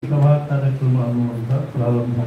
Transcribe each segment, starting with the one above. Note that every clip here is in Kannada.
ಸಭಾ ಕಾರ್ಯಕ್ರಮ ಅನ್ನುವಂಥ ಪ್ರಾರಂಭ.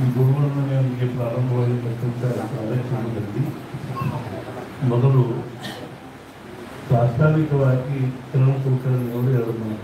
ಗುರುವರ್ಣನೆಯೊಂದಿಗೆ ಪ್ರಾರಂಭವಾಗಿರ್ತಕ್ಕಂಥ ಕಾರ್ಯಕ್ರಮದಲ್ಲಿ ಮೊದಲು ಪ್ರಾಸ್ತಾವಿಕವಾಗಿ ಶರಣ ಕುಲಕರ್ಣಿಯವರು ಅದನ್ನು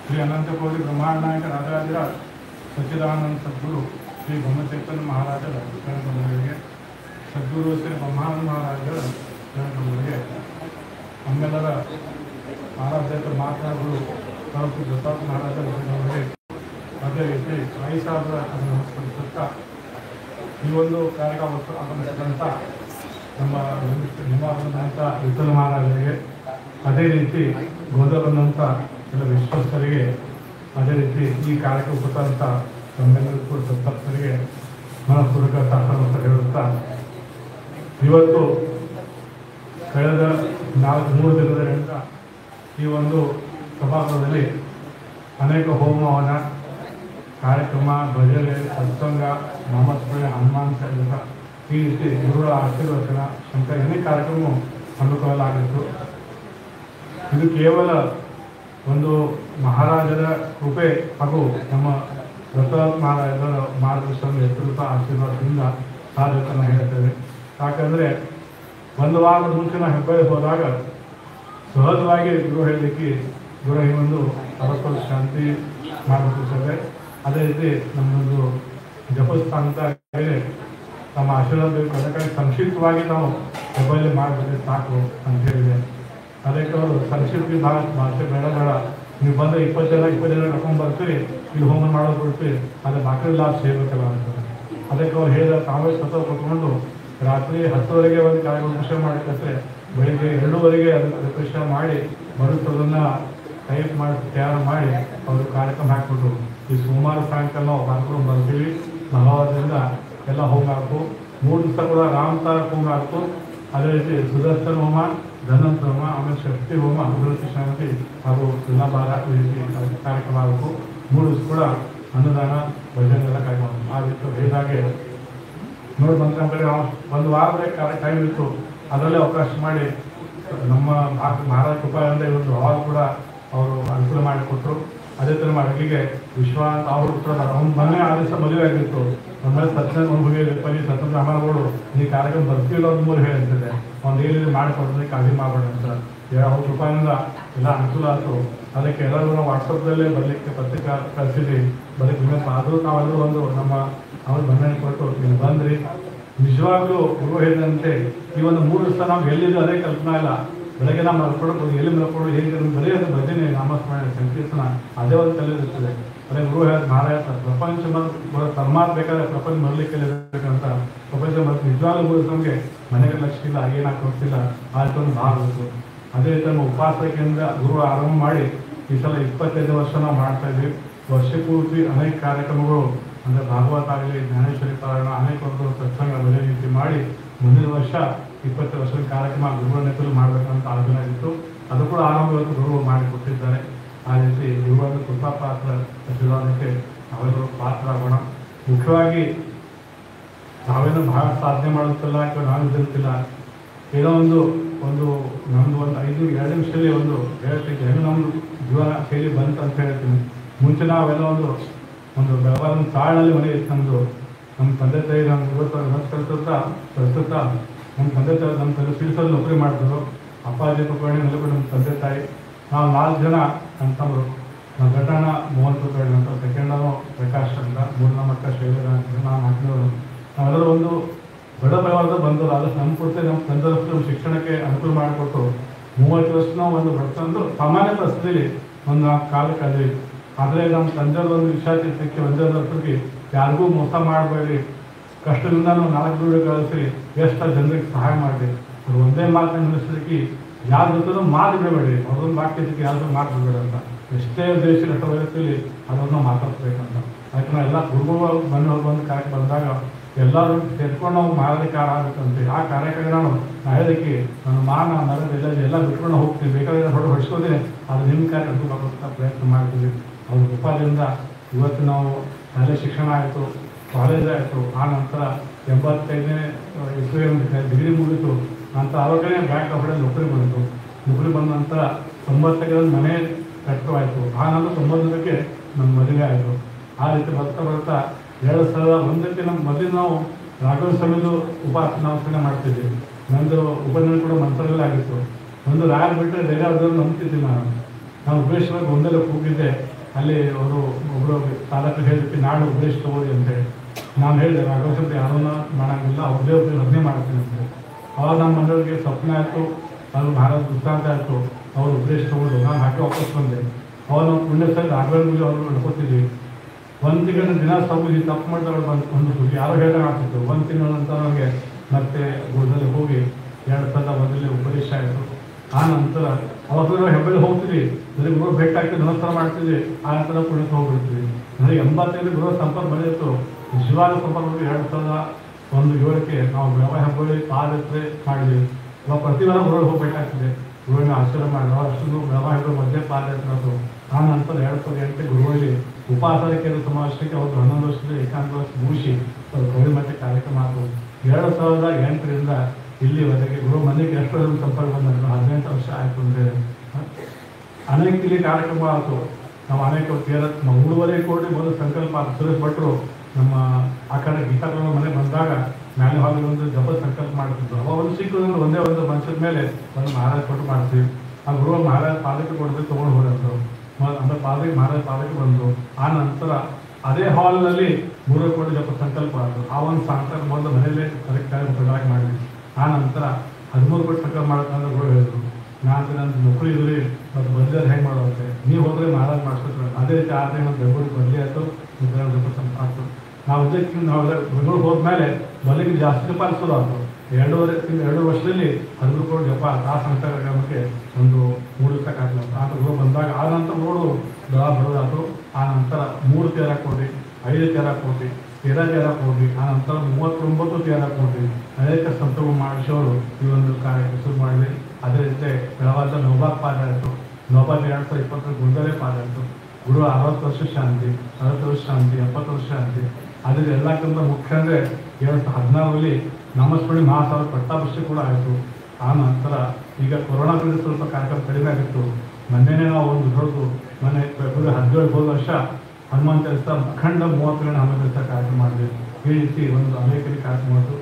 श्री अनंत कोटि ब्रह्मांड नायक राजाधिराज सच्चिदानंद सद्गुरु श्री ब्रह्मचैतन्य महाराजರ ಶರಣರಿಗೆ ಸದ್ಗುರು ಶ್ರೀ ಬ್ರಹ್ಮಾನಂದ ಮಹಾರಾಜರ ಶರಣರಿಗೆ ನಮ್ಮೆಲ್ಲರ ಆರಾಧ್ಯರ ಮಾತನಾಡಲು ಹಾಗೂ ದತ್ತಾತ್ರೇಯ ಮಹಾರಾಜರ ಶರಣರಿಗೆ ಅದೇ ರೀತಿ ಸಾಯಿ ಸಾಹೇಬರ ನಮಸ್ಕರಿಸುತ್ತಾ ಈ ಒಂದು ಕಾರ್ಯಕ್ರಮ ಆಗಮಿಸಿದಂಥ ನಮ್ಮ ನಿಮ್ಮಂಥ ವಿಠಲ ಮಹಾರಾಜರಿಗೆ ಅದೇ ರೀತಿ ಗೋದವನ್ನಂಥ ಎಲ್ಲ ವಿಶ್ವಸ್ತರಿಗೆ ಅದೇ ರೀತಿ ಈ ಕಾರ್ಯಕ್ರಮ ಕೊಟ್ಟಂಥ ನಮ್ಮೆಲ್ಲರಿಗೂ ಸಂತಪ್ತರಿಗೆ ಮನಪೂರ್ವಕ ಶಾಸನ ಅಂತ ಹೇಳುತ್ತಾ, ಇವತ್ತು ಕಳೆದ 3 ದಿನಗಳಿಂದ ಈ ಒಂದು ಸಭಾಗೃಹದಲ್ಲಿ ಅನೇಕ ಹೋಮ ಹವನ ಕಾರ್ಯಕ್ರಮ, ಭಜನೆ, ಸತ್ಸಂಗ, ನಾಮಸ್ಮರಣೆ, ಹನುಮಾನ್ ಚಾಲಿಸ ಈ ರೀತಿ ಗುರುಗಳ ಆಶೀರ್ವಚನ ಶಂಕರ ಅನೇಕ ಕಾರ್ಯಕ್ರಮ ಹಮ್ಮಿಕೊಳ್ಳಲಾಗಿತ್ತು. ಇದು ಕೇವಲ ಒಂದು ಮಹಾರಾಜರ ಕೃಪೆ ಹಾಗೂ ನಮ್ಮ ದತ್ತನಾಥ ಮಹಾರಾಜರ ಮಾರ್ಗದರ್ಶನ ನೇತೃತ್ವ ಆಶೀರ್ವಾದದಿಂದ ಸಾಧ್ಯತೆ ನಾವು ಹೇಳ್ತೇವೆ. ಯಾಕಂದರೆ ಒಂದು ವಾರದ ಮುಂಚೆ ನಾವು ಹೆಬ್ಬಳ್ಳಿ ಹೋದಾಗ ಸಹಜವಾಗಿ ಗುರು ಹೇಳಲಿಕ್ಕೆ ಗುರು ಈ ಒಂದು ಸರಸ್ವತಿ ಶಾಂತಿ ಮಾಡಿಕೊಡ್ತೇವೆ. ಅದೇ ರೀತಿ ನಮ್ಮೊಂದು ಜಪಸ್ಥಾನ ಅಂತ ಹೇಳಿ ನಮ್ಮ ಆಶೀರ್ವಾದ ಬೇಕು. ಅದಕ್ಕಾಗಿ ಸಂಕ್ಷಿಪ್ತವಾಗಿ ನಾವು ಹೆಬ್ಬಳ್ಳಿ ಮಾಡಿದ್ರೆ ಸಾಕು ಅಂತ ಹೇಳಿದೆ. ಅದಕ್ಕೆ ಅವರು ಸಂಕ್ಷಿಪ್ತ ಭಾಷೆ ಬೇಡ ನೀವು ಬಂದರೆ 20 ಜನ ಕರ್ಕೊಂಡು ಬರ್ತೀರಿ, ಇಲ್ಲಿ ಹೋಮ ಮಾಡೋದು ಬಿಡ್ತೀರಿ, ಅದು ಬಾಕಿ ಲಾಭ ಸೇರ್ಬೇಕಲ್ಲ ಅಂತ. ಅದಕ್ಕೆ ಅವ್ರು ಹೇಳಿದ ತಾವೇ ಸ್ವತಃ ಕೊಟ್ಕೊಂಡು ರಾತ್ರಿ 10ವರೆಗೆ ಒಂದು ಕಾರ್ಯಕ್ರಮ ವಿಷಯ ಮಾಡಿದ್ರೆ ಬೆಳಿಗ್ಗೆ 2ವರೆಗೆ ಅದನ್ನು ರಿಕ್ವೆಸ್ಟ್ ಮಾಡಿ ಬರುತ್ತದನ್ನು ಟೈಪ್ ಮಾಡಿ ತಯಾರು ಮಾಡಿ ಅವರು ಕಾರ್ಯಕ್ರಮ ಹಾಕ್ಬಿಟ್ರು. ಈ ಸೋಮವಾರ ಸಾಯಂಕಾಲ ನಾವು ಕಾರ್ಯಕ್ರಮ ಬರ್ತೀವಿ. ಮಹಾವಾರದಿಂದ ಎಲ್ಲ ಹೋಮ ಹಾಕು, 3 ದಿವಸ ಕೂಡ ರಾಮತಾರ ಹೋಮ ಹಾಕು, ಅದೇ ರೀತಿ ಸುದರ್ಶನ ಹೋಮ, ಧನಂತ ಹೋಮ, ಆಮೇಲೆ ಶಕ್ತಿ ಹೋಮ, ಅಭಿವೃದ್ಧಿ ಶಾಂತಿ ಹಾಗೂ ತುಲಾಭಾರ ಈ ರೀತಿ ಕಾರ್ಯಕ್ರಮ ಆಗಬೇಕು. 3 ದಿವಸ ಕೂಡ ಅನ್ನದಾನ ಭಜನೆ ಎಲ್ಲ ಕಾರ್ಯಕ್ರಮ ಆ ರೀತಿ ಹೇಳಿದಾಗೆ ನೋಡಿ ಬಂದ್ರೆ ಒಂದು ವಾರದ ಟೈಮ್ ಇತ್ತು. ಅದರಲ್ಲೇ ಅವಕಾಶ ಮಾಡಿ ನಮ್ಮ ಮಹಾರಾಜ ಕೃಪಾಯಿಂದ ಇವತ್ತು ಅವಾಗ ಕೂಡ ಅವರು ಅನುಕೂಲ ಮಾಡಿಕೊಟ್ರು. ಅದೇ ಥರ ಅಡುಗೆಗೆ ವಿಶ್ವಾಸ ಅವರು ಕೂಡ ಅವ್ನು ಮೊನ್ನೆ ಆ ದಿವಸ ಮದುವೆ ಆಗಿತ್ತು. ಆಮೇಲೆ ಸತ್ಯನಾರಾಯಣ ಒಂದು ಸತ್ಯನಾರಾಯಣ ಅಮ್ಮನಗಳು ಈ ಕಾರ್ಯಕ್ರಮ ಬರ್ತಿಲ್ಲ ಒಂದು ಮೂರು ಹೇಳ್ತಿದೆ, ಒಂದು ಏನಿದೆ ಮಾಡಿಕೊಡ್ಬೇಕು ಕಾಳಜಿ ಮಾಡಬೇಡ ಅಂತ ಅವ್ರ ಕೃಪಾಯಿಂದ ಎಲ್ಲ ಅನುಕೂಲ ಆಯಿತು. ಅದಕ್ಕೆ ಎಲ್ಲರೂ ನಾವು ವಾಟ್ಸಪ್ದಲ್ಲೇ ಬರಲಿಕ್ಕೆ ಪತ್ರಿಕೆ ಕಳಿಸಿದ್ವಿ. ಬರೀ ಆದರೂ ನಾವೆಲ್ಲರೂ ಒಂದು ನಮ್ಮ ಅವ್ರು ಬಂಧನೆ ಕೊಟ್ಟು ನೀವು ಬಂದ್ರಿ. ನಿಜವಾಗ್ಲೂ ಗುರು ಹೇಳಿದಂತೆ ಈ ಒಂದು 3 ದಿವಸ ನಾವು ಎಲ್ಲಿದ್ದು ಅದೇ ಕಲ್ಪನಾ ಇಲ್ಲ. ಬೆಳಗ್ಗೆ ನಾವು ಮಲ್ಕೊಡೋದು ಎಲ್ಲಿ ಮಲ್ಕೊಂಡು ಹೇಗೆ ಬರೀ ಅದು ಭಜನೆ, ನಾಮಸ್ಮರಣೆ, ಸಂಕೀರ್ತನ ಅದೇ ಒಂದು ಕಲಿಯುತ್ತದೆ. ಅದೇ ಗುರು ಹೇಳಿದ ಮಹಾರಾಜ ಪ್ರಪಂಚ ಪರಮಾತ್ಮ ಬೇಕಾದ್ರೆ ಪ್ರಪಂಚ ಮರಲಿಕ್ಕೆ ಕಲಿಯಬೇಕಂತ. ಪ್ರಪಂಚ ನಿಜವಾಗ್ಲೂ ಗುರು ನಮಗೆ ಮನೆಗೆ ಲಕ್ಷ್ಯ ಇಲ್ಲ, ಏನಾಗಿ ಕೊಡ್ತಿಲ್ಲ, ಆಯ್ತು ಭಾಳ ಬೇಕು. ಅದೇ ರೀತಿ ನಮ್ಮ ಉಪಾಸನೆಯಿಂದ ಗುರು ಆರಂಭ ಮಾಡಿ ಈ ಸಲ 25 ವರ್ಷ ನಾವು ಮಾಡ್ತಾ ಇದ್ವಿ. ವರ್ಷ ಪೂರ್ತಿ ಅನೇಕ ಕಾರ್ಯಕ್ರಮಗಳು ಅಂದರೆ ಭಾಗವತ ಆಗಲಿ, ಜ್ಞಾನೇಶ್ವರಿ ಪಾರಾಯಣ, ಅನೇಕ ಒಂದು ಸತ್ಸಂಗ ಭಜನೆ ರೀತಿ ಮಾಡಿ ಮುಂದಿನ ವರ್ಷ 20 ವರ್ಷದ ಕಾರ್ಯಕ್ರಮ ಗುರುಗಳ ನೇತೃತ್ವ ಮಾಡಬೇಕಂತ ಆಲೋಚನೆ ಇತ್ತು. ಅದು ಕೂಡ ಆರಂಭ ಗುರುಗಳು ಮಾಡಿಕೊಟ್ಟಿದ್ದಾರೆ. ಆ ರೀತಿ ಗುರುಗಳ ಕೃಪಾ ಪಾತ್ರ ಆಶೀರ್ವಾದಕ್ಕೆ ನಾವೆಲ್ಲರೂ ಪಾತ್ರ ಆಗೋಣ. ಮುಖ್ಯವಾಗಿ ನಾವೇನು ಬಹಳ ಸಾಧನೆ ಮಾಡುತ್ತಿಲ್ಲ, ನಾನು ಇದಿರ್ತಿಲ್ಲ, ಏನೋ ಒಂದು ನಮ್ಮದು ಒಂದು 2 ನಿಮಿಷದಲ್ಲಿ ಒಂದು ಹೇಳ್ತೀನಿ ಹೆಂಗೆ ನಮ್ಮದು ಜೀವನ ಶೈಲಿ ಬಂತು ಅಂತ ಹೇಳ್ತೀನಿ. ಮುಂಚೆ ನಾವೆಲ್ಲ ಒಂದು ಬೆಳಗಾವಿ ಒಂದು ತಾಳ್ನಲ್ಲಿ ಮನೆ ಇತ್ತು ನಮ್ಮದು. ನಮ್ಮ ತಂದೆ ತಾಯಿ ನಮ್ಮ ಕಲಿಸುತ್ತಾ ನಮ್ಮ ತಂದೆ ತಾಯಿ ನಮ್ಮ ಸಿಲ್ಸಲ್ಲಿ ನೌಕರಿ ಮಾಡಿದ್ರು. ಅಪ್ಪಾಜಿ ಕುಲಕರ್ಣಿ ನಮ್ಮ ತಂದೆ ತಾಯಿ, ನಾವು 4 ಜನ ಅಂತಂದರು. ನಮ್ಮ ಗಂಡನ ಮೋಹನ್ ಕುಲಕರ್ಣಿ ಅಂತ, ಸೆಕೆಂಡನು ಪ್ರಕಾಶ್ ಅಂತ, 3ನೇ ಅಕ್ಕ ಶೈಲಜಾ ಅಂತ, ನಾವು 4ನೇವರು. ನಾವೆಲ್ಲರೂ ಒಂದು ಬಡ ಪರಿವಾರದ ಬಂದರು. ಅದಕ್ಕೆ ನಮ್ಮ ಕೊಡ್ತೇವೆ, ನಮ್ಮ ತಂದೆಯಷ್ಟು ನಮ್ಮ ಶಿಕ್ಷಣಕ್ಕೆ ಅನುಕೂಲ ಮಾಡಿಕೊಟ್ಟು 30 ವರ್ಷ ನಾವು ಒಂದು ಬಡ್ತಂದು ಸಾಮಾನ್ಯ ಪರಿಸ್ಥಿತಿಯಲ್ಲಿ ಒಂದು 4 ಕಾಲಕ್ಕೆ ಅದ್ವಿ. ಆದರೆ ನಮ್ಮ ತಂದೆಯವ್ರ ಒಂದು ವಿಷಯ ಚಿತ್ರಕ್ಕೆ ಒಂದೇ ಯಾರಿಗೂ ಮೋಸ ಮಾಡಬೇಡಿ, ಕಷ್ಟದಿಂದ ನಾವು 4 ದುಡ್ಡು ಕಳಿಸಿ ಎಷ್ಟು ಜನರಿಗೆ ಸಹಾಯ ಮಾಡಿ. ಅವ್ರು ಒಂದೇ ಮಾತನ್ನು ನಿಲ್ಲಿಸಲಿಕ್ಕೆ ಯಾರ ಜೊತೆ ಮಾತು ಬಿಡಬೇಡಿ, ಅವ್ರೊಂದು ವಾಕ್ಯಕ್ಕೆ ಯಾರು ಮಾತು ಬಿಡಬೇಡ ಅಂತ. ಎಷ್ಟೇ ದೇಶದ ಎಷ್ಟು ವಯಸ್ಸಲ್ಲಿ ಅದನ್ನು ಮಾತಾಡ್ಬೇಕಂತ. ಅದಕ್ಕೆ ನಾವು ಎಲ್ಲ ಗುರುಗಳು ಬಂದು ಕಾರ್ಯಕ್ಕೆ ಬಂದಾಗ ಎಲ್ಲರೂ ಸೇರ್ಕೊಂಡು ನಾವು ಮಾರಾಧಿಕಾರ ಆಗಬೇಕಂತೆ. ಆ ಕಾರ್ಯಕ್ರಮ ನಾನು ಹೇಳೋದಕ್ಕೆ ನನ್ನ ಮಾನ ಮರದ ಎಲ್ಲ ಬಿಟ್ಕೊಂಡು ಹೋಗ್ತೀವಿ, ಬೇಕಾದ್ರೆ ಹೊಡಿಸ್ಕೋತೀನಿ, ಅದು ನಿಮ್ಮ ಕಾರ್ಯ ಅನುಕೂಲ ಆಗೋಂಥ ಪ್ರಯತ್ನ ಮಾಡ್ತೀವಿ. ಅವ್ರ ಉಪಾದಿಯಿಂದ ಇವತ್ತು ನಾವು ಶಾಲೆ ಶಿಕ್ಷಣ ಆಯಿತು, ಕಾಲೇಜ್ ಆಯಿತು. ಆ ನಂತರ 85ನೇ ಡಿಗ್ರಿ ಮುಗಿತು. ನಂತರ ಅವಾಗಲೇ ಬ್ಯಾಂಕ್ ಆಫ್ ನೌಕರಿ ಬಂತು. ನೌಕರಿ ಬಂದ ನಂತರ 90ಕ್ಕೆ ಮನೆ ಕಟ್ಟವಾಯಿತು. ಆ ನಂತರ 90ಕ್ಕೆ ನಮ್ಮ ಮದುವೆ ಆಯಿತು. ಆ ರೀತಿ ಬರ್ತಾ 2001ಕ್ಕೆ ನಮ್ಮ ಮೊದಲು ನಾವು ರಾಘವ ಸ್ವಾಮಿದು ಉಪಾಸನೆ ಮಾಡ್ತಿದ್ವಿ. ನಂದು ಉಪನಯನ ಕೂಡ ಮಂತ್ರದಲ್ಲೇ ಆಗಿತ್ತು. ಒಂದು ರಾಯರು ಬಿಟ್ಟರೆ ಬೇರೆ ಅವ್ರದ್ದು ನಂಬ್ತಿದ್ವಿ. ನಾನು ಉಪದೇಶವಾಗಿ ಒಂದೆಲ್ಲ ಕೂಗಿದ್ದೆ. ಅಲ್ಲಿ ಅವರು ಒಬ್ಬರು ತಾಲೂಕು ಹೇಳಿದ್ವಿ, ನಾಳೆ ಉಪದೇಶ ತಗೋರಿ ಅಂತೇಳಿ. ನಾನು ಹೇಳಿದೆ ರಾಘವ ಸ್ವಾಮಿ ಯಾರನ್ನ ಮಾಡೋಂಗಿಲ್ಲ, ಅವ್ರದೇ ರಚನೆ ಮಾಡ್ತೀನಿ ಅಂತೇಳಿ. ಅವಾಗ ನಮ್ಮ ಮನೆಯವ್ರಿಗೆ ಸ್ವಪ್ನ ಆಯಿತು, ಅದು ಭಾರತ ವೃತ್ತಾಂತ ಆಯಿತು. ಅವರು ಉಪದೇಶ ತಗೊಂಡು ನಾನು ಹಾಕಿ ವಾಪಸ್ ಬಂದೆ. ಅವಾಗ ನಾವು ಪುಣ್ಯ ಸರಿ ರಾಘವೇಂದ್ರ ಪೂಜೆ ಅವರು ನಡ್ಕೋತಿದ್ವಿ. 1 ತಿಂಗಳ ದಿನ ಸಬ್ಬು ತಪ್ಪು ಮಾಡ್ತಾರೆ ಒಂದು ಖುಷಿ ಯಾರು ಹೇಳಿದಾಗ ಆಗ್ತಿತ್ತು. 1 ತಿಂಗಳ ನಂತರ ನಮಗೆ ಮತ್ತೆ ಗುಡ್ಡದಲ್ಲಿ ಹೋಗಿ 2 ಸಲ ಮೊದಲೇ ಉಪದೇಶ ಆಯಿತು. ಆ ನಂತರ ಅವತ್ತು ನಾವು ಹೆಬ್ಬಳ್ಳಿ ಹೋಗ್ತೀವಿ, ನನಗೆ ಗುರು ಭೇಟಿ ಆಗ್ತೀವಿ, ನಮಸ್ಕಾರ ಮಾಡ್ತೀವಿ, ಆ ನಂತರ ಪುಣ್ಯಕ್ಕೆ ಹೋಗ್ಬಿಡ್ತೀವಿ. ನನಗೆ 85 ಗೃಹ ಸಂಪರ್ಕ ಬಂದಿತ್ತು. ನಿಜವಾದ ಸಂಪರ್ಕ 2007ಕ್ಕೆ ನಾವು ಬೆಳಗಾವಿ ಹೆಬ್ಬಳ್ಳಿ ಪಾದಯಾತ್ರೆ ಮಾಡಿದ್ವಿ. ನಾವು ಪ್ರತಿ ವಾರ ಗುರುಗಳು ಹೋಗಿ ಭೇಟಿ ಆಗ್ತಿದೆ, ಗುರುವಿನ ಆಶೀರ್ವಾದ ಮಾಡಿ ಅಷ್ಟು ಬೆಳಗಾವಿ ಹೆಬ್ಬಳ್ಳಿ ಮಧ್ಯೆ ಪಾದಯಾತ್ರೆ ಅದು. ಆ ನಂತರ 2008 ಗುರುವಲ್ಲಿ ಉಪಾಸನ ಕೇಂದ್ರ ಸಮಾವೇಶಕ್ಕೆ ಅವರು 11 ವರ್ಷದ ಏಕಾಂತ ವರ್ಷ ಮುಗಿಸಿ ಕವಿ ಮತ್ತೆ ಕಾರ್ಯಕ್ರಮ ಆಯಿತು. 2008ರಿಂದ ಇಲ್ಲಿವರೆಗೆ ಗುರು ಮನೆಗೆ ಎಷ್ಟು ಸಂಪರ್ಕ ಬಂದ 18 ವರ್ಷ ಆಯಿತು. ಅಂದರೆ ಅನೇಕ ಇಲ್ಲಿ ಕಾರ್ಯಕ್ರಮ ಆಯಿತು. ನಾವು ಅನೇಕ 3.5 ಕೋಟಿ ಮೊದಲು ಸಂಕಲ್ಪ ಸುರೇಶ್ ಭಟ್ರು ನಮ್ಮ ಆ ಕಡೆ ಗೀತಾಗಳ ಮನೆ ಬಂದಾಗ ಮ್ಯಾಲೆ ಹಾಲಿ ಒಂದು ಜಪ ಸಂಕಲ್ಪ ಮಾಡ್ತಿದ್ರು. ಅವ ಒಂದು ಸಿಕ್ಕೋದ್ರೆ ಒಂದೇ ಒಂದು ಮನುಷ್ಯರ ಮೇಲೆ ಒಂದು ಮಹಾರಾಜ ಕೊಟ್ಟು ಮಾಡ್ತೀವಿ. ಆ ಗುರು ಮಹಾರಾಜ ಪಾದಕ್ಕೆ ಕೊಡಬೇಕು ತೊಗೊಂಡು ಹೋಗಿದ್ರು. ಅಂದ್ರೆ ಮಹಾರಾಜ ಪಾದಕ್ಕೆ ಬಂದರು. ಆ ನಂತರ ಅದೇ ಹಾಲ್ನಲ್ಲಿ 3 ಕೋಟಿ ಜಪ ಸಂಕಲ್ಪ ಆದರು. ಆ ಒಂದು ಸಂಕಲ್ಪ ಮೊದಲು ಮನೆಯಲ್ಲೇ ಕರೆಕ್ಟಾಗಿ ಪ್ರಧಾನ ಮಾಡಿದ್ವಿ. ಆ ನಂತರ 13 ಕೋಟಿ ಸಂಕಲ್ಪ ಮಾಡೋಕ್ಕಂದ್ರೆ ಗುರು ಹೇಳಿದ್ರು, ನನ್ನ ನೌಕರಿ ಇದ್ರಿ ಮತ್ತು ಬದಲಿಯಾರು ಹೆಂಗೆ ಮಾಡೋಕ್ಕೆ, ನೀವು ಹೋದರೆ ಮಹಾರಾಜ್ ಮಾಡಿಸ್ಕೊತಾರೆ. ಅದೇ ರೀತಿ ಆ ಟೈಮ್ ಬೆಂಗಳೂರಿಗೆ ಬದಲಿ ಆಯಿತು, ಆಯ್ತು. ನಾವು ಇದಕ್ಕೆ ನಾವು ಬೆಂಗಳೂರು ಹೋದ್ಮೇಲೆ ಮೊದಲಿಗೆ ಜಾಸ್ತಿ ಪಾಲಿಸೋದು ಆಯಿತು. 2 ವರ್ಷದಲ್ಲಿ 13 ಕೋಟಿ ಜಪ ಆ ಸಂಸ್ಥೆ ಕಾರ್ಯಕ್ರಮಕ್ಕೆ ಒಂದು 3 ಲಕ್ಷ ಆಗಲ್ಲ. ಆ ಗುರು ಬಂದಾಗ ಆ ನಂತರ ನೋಡು ಬರೋದಾಯ್ತು. ಆ ನಂತರ 3 13 ಕೋಟಿ, 5 13 ಕೋಟಿ, 13 ಕೋಟಿ, ಆ ನಂತರ 39 13 ಕೋಟಿ ಅನೇಕ ಸಂತರು ಮಾಡಿಸೋರು ಈ ಒಂದು ಕಾರ್ಯಕ್ಕೆ ಶುರು ಮಾಡಿದ್ವಿ. ಅದೇ ರೀತಿ ಬೆಳಗಾದ ನೌಬಾದ್ ಪಾದ ಆಯಿತು. ನೌಬಾದ್ 2020 ಗುಂಡಲೆ ಪಾದ ಆಯಿತು. ಗುರು 60 ವರ್ಷ ಶಾಂತಿ, 60 ವರ್ಷ ಶಾಂತಿ, 70 ವರ್ಷ ಶಾಂತಿ. ಅದ್ರಲ್ಲಿ ಎಲ್ಲಕ್ಕಿಂತ ಮುಖ್ಯ ಅಂದರೆ 2016ರಲ್ಲಿ ನಾಮಸ್ಮರಣೆ ಮಹಾಸಭಾ ಪಟ್ಟಾಭಿಷೇಕ ಕೂಡ ಆಯಿತು. ಆ ನಂತರ ಈಗ ಕೊರೋನಾದಿಂದ ಸ್ವಲ್ಪ ಕಾರ್ಯಕ್ರಮ ಕಡಿಮೆ ಆಗಿತ್ತು. ಮೊನ್ನೆನೇ ನಾವು ಒಂದು ದೊಡ್ಡದು ಮೊನ್ನೆ 17 ವರ್ಷ ಹನುಮಾನ್ ಕೆಲಸ ಅಖಂಡ 30 ಹನುಮಾನ್ ಕೆಲಸ ಕಾರ್ಯಕ್ರಮ ಮಾಡಿದ್ವಿ. ಈ ರೀತಿ ಒಂದು ಅನೇಕ ಕಾರ್ಯಕ್ರಮ ಮಾಡಿತು.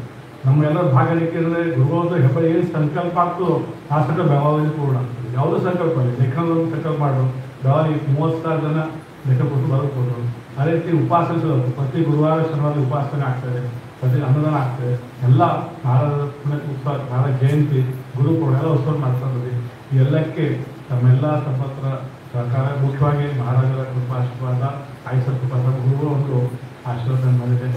ನಮ್ಮೆಲ್ಲರ ಭಾಗವಹಿಕೆ ಅಂದರೆ ಗುರುಗಳು ಹೆಬ್ಬಳ್ಳಿ ಏನು ಸಂಕಲ್ಪ ಆಗ್ತದೋ ಆ ಸಂಕಲ್ಪ ಬೆಳಗಾವಿಯಲ್ಲಿ ಪೂರ್ಣ ಆಗ್ತದೆ. ಯಾವುದೋ ಸಂಕಲ್ಪ ಇಲ್ಲ, ಲೆಕ್ಕದೊಂದು ಸಂಕಲ್ಪ ಮಾಡೋದು. ಬೆಳಗಾವಿ 30,000 ಜನ ಲೆಕ್ಕ ಕೊಟ್ಟು ಬರಬಹುದು. ಅದೇ ರೀತಿ ಉಪಾಸನೆ ಪ್ರತಿ ಗುರುವಾರ ಶನಿವಾರ ಉಪಾಸನೆ ಆಗ್ತದೆ, ಪ್ರತಿ ಅನ್ನದಾನ ಆಗ್ತದೆ. ಎಲ್ಲ ಮಹಾರಾಜ ಉತ್ಸವ, ಮಹಾರಾಜ ಜಯಂತಿ, ಗುರುಪೂರ್ಣ ಎಲ್ಲ ಉತ್ಸವ ಮಾಡ್ತಾ ಇದ್ದೀವಿ. ಈ ಎಲ್ಲಕ್ಕೆ ತಮ್ಮೆಲ್ಲ ಸಂಪತ್ತರ ಸಹಕಾರ, ಮುಖ್ಯವಾಗಿ ಮಹಾರಾಜರ ಕೃಪಾಶೀರ್ವಾದ, ಆಯುಷ ಕೃಪಾದ ಗುರುಗಳು ಒಂದು ಆಶೀರ್ವಾದ ಮಾಡಿದೆ.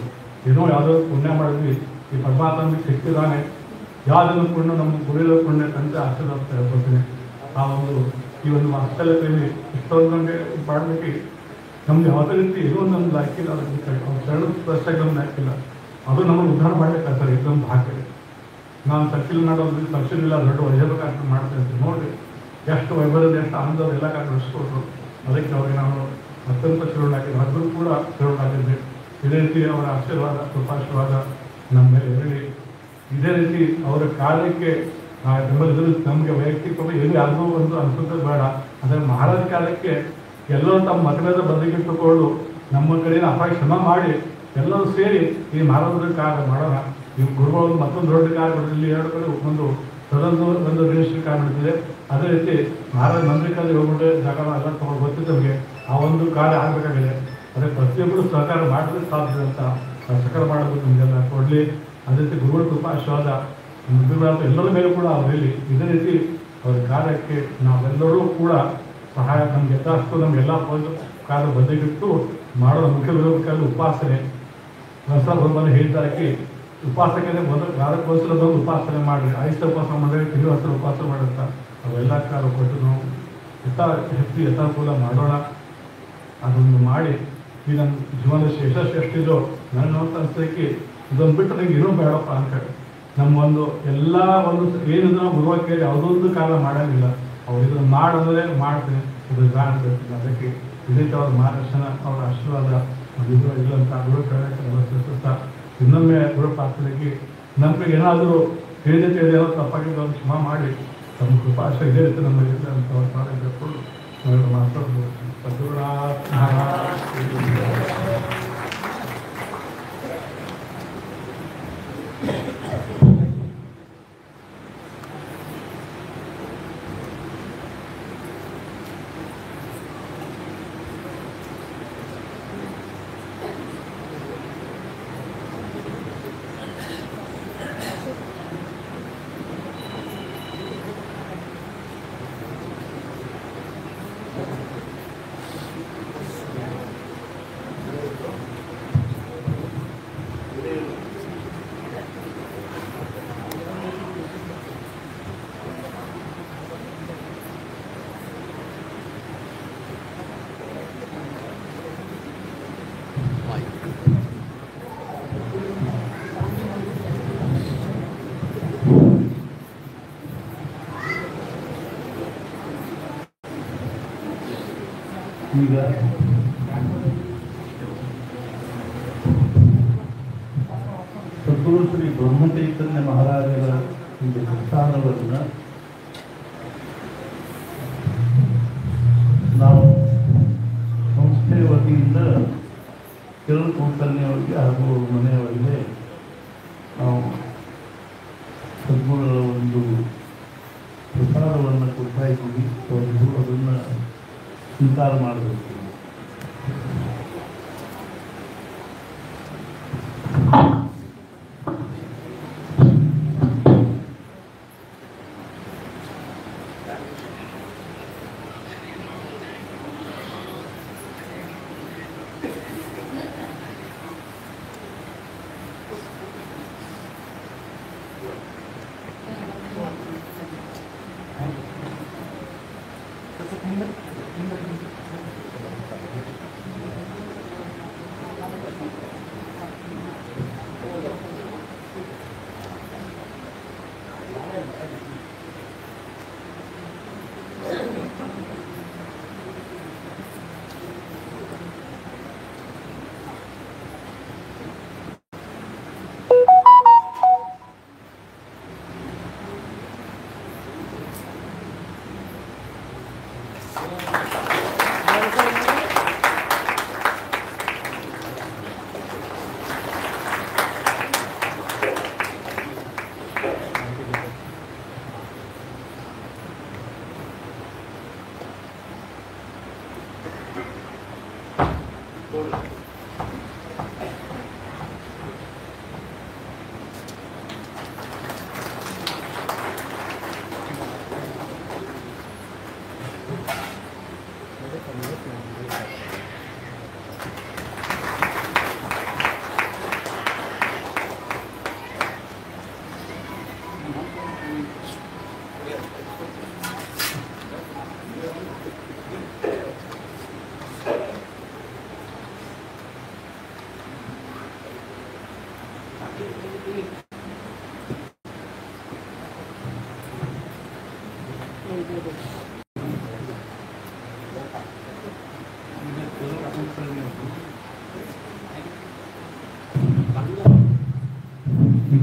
ಏನೋ ಯಾವುದೋ ಪುಣ್ಯ ಮಾಡಿದ್ವಿ, ಈ ಪರಮಾತ್ಮನಿಗೆ ಸಿಕ್ಕಿದಾನೆ. ಯಾವುದನ್ನು ಪುಣ್ಯ ನಮ್ಮ ಗುರುಗಳ ಪುಣ್ಯ ಅಂತ ಆಶೀರ್ವಾದ ಹೇಳ್ಕೊಳ್ತೀನಿ. ಆ ಒಂದು ಈ ಒಂದು ವಾಸ್ತವ್ಯ ಪ್ರೇಮಿ ಇಷ್ಟೊಂದು ನಮಗೆ ಮಾಡಲಿಕ್ಕೆ ನಮ್ಗೆ ಯಾವುದೇ ರೀತಿ ಏನೋ ನಮ್ಗೆ ಹಾಕಿಲ್ಲ, ಅದಕ್ಕೆ ಶರಣ ಸ್ಪರ್ಶಕ್ಕೆ ನಮ್ಗೆ ಹಾಕಿಲ್ಲ. ಅದು ನಮಗೆ ಉದ್ಧಾರ ಮಾಡಲಿಕ್ಕಾಗ್ತದೆ. ಇದೊಂದು ಹಾಕಿದೆ. ನಾನು ತಕ್ಷಣ ಮಾಡೋದು ತಕ್ಷಣ ಇಲ್ಲ, ದೊಡ್ಡ ವೈಭವ ಕಾರ್ಯಕ್ರಮ ಮಾಡ್ತೇನೆ. ನೋಡಿ ಎಷ್ಟು ವೈಭವದ, ಎಷ್ಟು ಆನಂದದ ಎಲ್ಲ ಕಾರ್ಯಕ್ರಮ ನಡೆಸ್ಕೊಟ್ರು. ಅದಕ್ಕೆ ಅವ್ರಿಗೆ ನಾವು ಅತ್ಯಂತ ಶಿರೋಣ ಹಾಕಿದ್ವಿ. ಅದ್ರೂ ಕೂಡ ಶಿರೋಣ ಹಾಕಿದ್ವಿ. ಇದೇ ರೀತಿ ಅವರ ಆಶೀರ್ವಾದ, ಕೃಪಾಶೀರ್ವಾದ ನಮ್ಮ ಮೇಲೆ ಇರಲಿ. ಇದೇ ರೀತಿ ಅವರ ಕಾರ್ಯಕ್ಕೆ ನಮಗೆ ವೈಯಕ್ತಿಕವಾಗಿ ಏನು ಯಾವುದೋ ಒಂದು ಅನುಕೂಲ ಬೇಡ. ಆದರೆ ಮಹಾರಾಜ ಕಾರ್ಯಕ್ಕೆ ಎಲ್ಲರೂ ತಮ್ಮ ಮತಭೇದ ಬದಿಗಿಟ್ಟುಕೊಂಡು ನಮ್ಮ ಕಡೆಯಿಂದ ಅಪಾಯ ಶ್ರಮ ಮಾಡಿ ಎಲ್ಲರೂ ಸೇರಿ ಈ ಮಹಾರಾಜರ ಕಾರ್ಯ ಮಾಡೋಣ. ಈ ಗುರುಗಳು ಮತ್ತೊಂದು ದೊಡ್ಡ ಕಾರ್ಯ ಇಲ್ಲಿ 2 ಕಡೆ ಒಂದು ಒಂದು ರಿಜಿಸ್ಟ್ರಿ ಕಾರ್ಯ ನಡೀತಿದೆ. ಅದೇ ರೀತಿ ಮಹಾರಾಜ ಮಂದಿರದಲ್ಲಿ ಹೋಗ್ಬಿಟ್ಟು ಜಾಗ ಎಲ್ಲ ತಗೊಂಡು ಗೊತ್ತಿತ್ತು ನಮಗೆ. ಆ ಒಂದು ಕಾರ್ಯ ಆಗಬೇಕಾಗಿದೆ. ಅದೇ ಪ್ರತಿಯೊಬ್ಬರು ಸಹಕಾರ ಮಾಡಿದ್ರೆ ಸಾಧ್ಯ ಅಂತ ಸಹಕಾರ ಮಾಡೋದು ನಮಗೆಲ್ಲ ಕೊಡಲಿ. ಅದೇ ರೀತಿ ಗುರುಗಳ ಕೃಪಾಶೀರ್ವಾದ ಎಲ್ಲರ ಮೇಲೂ ಕೂಡ ಅವರಲ್ಲಿ ಇದೇ ರೀತಿ ಅವರ ಕಾರ್ಯಕ್ಕೆ ನಾವೆಲ್ಲರೂ ಕೂಡ ಸಹಾಯ ನಮ್ಗೆ ಯಥಾಸ್ತು ನಮಗೆಲ್ಲ ಕಾರ್ಯ ಬದಿಗಿಟ್ಟು ಮಾಡೋ ಮುಖ್ಯ ವಿರೋಧಕ್ಕಾಗಿ ಉಪಾಸನೆ ಹೊಸಬಂದು ಹೇಳ್ತಾಕಿ ಉಪಾಸಕನೇ ಮೊದಲು ಕಾರ್ಯಕ್ಕೋಸ್ಕರ ಬಂದು ಉಪಾಸನೆ ಮಾಡಿ ಆಯುಷ್ಯ ಉಪಾಸನೆ ಮಾಡಿದ್ರೆ ತಿಂಗಳು ಹಸಿರು ಉಪವಾಸ ಮಾಡುತ್ತಾ ಅವೆಲ್ಲ ಕಾರ್ಯ ಕೊಟ್ಟು ನಾವು ಹೆಚ್ಚು ಯಥಾನುಕೂಲ ಮಾಡೋಣ. ಅದೊಂದು ಮಾಡಿ ಈ ನಮ್ಮ ಜೀವನದ ಯಶಸ್ಸು ಎಷ್ಟಿದೋ ನನ್ನ ಅನ್ಸೋಕ್ಕೆ ಇದೊಂದು ಬಿಟ್ಟು ನನಗೆ ಏನೂ ಬೇಡಪ್ಪ ಅನ್ಕೊಂಡು ನಮ್ಮ ಒಂದು ಎಲ್ಲ ಒಂದು ಏನಿದ್ರು ನಾವು ಗುರುವಾಗಿ ಯಾವುದೊಂದು ಕಾಲ ಮಾಡೋಂಗಿಲ್ಲ. ಅವ್ರು ಇದನ್ನು ಮಾಡಂದರೆ ಮಾಡ್ತೀನಿ, ಇದು ಕಾಣ್ಬೇಕು. ಅದಕ್ಕೆ ಇದೇ ಅವ್ರ ಮಾರ್ಗದರ್ಶನ, ಅವರ ಆಶೀರ್ವಾದ ಇದ್ರು ಇಲ್ಲಂತ ಗುರು ಕೇಳಕ್ಕೆ ಇನ್ನೊಮ್ಮೆ ಗುರು ಪ್ರಾರ್ಥನೆಗೆ ನಮಗೆ ಏನಾದರೂ ತಿಳಿದೇ ಏನೋ ತಪ್ಪಾಗಿದ್ದು ಒಂದು ಕ್ಷಮ ಮಾಡಿ ತಮ್ಮ ಕೃಪಾಶ ಇದೇ ರೀತಿ ನಮ್ಮಲ್ಲಿ ಅಂತ ಅವ್ರ ಕಾರ್ಯ ಮಾತಾಡ್ಬೋದು. ಈಗ ಸದ್ಗುರು ಶ್ರೀ ಬ್ರಹ್ಮಚೈತನ್ಯ ಮಹಾರಾಜರ ಒಂದು ಪ್ರಸ್ಥಾನವನ್ನು ನಾವು ಸಂಸ್ಥೆಯ ವತಿಯಿಂದ ಕೆಲವು ಕೌಶಲ್ಯವರಿಗೆ ಹಾಗೂ ಮನೆಯವರಿಗೆ ನಾವು ಸದ್ಗುರುಗಳ ಒಂದು ಪ್ರಸಾದವನ್ನು ಕೊಡ್ತಾ ಇದ್ದೀವಿ. ಅದನ್ನು ಸ್ವೀಕಾರ ಮಾಡಬೇಕು.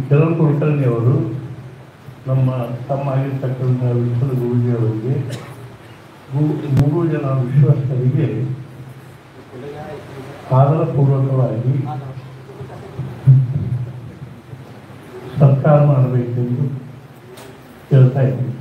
ಕೆಲವು ಕುಲಕರ್ಣಿಯವರು ನಮ್ಮ ತಮ್ಮ ಆಗಿರ್ತಕ್ಕಂಥ ವಿಠಲ ಗುರೂಜಿಯವರಿಗೆ 3 ಜನ ವಿಶ್ವಾಸರಿಗೆ ಆದರಪೂರ್ವಕವಾಗಿ ಸತ್ಕಾರ ಮಾಡಬೇಕೆಂದು ಕೇಳ್ತಾ ಇದ್ದೀವಿ.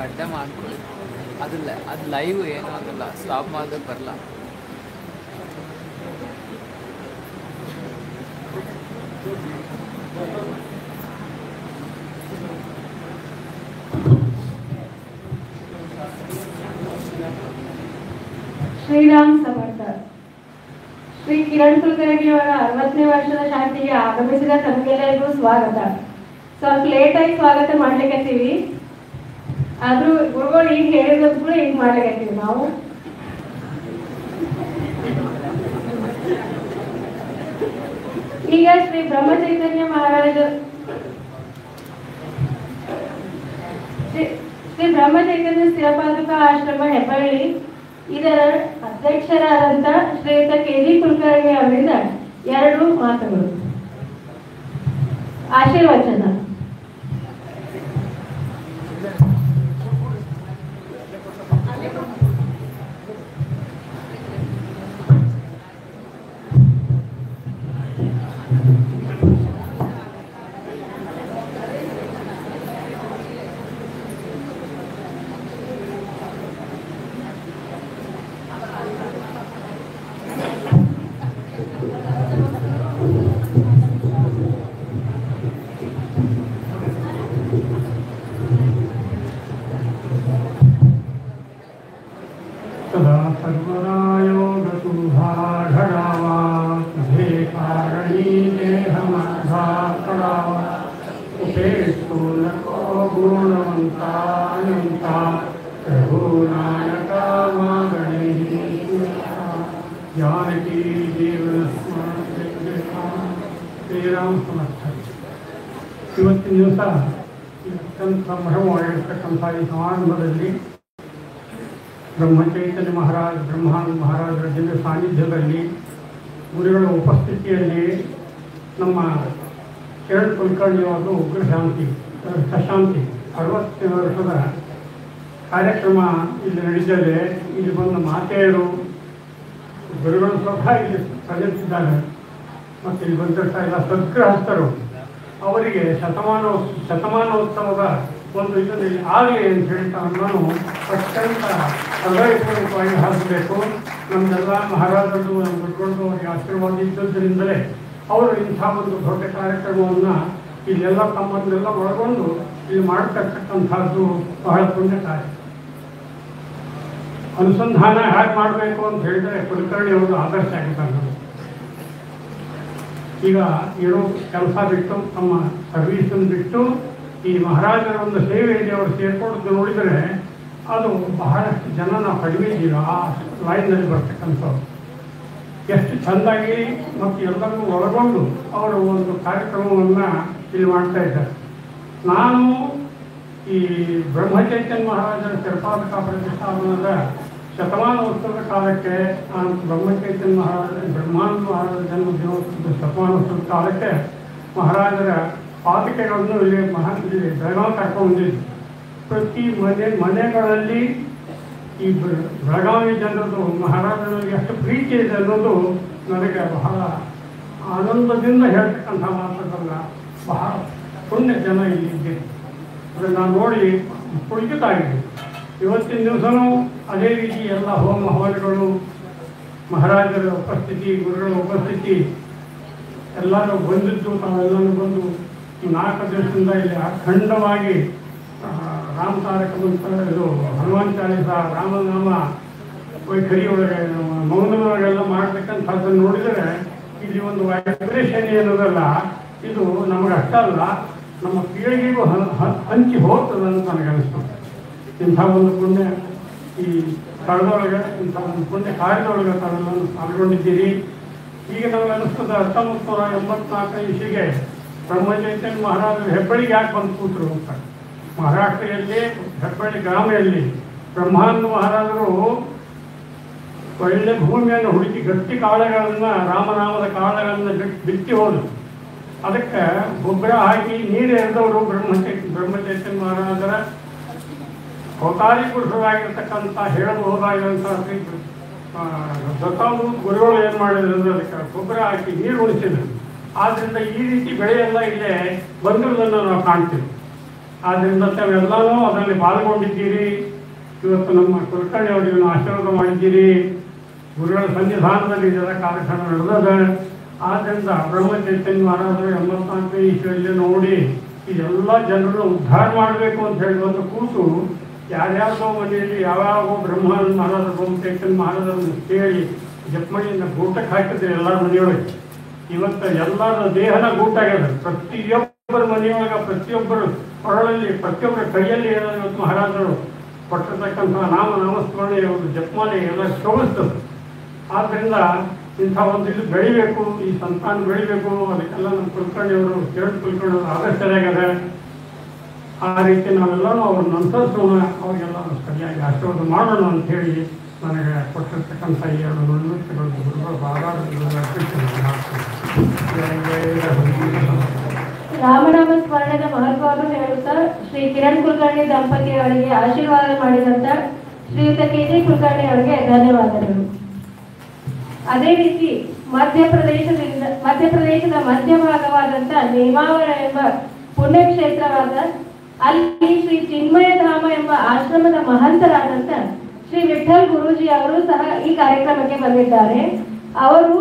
ಅಡ್ಡ ಮಾಡ್ಕೊಳ್ಳಿ. ಅದು ಲೈವ್ ಏನೂ ಆಗಲ್ಲ, ಸ್ಟಾಪ್ ಮಾಡೋದಕ್ಕೆ ಬರಲ್ಲ. ಶ್ರೀರಾಮ್ ಸಮರ್ಥ. ಶ್ರೀ ಕಿರಣ್ ಕುಲಕರ್ಣಿ ಅವರ 60ನೇ ವರ್ಷದ ಶಾಂತಿಗೆ ಆಗಮಿಸಿದ ತಮಗೆಲ್ಲರಿಗೂ ಸ್ವಾಗತ. ಸ್ವಲ್ಪ ಲೇಟಾಗಿ ಸ್ವಾಗತ ಮಾಡ್ಲಿಕ್ಕತ್ತೀವಿ, ಆದ್ರೂ ಗುರುಗಳು ಈಗ ಹೇಳಿದ್ರು ಕೂಡ ಈಗ ಮಾಡ್ಲಿಕ್ಕತ್ತೀವಿ ನಾವು. ಈಗ ಶ್ರೀ ಬ್ರಹ್ಮಚೈತನ್ಯ ಮಹಾರಾಜ ಶ್ರೀ ಬ್ರಹ್ಮಚೈತನ್ಯ ಸ್ಥಿರಪಾದುಕಾ ಆಶ್ರಮ ಹೆಬ್ಬಳ್ಳಿ ಇದರ ಅಧ್ಯಕ್ಷರಾದಂಥ ಶ್ರೀಯುತ KG ಕುಲಕರ್ಣಿ ಅವರಿಂದ 2 ಮಾತುಗಳು. ಆಶೀರ್ವಚನ. ಶ್ರೀರಾಮ್ ಸಮರ್ಥ. ಇವತ್ತಿನ ದಿವಸ ಅತ್ಯಂತ ಸಂಭ್ರಮವಾಗಿರ್ತಕ್ಕಂಥ ಈ ಸಮಾರಂಭದಲ್ಲಿ ಬ್ರಹ್ಮಚೈತನ್ಯ ಬ್ರಹ್ಮಾನಂದ ಮಹಾರಾಜರ ದಿವ್ಯ ಸಾನ್ನಿಧ್ಯದಲ್ಲಿ ಗುರುಗಳ ಉಪಸ್ಥಿತಿಯಲ್ಲಿ ನಮ್ಮ ಕಿರಣ್ ಕುಲಕರ್ಣಿ ಅವರು ಉಗ್ರಶಾಂತಿ ಸಶಾಂತಿ 60ನೇ ವರ್ಷದ ಕಾರ್ಯಕ್ರಮ ಇಲ್ಲಿ ನಡೀತದೆ. ಇಲ್ಲಿ ಬಂದ ಮಾತೆಯರು ಗುರುಗಳು ಸ್ವತಃ ಇಲ್ಲಿ ಪ್ರಜರಿಸಿದ್ದಾರೆ ಮತ್ತು ಇಲ್ಲಿ ಬಂದಿರ್ತಾ ಇಲ್ಲ ಸದ್ಗೃಹಸ್ಥರು ಅವರಿಗೆ ಶತಮಾನೋತ್ಸವದ ಒಂದು ಇದರಲ್ಲಿ ಆಗಲಿ ಅಂತ ಹೇಳ್ತಾ ನಾನು ಅತ್ಯಂತ ಹೃದಯಪೂರ್ವಕವಾಗಿ ಹಾಕಬೇಕು. ನಮ್ಮೆಲ್ಲ ಮಹಾರಾಜರು ನಮ್ಮ ಗುರುಗಳು ಅವರಿಗೆ ಆಶೀರ್ವಾದ ಇದ್ದದ್ದರಿಂದಲೇ ಅವರು ಇಂಥ ಒಂದು ದೊಡ್ಡ ಕಾರ್ಯಕ್ರಮವನ್ನು ಇಲ್ಲೆಲ್ಲ ತಮ್ಮನ್ನೆಲ್ಲ ಒಳಗೊಂಡು ಇಲ್ಲಿ ಮಾಡ್ತಕ್ಕಂಥದ್ದು ಬಹಳ ಪುಣ್ಯ ಕಾರ್ಯ. ಅನುಸಂಧಾನ ಹೇಗೆ ಮಾಡಬೇಕು ಅಂತ ಹೇಳಿದರೆ ಕುಲಕರ್ಣಿ ಅವರು ಆದರ್ಶ ಆಗಿದ್ದಾರೆ. ಈಗ ಏನೋ ಕೆಲಸ ಬಿಟ್ಟು ತಮ್ಮ ಸರ್ವೀಸನ್ನು ಬಿಟ್ಟು ಈ ಮಹಾರಾಜರ ಒಂದು ಸೇವೆಯಲ್ಲಿ ಅವರು ಸೇರ್ಕೊಳ್ಳೋದು ನೋಡಿದರೆ ಅದು ಬಹಳಷ್ಟು ಜನ ನಾವು ಕಡಿಮೆ ಇದ್ದೀವಿ ಆ ಲೈನ್ನಲ್ಲಿ ಬರ್ತಕ್ಕಂಥವ್ರು. ಎಷ್ಟು ಚೆಂದಾಗಿ ಮತ್ತು ಎಲ್ಲರಿಗೂ ಒಳಗೊಂಡು ಅವರು ಒಂದು ಕಾರ್ಯಕ್ರಮವನ್ನು ಇಲ್ಲಿ ಮಾಡ್ತಾ ಇದ್ದಾರೆ. ನಾನು ಈ ಬ್ರಹ್ಮಚೈತನ್ಯ ಮಹಾರಾಜರ ತಿರುಪಾದಕ ಪ್ರತಿಷ್ಠಾಪನದ ಶತಮಾನೋತ್ಸವದ ಕಾಲಕ್ಕೆ ಬ್ರಹ್ಮಚೈತನ್ಯ ಬ್ರಹ್ಮಾನಂದ ಮಹಾರಾಜರ ಜನ್ಮ ದಿನೋತ್ಸವದ ಶತಮಾನೋತ್ಸವದ ಕಾಲಕ್ಕೆ ಮಹಾರಾಜರ ಪಾದಕೆಗಳನ್ನು ಇಲ್ಲಿ ಬೆಳಗಾವಿ ಕರ್ಕೊಂಡಿದ್ದು. ಪ್ರತಿ ಮನೆಗಳಲ್ಲಿ ಈ ಬೆಳಗಾವಿ ಜನರದು ಮಹಾರಾಜರಿಗೆ ಎಷ್ಟು ಪ್ರೀತಿ ಇದೆ ಅನ್ನೋದು ನನಗೆ ಬಹಳ ಆನಂದದಿಂದ ಹೇಳ್ತಕ್ಕಂಥ ಮಾತುಗಳನ್ನ. ಬಹಳ ಪುಣ್ಯ ಜನ ಇಲ್ಲಿದ್ದೆ, ಅದನ್ನು ನಾನು ನೋಡಿ ಪುಳಕಿತಾಗಿದೆ. ಇವತ್ತಿನ ದಿವಸನೂ ಅದೇ ರೀತಿ ಎಲ್ಲ ಹೋಮ ಹವನಗಳು, ಮಹಾರಾಜರ ಉಪಸ್ಥಿತಿ, ಗುರುಗಳ ಉಪಸ್ಥಿತಿ ಎಲ್ಲರೂ ಬಂದಿದ್ದು, ತಾವೆಲ್ಲರೂ ಬಂದು 4 ದಿವಸದಿಂದ ಇಲ್ಲಿ ಅಖಂಡವಾಗಿ ರಾಮ ತಾರಕ ಮಂತ್ರ, ಇದು ಹನುಮಾನ್ ಚಾಲೀಸ, ರಾಮನಾಮ ವೈಖರಿ ಒಳಗೆ ಮೌನದೊಳಗೆಲ್ಲ ಮಾಡ್ತಕ್ಕಂಥದ್ದನ್ನು ನೋಡಿದರೆ ಇಲ್ಲಿ ಒಂದು ವೈಬ್ರೇಷನ್ ಏನದಲ್ಲ, ಇದು ನಮಗೆ ಅಷ್ಟಲ್ಲ ನಮ್ಮ ಪೀಳಿಗೆಗೂ ಹಂಚಿ ಹೋಗ್ತದೆ ಅಂತ ನನಗೆ ಅನಿಸ್ತದೆ. ಇಂಥ ಒಂದು ಪುಣ್ಯ ಈ ಸ್ಥಳದೊಳಗೆ, ಇಂಥ ಒಂದು ಪುಣ್ಯ ಕಾರ್ಯದೊಳಗೆ ತಾವೆಲ್ಲ ಪಾಲ್ಗೊಂಡಿದ್ದೀರಿ. ಈಗ ನಮಗೆ ಅನಿಸ್ತದೆ 1984 ಇಸಿಗೆ ಬ್ರಹ್ಮಚೈತನ್ಯ ಮಹಾರಾಜರು ಹೆಬ್ಬಳ್ಳಿಗೆ ಯಾಕೆ ಬಂದು ಕೂತರು ಅಂತ. ಮಹಾರಾಷ್ಟ್ರದಲ್ಲಿ ಹೆಬ್ಬಳ್ಳಿ ಗ್ರಾಮೆಯಲ್ಲಿ ಬ್ರಹ್ಮಾನಂದ ಮಹಾರಾಜರು ಒಳ್ಳೆ ಭೂಮಿಯನ್ನು ಹುಡುಕಿ ಗಟ್ಟಿ ಕಾಳುಗಳನ್ನು, ರಾಮನಾಮದ ಕಾಳುಗಳನ್ನು ಬಿತ್ತಿ ಹೋದರು. ಅದಕ್ಕೆ ಗೊಬ್ಬರ ಹಾಕಿ ನೀರು ಎರೆದವರು ಬ್ರಹ್ಮಚೈತನ್ಯ ಮಹಾರಾಜರ ಅವತಾರಿ ಪುರುಷರಾಗಿರ್ತಕ್ಕಂಥ ಹೇಳಬಹುದಾಗಿರುವಂಥ ದತ್ತಾವಧೂತ ಗುರುಗಳು ಏನು ಮಾಡಿದ್ರು ಅಂದರೆ ಅದಕ್ಕೆ ಗೊಬ್ಬರ ಹಾಕಿ ನೀರು ಉಳಿಸಿದ್ರು. ಆದ್ದರಿಂದ ಈ ರೀತಿ ಬೆಳೆಯೆಲ್ಲ ಇಲ್ಲೇ ಬಂದಿರೋದನ್ನು ನಾವು ಕಾಣ್ತೀವಿ. ಆದ್ದರಿಂದ ತಾವೆಲ್ಲನೂ ಅದರಲ್ಲಿ ಪಾಲ್ಗೊಂಡಿದ್ದೀರಿ. ಇವತ್ತು ನಮ್ಮ ಕುಲಕರ್ಣಿ ಅವರಿಗೆ ಆಶೀರ್ವಾದ ಮಾಡಿದ್ದೀರಿ. ಗುರುಗಳ ಸನ್ನಿಧಾನದಲ್ಲಿ ಇದೆಲ್ಲ ಕಾರ್ಯಕ್ರಮ ನಡೆದದ. ಆದ್ದರಿಂದ ಬ್ರಹ್ಮಚೈತನ್ಯ ಮಹಾರಾಜರು 84 ಇಸವಿಯಲ್ಲಿ ನೋಡಿ ಇದೆಲ್ಲ ಜನರನ್ನು ಉದ್ಧಾರ ಮಾಡಬೇಕು ಅಂತ ಹೇಳಿ ಒಂದು ಕೂತು ಯಾರ್ಯಾರ್ದೋ ಮನೆಯಲ್ಲಿ ಯಾವ್ಯಾವ ಬ್ರಹ್ಮಾನಂದ ಮಹಾರಾಜ, ಬ್ರಹ್ಮಚೈತನ್ಯ ಮಹಾರಾಜರನ್ನು ಕೇಳಿ ಜಪಮಣಿಯಿಂದ ಗೂಟಕ್ಕೆ ಹಾಕಿದ್ರೆ ಎಲ್ಲರ ಮನೆಯೊಳಗೆ. ಇವತ್ತು ಎಲ್ಲರ ದೇಹನ ಗೂಟಾಗ್ಯದ. ಪ್ರತಿಯೊಬ್ಬರ ಮನೆಯೊಳಗೆ, ಪ್ರತಿಯೊಬ್ಬರು ಹೊರಳಲ್ಲಿ, ಪ್ರತಿಯೊಬ್ಬರ ಕೈಯಲ್ಲಿ ಇವತ್ತು ಮಹಾರಾಜರು ಕೊಟ್ಟಿರ್ತಕ್ಕಂಥ ನಾಮಸ್ಮರಣೆ, ಒಂದು ಜಪಮಾಲೆ ಎಲ್ಲ ಶೋಭಿಸ್ತದೆ. ಆದ್ದರಿಂದ ಇಂಥ ಒಂದು ಇದು ಬೆಳಿಬೇಕು, ಈ ಸಂತಾನ ಬೆಳಿಬೇಕು. ಅದಕ್ಕೆಲ್ಲ ನಮ್ಮ ಕುಲಕರ್ಣಿಯವರು, ಕಿರಣ್ ಕುಲಕರ್ಣಿಯವರು ಆದರ್ಶರಾಗ್ಯಾರ. ಆ ರೀತಿ ನಾವೆಲ್ಲರೂ ಅವ್ರನ್ನ ಅನುಸರಿಸೋಣ, ಅವ್ರಿಗೆಲ್ಲ ಸರಿಯಾಗಿ ಆಶೀರ್ವಾದ ಮಾಡೋಣ ಅಂಥೇಳಿ ನನಗೆ ಕೊಟ್ಟಿರ್ತಕ್ಕಂಥ ಈ 2 ನುಡಿಮುತ್ತುಗಳು ಗುರುಗಳು ರಾಮನಾಮ ಸ್ಮರಣದ ಮಹತ್ವವನ್ನು ಹೇಳುತ್ತಾ ಶ್ರೀ ಕಿರಣ್ ಕುಲಕರ್ಣಿ ದಂಪತಿಯವರಿಗೆ ಆಶೀರ್ವಾದ ಮಾಡಿದಂತ ಶ್ರೀಯುತ ಕೆ.ಜಿ. ಕುಲಕರ್ಣಿ ಅವರಿಗೆ ಧನ್ಯವಾದಗಳು. ಅದೇ ರೀತಿ ಮಧ್ಯಪ್ರದೇಶದ ಮಧ್ಯಭಾಗವಾದಂತ ನೇಮಾವರ ಎಂಬ ಪುಣ್ಯಕ್ಷೇತ್ರವಾದ ಅಲ್ಲಿ ಶ್ರೀ ಚಿನ್ಮಯಧಾಮ ಎಂಬ ಆಶ್ರಮದ ಮಹಂತರಾದಂತ ಶ್ರೀ ವಿಠಲ್ ಗುರೂಜಿ ಅವರು ಸಹ ಈ ಕಾರ್ಯಕ್ರಮಕ್ಕೆ ಬಂದಿದ್ದಾರೆ. ಅವರು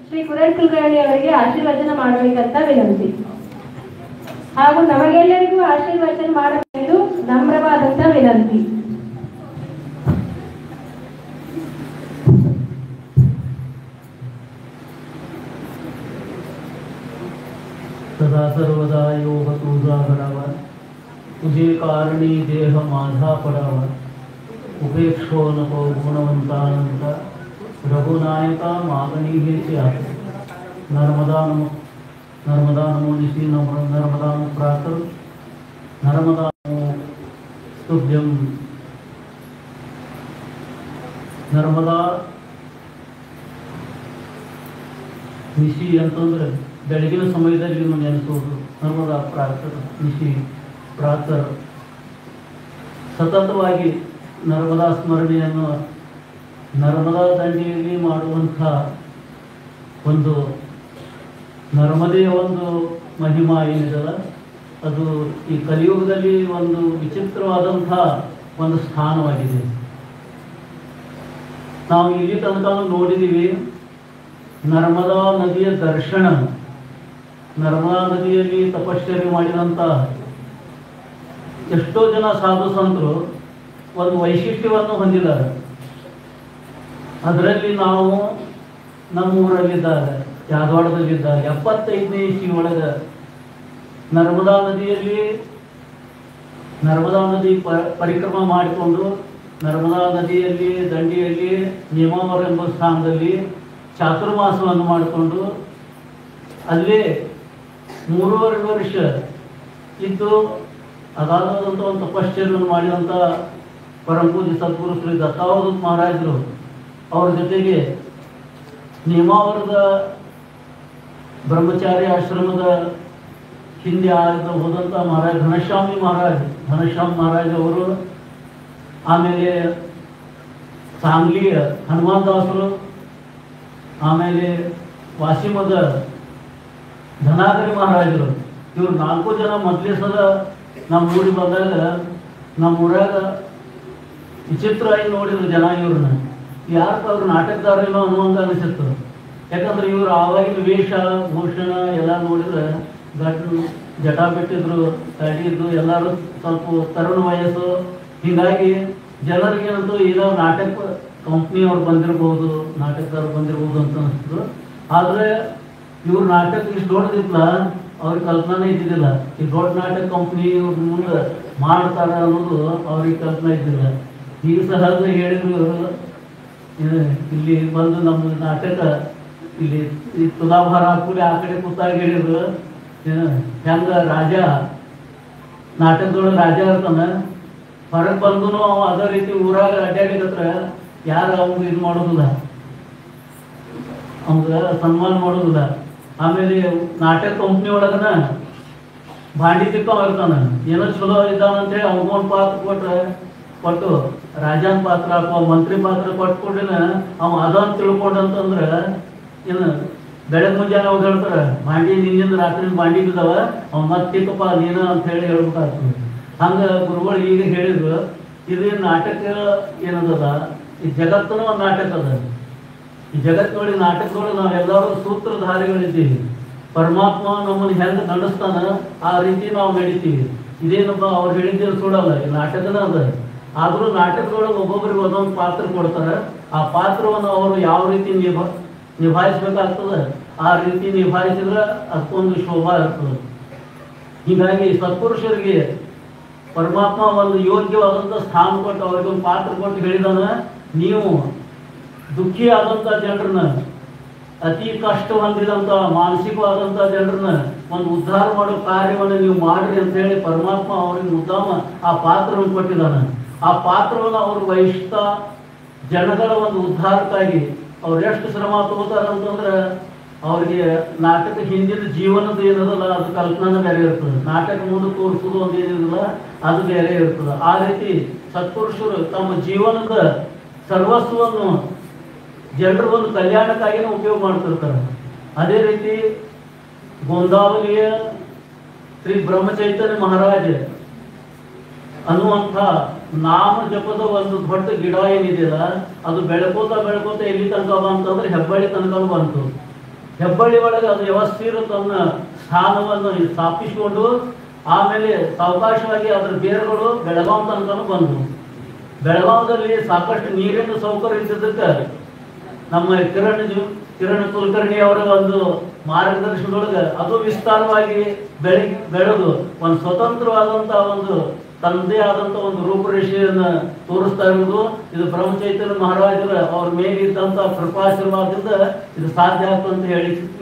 ಶ್ರೀ ಕಿರಣ್ ಕುಲಕರ್ಣಿ ಅವರಿಗೆ ಆಶೀರ್ವಚನ ಮಾಡಬೇಕಂತ ವಿನಂತಿ. ಹಾಗೂ ನಮಗೆಲ್ಲರಿಗೂ ಆಶೀರ್ವಚನ ಮಾಡಬೇಕು ನಮ್ರವಾದಂತ ವಿನಂತಿ. सदा सर्वदा योग तुझा घडावा, तुझे कारणी देह माझा पडावा, उपेक्षो नको गुणवंतानंता, रघुनायका मागणी घेते आहे. नर्मदा नमो निशी नर्मदा नमो प्रातः, नर्मदा नमो स्तुभ्यं. ನರ್ಮದಾ ನಿಶಿ ಅಂತಂದ್ರೆ ಬೆಳಗಿನ ಸಮಯದಲ್ಲಿ ನೆನೆಸೋದು. ನರ್ಮದಾ ಪ್ರಾತಃ ನಿಶಿ ಪ್ರಾತಃ ಸತತವಾಗಿ ನರ್ಮದಾ ಸ್ಮರಣೆಯನ್ನು ನರ್ಮದಾ ದಂಡೆಯಲ್ಲಿ ಮಾಡುವಂಥ ಒಂದು ನರ್ಮದೆಯ ಒಂದು ಮಹಿಮಾ ಏನಿದೆಯಲ್ಲ, ಅದು ಈ ಕಲಿಯುಗದಲ್ಲಿ ಒಂದು ವಿಚಿತ್ರವಾದಂಥ ಒಂದು ಸ್ಥಾನವಾಗಿದೆ. ನಾವು ಇಲ್ಲಿ ತನಕ ನೋಡಿದ್ದೀವಿ ನರ್ಮದಾ ನದಿಯ ದರ್ಶನ, ನರ್ಮದಾ ನದಿಯಲ್ಲಿ ತಪಶ್ಚರ್ಯ ಮಾಡಿದಂಥ ಎಷ್ಟೋ ಜನ ಸಾಧು ಸಂತರು ಒಂದು ವೈಶಿಷ್ಟ್ಯವನ್ನು ಹೊಂದಿದ್ದಾರೆ. ಅದರಲ್ಲಿ ನಾವು ನಮ್ಮೂರಲ್ಲಿದ್ದಾರೆ, ಯಾದವಾಡದಲ್ಲಿದ್ದಾರೆ, 75ನೇ ಇಸ್ವಿ ಒಳಗೆ ನರ್ಮದಾ ನದಿ ಪರಿಕ್ರಮ ಮಾಡಿಕೊಂಡು ನರ್ಮದಾ ನದಿಯಲ್ಲಿ ದಂಡಿಯಲ್ಲಿ ನೇಮಾವರ ಎಂಬ ಸ್ಥಾನದಲ್ಲಿ ಚಾತುರ್ಮಾಸವನ್ನು ಮಾಡಿಕೊಂಡು ಅಲ್ಲೇ 3.5 ವರ್ಷ ಇದ್ದು ಅದಾದಂಥ ಒಂದು ತಪಶ್ಚರ್ಯವನ್ನು ಮಾಡಿದಂಥ ಪರಮಪೂಜ್ಯ ಸದ್ಗುರು ಶ್ರೀ ದತ್ತಾವಧೂತ ಮಹಾರಾಜರು ಅವ್ರ ಜೊತೆಗೆ ನೇಮಾವರದ ಬ್ರಹ್ಮಚಾರಿ ಆಶ್ರಮದ ಹಿಂದೆ ಹೋದಂಥ ಮಹಾರಾಜ್ ಘನಶ್ಯಾಮ್ ಮಹಾರಾಜ್ ಅವರು, ಆಮೇಲೆ ಸಾಂಗ್ಲಿಯ ಹನುಮಾನ್ ದಾಸರು, ಆಮೇಲೆ ವಾಸಿಮದ ಧನಾಗರಿ ಮಹಾರಾಜರು, ಇವ್ರು 4 ಜನ ಮೊದಲೇ ಸಲ ನಮ್ಮ ಊರಿಗೆ ಬಂದಾಗ ನಮ್ಮ ಊರಾಗ ವಿಚಿತ್ರವಾಗಿ ನೋಡಿದ್ರು ಜನ ಇವ್ರನ್ನ. ಯಾರಪ್ಪ ಅವ್ರು ನಾಟಕದಾರೇನೋ ಅನ್ನುವಂತ ಅನಿಸಿತ್ತು. ಯಾಕಂದ್ರೆ ಇವರು ಆವಾಗಿನ ವೇಷ ಭೂಷಣ ಎಲ್ಲ ನೋಡಿದ್ರೆ ಗಟ್ಟು ಜಟ ಬಿಟ್ಟಿದ್ರು, ತಡಿದ್ರು, ಎಲ್ಲರೂ ಸ್ವಲ್ಪ ತರುಣ ವಯಸ್ಸು. ಹೀಗಾಗಿ ಜನರಿಗೆ ಏನಂತೂ ಏನೋ ನಾಟಕ ಕಂಪ್ನಿಯವ್ರು ಬಂದಿರ್ಬೋದು, ನಾಟಕದವ್ರು ಬಂದಿರ್ಬೋದು ಅಂತ ಅನಿಸ್ತು. ಆದರೆ ಇವ್ರ ನಾಟಕ ಇಷ್ಟು ದೊಡ್ಡದಿತ್ತಲ್ಲ, ಅವ್ರಿಗೆ ಕಲ್ಪನೆ ಇದ್ದಿದ್ದಿಲ್ಲ. ಈ ದೊಡ್ಡ ನಾಟಕ ಕಂಪ್ನಿ ಇವ್ರ ಮುಂದೆ ಮಾಡ್ತಾರ ಅನ್ನೋದು ಅವ್ರಿಗೆ ಕಲ್ಪನೆ ಇದ್ದಿಲ್ಲ. ಈಗ ಸಹಜ ಹೇಳಿದ್ರು ಇವರು, ಇಲ್ಲಿ ಬಂದು ನಮ್ಮ ನಾಟಕ ಇಲ್ಲಿ ಈ ತುಲಾಭಾರ ಹಾಕಿ ಆ ಕಡೆ ಕೂತಾಗ ಹೇಳಿದ್ರು, ಹೆಂಗ ರಾಜ ನಾಟಕದೊಳಗೆ ರಾಜ ಇರ್ತಾನ, ಹೊರಗೆ ಬಂದು ಅದೇ ರೀತಿ ಊರಾಗ ಅಡ್ಡಾಡಿದ್ರ ಯಾರು ಅವ್ಗೆ ಇದು ಮಾಡೋದಿಲ್ಲ, ಅವ್ಗ ಸನ್ಮಾನ ಮಾಡೋದಿಲ್ಲ. ಆಮೇಲೆ ನಾಟಕ ಕಂಪ್ನಿ ಒಳಗನ ಭಾಂಡಿ ತಿಕ್ಕವ ಇರ್ತಾನ, ಏನೋ ಚಲೋ ಇದ್ದಾನಂತೇಳಿ ಅವ್ಗೊಂದು ಪಾತ್ರ ಕೊಟ್ಟು ರಾಜನ ಪಾತ್ರ ಅಥವಾ ಮಂತ್ರಿ ಪಾತ್ರ ಕೊಟ್ಕೊಟ್ಟಿನ ಅವ ಅದಂತ ತಿಳ್ಕೊಂಡಂತಂದ್ರೆ ಏನು ಬೆಳಗ್ಗೆ ಮುಂಜಾನೆ ಅವಾಗ ಹೇಳ್ತಾರ, ಭಾಂಡಿ ನಿನ್ನಿಂದ ರಾತ್ರಿ ಭಾಂಡಿ ಬಿದ್ದಾವ, ಅವ್ ಮತ್ತೆ ತಿಕ್ಕಪ್ಪ ನೀನು ಅಂತ ಹೇಳಿ ಹೇಳ್ಬೇಕಾಗ್ತದೆ. ಹಂಗ ಗುರುಗಳು ಈಗ ಹೇಳಿದ್ರು, ಇದು ನಾಟಕ ಏನದಲ್ಲ, ಈ ಜಗತ್ತನ ಒಂದು ನಾಟಕ ಅದ. ಈ ಜಗತ್ತಿನೊಳಗೆ ನಾಟಕದೊಳಗೆ ನಾವೆಲ್ಲರೂ ಸೂತ್ರಧಾರಿಗಳಿದ್ದೀವಿ. ಪರಮಾತ್ಮ ನಮ್ಮನ್ನು ಹೆಂಗೆ ನಡೆಸ್ತಾನ ಆ ರೀತಿ ನಾವು ನಡಿತೀವಿ. ಇದೇನಪ್ಪ ಅವ್ರು ಹೇಳಿದ್ದೇನು ಸುಡಲ್ಲ, ಈ ನಾಟಕನ ಅದ. ಆದರೂ ನಾಟಕದೊಳಗೆ ಒಬ್ಬೊಬ್ಬರಿಗೆ ಒಂದೊಂದು ಪಾತ್ರ ಕೊಡ್ತಾರೆ. ಆ ಪಾತ್ರವನ್ನು ಅವರು ಯಾವ ರೀತಿ ನಿಭಾಯಿಸ್ಬೇಕಾಗ್ತದೆ, ಆ ರೀತಿ ನಿಭಾಯಿಸಿದ್ರೆ ಅದಕ್ಕೊಂದು ಶೋಭಾ ಇರ್ತದೆ. ಹೀಗಾಗಿ ಸತ್ಪುರುಷರಿಗೆ ಪರಮಾತ್ಮ ಒಂದು ಯೋಗ್ಯವಾದಂಥ ಸ್ಥಾನ ಕೊಟ್ಟು ಅವ್ರಿಗೆ ಒಂದು ಪಾತ್ರ ಕೊಟ್ಟು ಹೇಳಿದಾನ, ನೀವು ದುಃಖಿ ಆದಂಥ ಜನರನ್ನ, ಅತಿ ಕಷ್ಟ ಹೊಂದಿದಂಥ ಮಾನಸಿಕವಾದಂಥ ಜನರನ್ನ ಒಂದು ಉದ್ಧಾರ ಮಾಡೋ ಕಾರ್ಯವನ್ನು ನೀವು ಮಾಡ್ರಿ ಅಂತ ಹೇಳಿ ಪರಮಾತ್ಮ ಅವ್ರಿಗೆ ಉದ್ದಾಮ ಆ ಪಾತ್ರವನ್ನು ಕೊಟ್ಟಿದ್ದಾನೆ. ಆ ಪಾತ್ರವನ್ನು ಅವ್ರು ವಹಿಸ್ತಾ ಜನಗಳ ಒಂದು ಉದ್ಧಾರಕ್ಕಾಗಿ ಅವ್ರು ಎಷ್ಟು ಶ್ರಮ ತಗೋತಾರ ಅಂತಂದ್ರೆ, ಅವ್ರಿಗೆ ನಾಟಕ ಹಿಂದಿನ ಜೀವನದ ಏನದಲ್ಲ ಅದು ಕಲ್ಪನೆ ಬೇರೆ ಇರ್ತದೆ, ನಾಟಕ ಮುಂದೆ ತೋರಿಸೋದು ಒಂದು ಏನಿಲ್ಲ ಅದು ಬೇರೆ ಇರ್ತದೆ. ಆ ರೀತಿ ಸತ್ಪುರುಷರು ತಮ್ಮ ಜೀವನದ ಸರ್ವಸ್ವವನ್ನು ಜನರ ಒಂದು ಕಲ್ಯಾಣಕ್ಕಾಗಿನೇ ಉಪಯೋಗ ಮಾಡ್ತಿರ್ತಾರೆ. ಅದೇ ರೀತಿ ಗೋಂದಾವಲಿಯ ಶ್ರೀ ಬ್ರಹ್ಮಚೈತನ್ಯ ಮಹಾರಾಜ ಅನ್ನುವಂಥ ನಾಮ ಜಪದ ಒಂದು ದೊಡ್ಡ ಗಿಡ ಏನಿದೆಯಲ್ಲ, ಅದು ಬೆಳ್ಕೋತ ಎಲ್ಲಿ ತನಕ ಬಂತಂದ್ರೆ ಹೆಬ್ಬಳ್ಳಿ ತನಕ ಬಂತು. ಹೆಬ್ಬಳ್ಳಿ ಒಳಗೆ ಅದು ವ್ಯವಸ್ಥಿತ ತನ್ನ ಸ್ಥಾನವನ್ನು ಸ್ಥಾಪಿಸಿಕೊಂಡು ಆಮೇಲೆ ಸಾವಕಾಶವಾಗಿ ಅದರ ಬೇರುಗಳು ಬೆಳಗಾವಿ ತನಕ ಬಂದು, ಬೆಳಗಾವದಲ್ಲಿ ಸಾಕಷ್ಟು ನೀರಿನ ಸೌಕರ್ಯ ಇದ್ದದಕ್ಕೆ ನಮ್ಮ ಕಿರಣ್ ಕುಲಕರ್ಣಿ ಅವರ ಒಂದು ಮಾರ್ಗದರ್ಶನದೊಳಗೆ ಅದು ವಿಸ್ತಾರವಾಗಿ ಬೆಳೆದು ಒಂದು ಸ್ವತಂತ್ರವಾದಂಥ ಒಂದು ತನ್ನದೇ ಆದಂಥ ಒಂದು ರೂಪರೇಷೆಯನ್ನು ತೋರಿಸ್ತಾ ಇರುವುದು ಇದು ಬ್ರಹ್ಮಚೈತನ್ಯ ಮಹಾರಾಜರ ಅವ್ರ ಮೇಲೆ ಇದ್ದಂಥ ಕೃಪಾಶೀರ್ವಾದದಿಂದ ಇದು ಸಾಧ್ಯ ಆಗ್ತದೆ ಅಂತ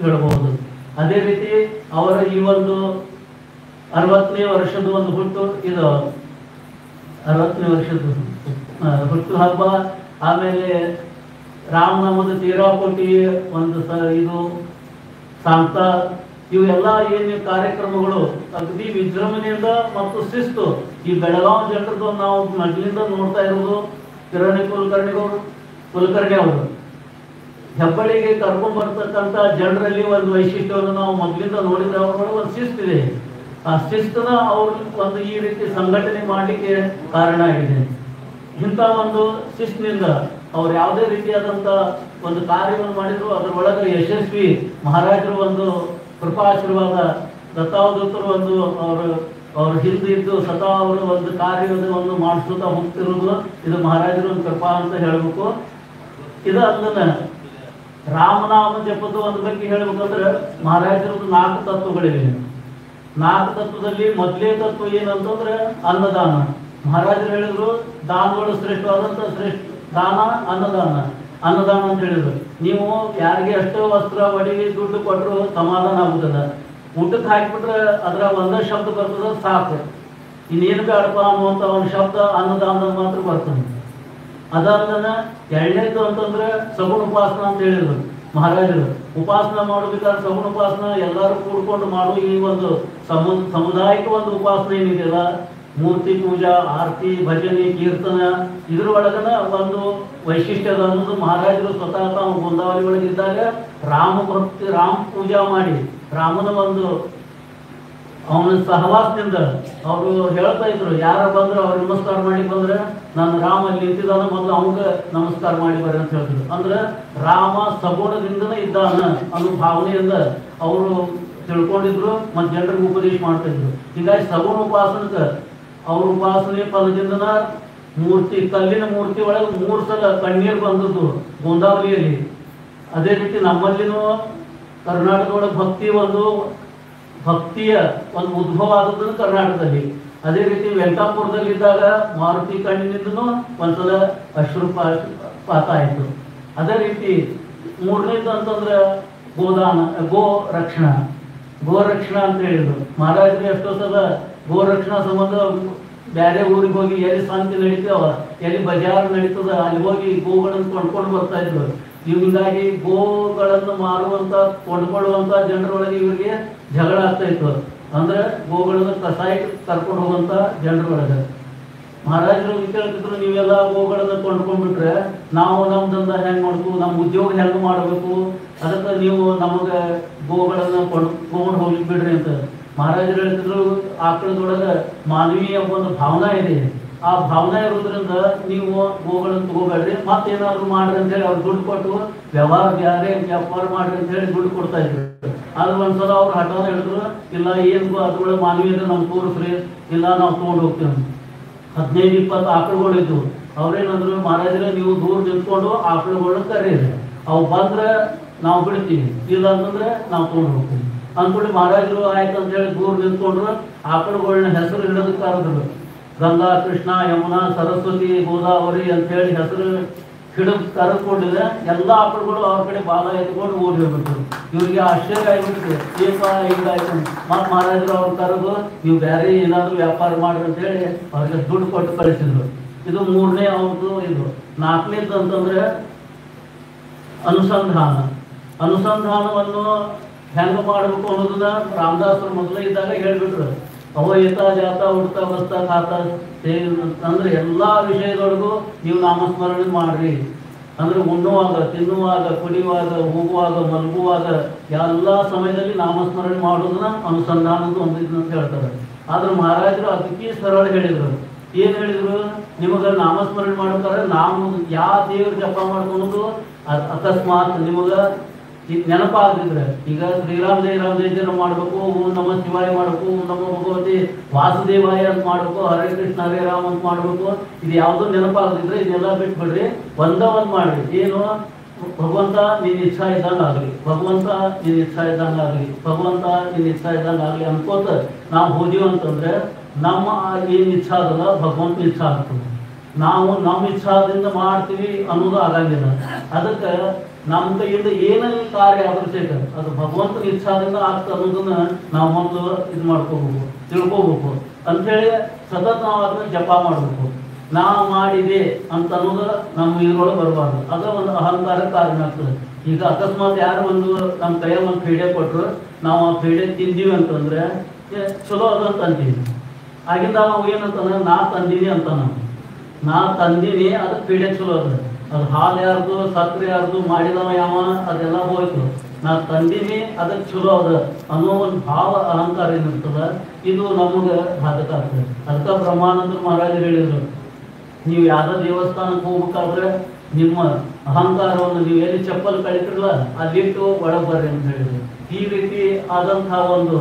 ಹೇಳಬಹುದು. ಅದೇ ರೀತಿ ಅವರ ಈ ಒಂದು 60ನೇ ವರ್ಷದ ಒಂದು ಹುಟ್ಟು, ಇದು 60ನೇ ವರ್ಷದ ಹುಟ್ಟು ಹಬ್ಬ, ಆಮೇಲೆ ರಾಮನಾಮದ ತೀರಾಕೋಟಿ ಒಂದು ಇದು ಸಾಂತ, ಇವೆಲ್ಲ ಏನು ಕಾರ್ಯಕ್ರಮಗಳು ಅಗದಿ ವಿಜೃಂಭಣೆಯಿಂದ ಮತ್ತು ಶಿಸ್ತು. ಈ ಬೆಳಗಾವಿ ಜನರದ್ದು ನಾವು ಮೊದಲಿಂದ ನೋಡ್ತಾ ಇರೋದು, ಕಿರಣ್ ಕುಲಕರ್ಣಿ ಅವರು ಹೆಬ್ಬಳ್ಳಿಗೆ ಕರ್ಕೊಂಡ್ ಬರ್ತಕ್ಕಂಥ ಜನರಲ್ಲಿ ಒಂದು ವೈಶಿಷ್ಟ್ಯವನ್ನು ನಾವು ಮೊದಲಿಂದ ನೋಡಿದ್ರೆ ಅವರೊಳಗೆ ಒಂದು ಶಿಸ್ತಿದೆ. ಆ ಶಿಸ್ತನ ಅವರು ಒಂದು ಈ ರೀತಿ ಸಂಘಟನೆ ಮಾಡಲಿಕ್ಕೆ ಕಾರಣ ಆಗಿದೆ. ಇಂಥ ಒಂದು ಶಿಸ್ತಿನಿಂದ ಅವ್ರು ಯಾವುದೇ ರೀತಿಯಾದಂಥ ಒಂದು ಕಾರ್ಯವನ್ನು ಮಾಡಿದ್ರು ಅದರೊಳಗೆ ಯಶಸ್ವಿ ಮಹಾರಾಜರು ಒಂದು ಕೃಪಾಶೀರ್ವಾದ, ದತ್ತಾವಧೂತರು ಒಂದು ಅವ್ರ ಹಿಂದಿದ್ದು ಸದಾ ಅವರು ಒಂದು ಕಾರ್ಯದ ಒಂದು ಮಾಡಿಸುತ್ತಾ ಹೋಗ್ತಿರೋದು ಇದು ಮಹಾರಾಜರ ಒಂದು ಕೃಪಾ ಅಂತ ಹೇಳಬೇಕು. ಇದು ಅದನ್ನ ರಾಮನಾಮ ಜಪದ ಒಂದು ಬಗ್ಗೆ ಹೇಳ್ಬೇಕಂದ್ರೆ ಮಹಾರಾಜರದ್ದು 4 ತತ್ವಗಳಿವೆ. 4 ತತ್ವದಲ್ಲಿ ಮೊದಲೇ ತತ್ವ ಏನಂತಂದ್ರೆ ಅನ್ನದಾನ. ಮಹಾರಾಜರು ಹೇಳಿದ್ರು ದಾನಗಳು ಶ್ರೇಷ್ಠವಾದಂಥ ದಾನ ಅನ್ನದಾನ ಅಂತ ಹೇಳಿದ್ರು. ನೀವು ಯಾರಿಗೆ ಎಷ್ಟೋ ವಸ್ತ್ರ ಒಡವಿ ದುಡ್ಡು ಕೊಟ್ಟರು ಸಮಾಧಾನ ಆಗುತ್ತದ, ಊಟಕ್ಕೆ ಹಾಕಿಬಿಟ್ರೆ ಅದರ ಒಂದೇ ಶಬ್ದ ಬರ್ತದ ಸಾಕು. ಇನ್ನೇನು ಬೇಡಪ್ಪ ಅನ್ನುವಂಥ ಒಂದು ಶಬ್ದ ಅನ್ನದಾನ ಮಾತ್ರ ಬರ್ತದೆ. ಅದಾದ ಎರಡನೇದು ಅಂತಂದ್ರೆ ಸಗುಣ ಉಪಾಸನ ಅಂತ ಹೇಳಿದ್ರು ಮಹಾರಾಜರು. ಉಪಾಸನ ಮಾಡಬೇಕಾದ್ರೆ ಸಗುಣ ಉಪಾಸನ ಎಲ್ಲರೂ ಕೂಡ್ಕೊಂಡು ಮಾಡೋ ಈ ಒಂದು ಸಮುದಾಯಿಕ ಒಂದು ಉಪಾಸನೆ ಏನಿದೆಯಲ್ಲ, ಮೂರ್ತಿ ಪೂಜಾ, ಆರತಿ, ಭಜನೆ, ಕೀರ್ತನ, ಇದ್ರೊಳಗನ ಒಂದು ವೈಶಿಷ್ಟ್ಯದ ಅನ್ನೋದು ಮಹಾರಾಜರು ಸ್ವತಃ ತಾವು ಗೋಂದಾವಳಿ ಒಳಗಿದ್ದಾಗ ರಾಮ ಪೂಜಾ ಮಾಡಿ ರಾಮನ ಒಂದು ಅವನ ಸಹವಾಸದಿಂದ ಅವರು ಹೇಳ್ತಾ ಇದ್ರು, ಯಾರ ಬಂದ್ರು ಅವ್ರು ನಮಸ್ಕಾರ ಮಾಡಿ ಬಂದ್ರೆ ನಾನು ರಾಮ ಅಲ್ಲಿ ನಿಂತಿದ್ದಾನ, ಮೊದಲು ಅವಂಗ ನಮಸ್ಕಾರ ಮಾಡಿ ಬರ್ರಿ ಅಂತ ಹೇಳ್ತಿದ್ರು. ಅಂದ್ರೆ ರಾಮ ಸಗುಣದಿಂದನೇ ಇದ್ದಾನ ಅನ್ನೋ ಭಾವನೆಯಿಂದ ಅವರು ತಿಳ್ಕೊಂಡಿದ್ರು ಮತ್ತು ಜನರಿಗೆ ಉಪದೇಶ ಮಾಡ್ತಾ ಇದ್ರು. ಹೀಗಾಗಿ ಸಗುಣ ಉಪಾಸನಕ್ಕೆ ಅವ್ರ ಉಪಾಸನೆ ಫಲದಿಂದನ ಮೂರ್ತಿ, ಕಲ್ಲಿನ ಮೂರ್ತಿ ಒಳಗೆ 3 ಸಲ ಕಣ್ಣೀರು ಬಂದದ್ದು ಗೋಂದಾವಲಿಯಲ್ಲಿ. ಅದೇ ರೀತಿ ನಮ್ಮಲ್ಲಿನೂ ಕರ್ನಾಟಕದೊಳಗೆ ಭಕ್ತಿಯ ಒಂದು ಉದ್ಭವ ಆದದ್ದು ಕರ್ನಾಟಕದಲ್ಲಿ. ಅದೇ ರೀತಿ ವೆಂಕಟಾಪುರದಲ್ಲಿದ್ದಾಗ ಮಾರುತಿ ಕಣ್ಣಿನಿಂದನೂ ಒಂದ್ಸಲ ಅಶ್ರುಪಾತ ಆಯಿತು. ಅದೇ ರೀತಿ ಮೂರನೇದು ಅಂತಂದ್ರೆ ಗೋರಕ್ಷಣಾ ಅಂತ ಹೇಳಿದ್ರು ಮಹಾರಾಜರು. ಎಷ್ಟೋ ಸಲ ಗೋರಕ್ಷಣಾ ಸಂಬಂಧ ಬೇರೆ ಊರಿಗೆ ಹೋಗಿ ಎಲ್ಲಿ ಶಾಂತಿ ನಡೀತಾವ, ಎಲ್ಲಿ ಬಜಾರ್ ನಡೀತದ, ಅಲ್ಲಿ ಹೋಗಿ ಗೋಗಳನ್ನು ಕೊಂಡ್ಕೊಂಡು ಬರ್ತಾ ಇದ್ರು. ಇವುಗಾಗಿ ಗೋಗಳನ್ನು ಮಾರುವಂತ ಕೊಂಡ್ಕೊಳ್ಳುವಂತ ಜನರೊಳಗೆ ಇವರಿಗೆ ಜಗಳ ಆಗ್ತಾ ಇತ್ತು. ಅಂದ್ರೆ ಗೋಗಳನ್ನು ಕಸಾಯಿಗೆ ಕರ್ಕೊಂಡು ಹೋಗುವಂತ ಜನರೊಳಗೆ ಮಹಾರಾಜರು ಕೇಳ್ತಿದ್ರು, ನೀವೆಲ್ಲ ಗೋಗಳನ್ನು ಕೊಂಡ್ಕೊಂಡ್ಬಿಟ್ರೆ ನಾವು ನಮ್ಮ ದಂಧ ಹೆಂಗೆ ಮಾಡ್ಬೇಕು, ನಮ್ಮ ಉದ್ಯೋಗ ಹೆಂಗೆ ಮಾಡಬೇಕು, ಅದಕ್ಕೆ ನೀವು ನಮಗೆ ಗೋಗಳನ್ನು ಕೊಂಡ್ಕೊಂಡು ಹೋಗ್ಲಿಕ್ಕೆ ಬಿಡ್ರಿ ಅಂತ ಮಹಾರಾಜರು ಹೇಳ್ತಿದ್ರು. ಆಕಳದೊಳಗೆ ಮಾನವೀಯ ಒಂದು ಭಾವನಾ ಇದೆ. ಆ ಭಾವನೆ ಇರೋದ್ರಿಂದ ನೀವು ಗೋಗಳನ್ನು ತಗೋಬೇಡ್ರಿ, ಮತ್ತೇನಾದ್ರು ಮಾಡ್ರಿ ಅಂತ ಹೇಳಿ ಅವ್ರು ದುಡ್ಡು ಕೊಟ್ಟು ವ್ಯಾಪಾರ ಮಾಡ್ರಿ ಅಂತ ಹೇಳಿ ದುಡ್ಡು ಕೊಡ್ತಾ ಇದ್ರು. ಆದ್ರೆ ಒಂದ್ಸಲ ಅವ್ರು ಹಠಾನ ಹೇಳಿದ್ರು, ಇಲ್ಲ ಏನು ಅದ್ರೊಳಗೆ ಮಾನವೀಯತೆ ನಮ್ಗೆ ತೋರಿಸ್ರಿ, ಇಲ್ಲ ನಾವು ತೊಗೊಂಡು ಹೋಗ್ತೀವಿ. 15-20 ಆಕಳುಗಳಿದ್ದು ಅವ್ರೇನಂದ್ರು, ಮಹಾರಾಜರೇ ನೀವು ದೂರ ನಿಂತ್ಕೊಂಡು ಆಕಳುಗಳನ್ನ ಕರೀರಿ, ಅವು ಬಂದ್ರೆ ನಾವು ಬಿಡ್ತೀವಿ, ಇಲ್ಲ ಅಂತಂದ್ರೆ ನಾವು ತೊಗೊಂಡು ಹೋಗ್ತೀವಿ ಅಂದ್ಬಿಟ್ಟು ಮಹಾರಾಜರು ಆಯ್ತು ಅಂತ ಹೇಳಿ ದೂರ ನಿಂತ್ಕೊಂಡ್ರು. ಆಕಳುಗಳನ್ನ ಹೆಸರು ಹಿಡಿದು ಕರೆದ್ರು. ಗಂಗಾ, ಕೃಷ್ಣ, ಯಮುನಾ, ಸರಸ್ವತಿ, ಗೋದಾವರಿ ಅಂತ ಹೇಳಿ ಹೆಸರು ಹಿಡಿದು ಕರೆದುಕೊಂಡಿದೆ. ಎಲ್ಲ ಆಕಳುಗಳು ಅವ್ರ ಕಡೆ ಬಾಲ ಎತ್ಕೊಂಡು ಓಡಿ ಹೋಗ್ಬಿಟ್ರು. ಇವ್ರಿಗೆ ಆಶ್ಚರ್ಯ ಆಗಿಬಿಟ್ಟು ಏಪ ಹಿಂಗಾಯ್ತು. ಮತ್ತು ಮಹಾರಾಜರು ಅವ್ರು ಕರೆದು ನೀವು ಬೇರೆ ಏನಾದರೂ ವ್ಯಾಪಾರ ಮಾಡ್ರಿ ಅಂತ ಹೇಳಿ ಅವ್ರಿಗೆ ದುಡ್ಡು ಕೊಟ್ಟು ಕಳಿಸಿದ್ರು. ಇದು 3ನೇ ಅವ್ರದ್ದು. ಇದು 4ನೇದು ಅಂತಂದ್ರೆ ಅನುಸಂಧಾನವನ್ನು ಹೆಂಗೆ ಮಾಡಬೇಕು ಅನ್ನೋದನ್ನ ರಾಮದಾಸರು ಮೊದಲೇ ಇದ್ದಾಗ ಹೇಳ್ಬಿಟ್ರು. ಅವಯತ ಜಾತ ಉಡ್ತ ಬಸ್ತ ಖಾತ ಅಂದ್ರೆ ಎಲ್ಲ ವಿಷಯದೊಳಗೂ ನೀವು ನಾಮಸ್ಮರಣೆ ಮಾಡ್ರಿ. ಅಂದ್ರೆ ಉಣ್ಣುವಾಗ, ತಿನ್ನುವಾಗ, ಕುಡಿಯುವಾಗ, ಹೋಗುವಾಗ, ಮಲಗುವಾಗ ಎಲ್ಲ ಸಮಯದಲ್ಲಿ ನಾಮಸ್ಮರಣೆ ಮಾಡೋದನ್ನ ಅನುಸಂಧಾನದ ಒಂದು ಅಂತ ಹೇಳ್ತಾರೆ. ಆದ್ರೆ ಮಹಾರಾಜರು ಅದಕ್ಕೆ ಸರಳ ಹೇಳಿದ್ರು. ಏನ್ ಹೇಳಿದ್ರು, ನಿಮಗ ನಾಮಸ್ಮರಣೆ ಮಾಡ್ಬೇಕಾದ್ರೆ ನಾವು ಯಾವ ದೇವ್ರ ಜಪ ಮಾಡ್ಕೊಳೋದು ಅಕಸ್ಮಾತ್ ನಿಮಗ ನೆನಪಾಗಿದ್ರೆ, ಈಗ ಶ್ರೀರಾಮ ಜಯ ಜನ ಮಾಡ್ಬೇಕು, ಓಂ ನಮ ಶಿವಾಯ ಮಾಡ್ಬೇಕು, ಓಂ ನಮ ಭಗವತಿ ವಾಸುದೇವಾಯ ಅಂತ ಮಾಡ್ಬೇಕು, ಹರೇ ಕೃಷ್ಣ ಹರೇ ರಾಮ ಅಂತ ಮಾಡ್ಬೇಕು. ಇದು ಯಾವುದೋ ನೆನಪಾಗದಿದ್ರೆ ಇದನ್ನೆಲ್ಲ ಬಿಟ್ಬಿಡ್ರಿ, ಒಂದ ಒಂದ್ ಮಾಡ್ರಿ. ಏನು, ಭಗವಂತ ನಿನ್ನ ಇಚ್ಛಾ ಇದ್ದಂಗೆ ಆಗಲಿ, ಭಗವಂತ ನಿನ್ನ ಇಚ್ಛಾ ಇದ್ದಂಗೆ ಆಗಲಿ, ಭಗವಂತ ನಿನ್ನ ಇಚ್ಛಾ ಇದ್ದಂಗೆ ಆಗಲಿ ಅನ್ಕೋತ ನಾವು ಹೋದಿವಿ ಅಂತಂದ್ರೆ ನಮ್ಮ ಏನ್ ಇಚ್ಛಾ ಅದಲ್ಲ ಭಗವಂತ ಇಚ್ಛಾ ಆಗ್ತದೆ. ನಾವು ನಮ್ಮ ಇಚ್ಛಾದಿಂದ ಮಾಡ್ತೀವಿ ಅನ್ನೋದು ಆಗಂಗಿಲ್ಲ. ಅದಕ್ಕೆ ನಮ್ಮ ಕೈಯಿಂದ ಏನೇ ಕಾರ್ಯ ಆದ್ರೂ ಸೇಕ ಅದು ಭಗವಂತನ ಇಚ್ಛಾದಿಂದ ಆಗ್ತದೆ ಅನ್ನೋದನ್ನ ನಾವು ಮೊದಲು ಇದು ಮಾಡ್ಕೋಬೇಕು, ತಿಳ್ಕೋಬೇಕು ಅಂಥೇಳಿ ಸತತ ನಾವು ಅದನ್ನ ಜಪ ಮಾಡಬೇಕು. ನಾವು ಮಾಡಿದೆ ಅಂತ ಅನ್ನೋದು ನಮ್ಮ ಇದ್ರೊಳಗೆ ಬರಬಾರ್ದು. ಅದ ಒಂದು ಅಹಂಕಾರಕ್ಕೆ ಕಾರಣ ಆಗ್ತದೆ. ಈಗ ಅಕಸ್ಮಾತ್ ಯಾರು ಒಂದು ನಮ್ಮ ಕೈಯಾಗ ಒಂದು ಪೇಡೆ ಕೊಟ್ಟರು, ನಾವು ಆ ಪೇಡೆ ತಿಂದೀವಿ ಅಂತಂದ್ರೆ ಚಲೋ ಅದಂತ ಅಂತೀವಿ. ಆಗಿಂದ ನಾವು ಏನಂತಂದ್ರೆ ನಾ ತಂದೀನಿ ಅಂತ ನಾ ತಂದೀನಿ ಅದಕ್ಕೆ ಪೇಡೆ ಚಲೋ ಅದ. ಅದು ಹಾಲು ಯಾರ್ದು, ಸಕ್ಕರೆ ಯಾರ್ದು, ಮಾಡಿದವ ಯಾವ ಅದೆಲ್ಲ ಹೋಯ್ತು. ನಾ ತಂದೀನಿ ಅದಕ್ಕೆ ಚಲೋ ಅದ ಅನ್ನೋ ಒಂದು ಭಾವ ಅಹಂಕಾರ ಏನಿರ್ತದ ಇದು ನಮಗೆ ಘಾತಕ ಆಗ್ತದೆ. ಅದಕ್ಕೆ ಬ್ರಹ್ಮಾನಂದ ಮಹಾರಾಜರು ಹೇಳಿದ್ರು, ನೀವು ಯಾವುದೋ ದೇವಸ್ಥಾನಕ್ಕೆ ಹೋಗ್ಬೇಕಾದ್ರೆ ನಿಮ್ಮ ಅಹಂಕಾರವನ್ನು ನೀವು ಎಲ್ಲಿ ಚಪ್ಪಲ್ ಕಳಿತಿರಲ್ಲ ಅಲ್ಲಿಟ್ಟು ಒಳಗೆ ಬರ್ರಿ ಅಂತ ಹೇಳಿದ್ರು. ಈ ರೀತಿ ಆದಂತಹ ಒಂದು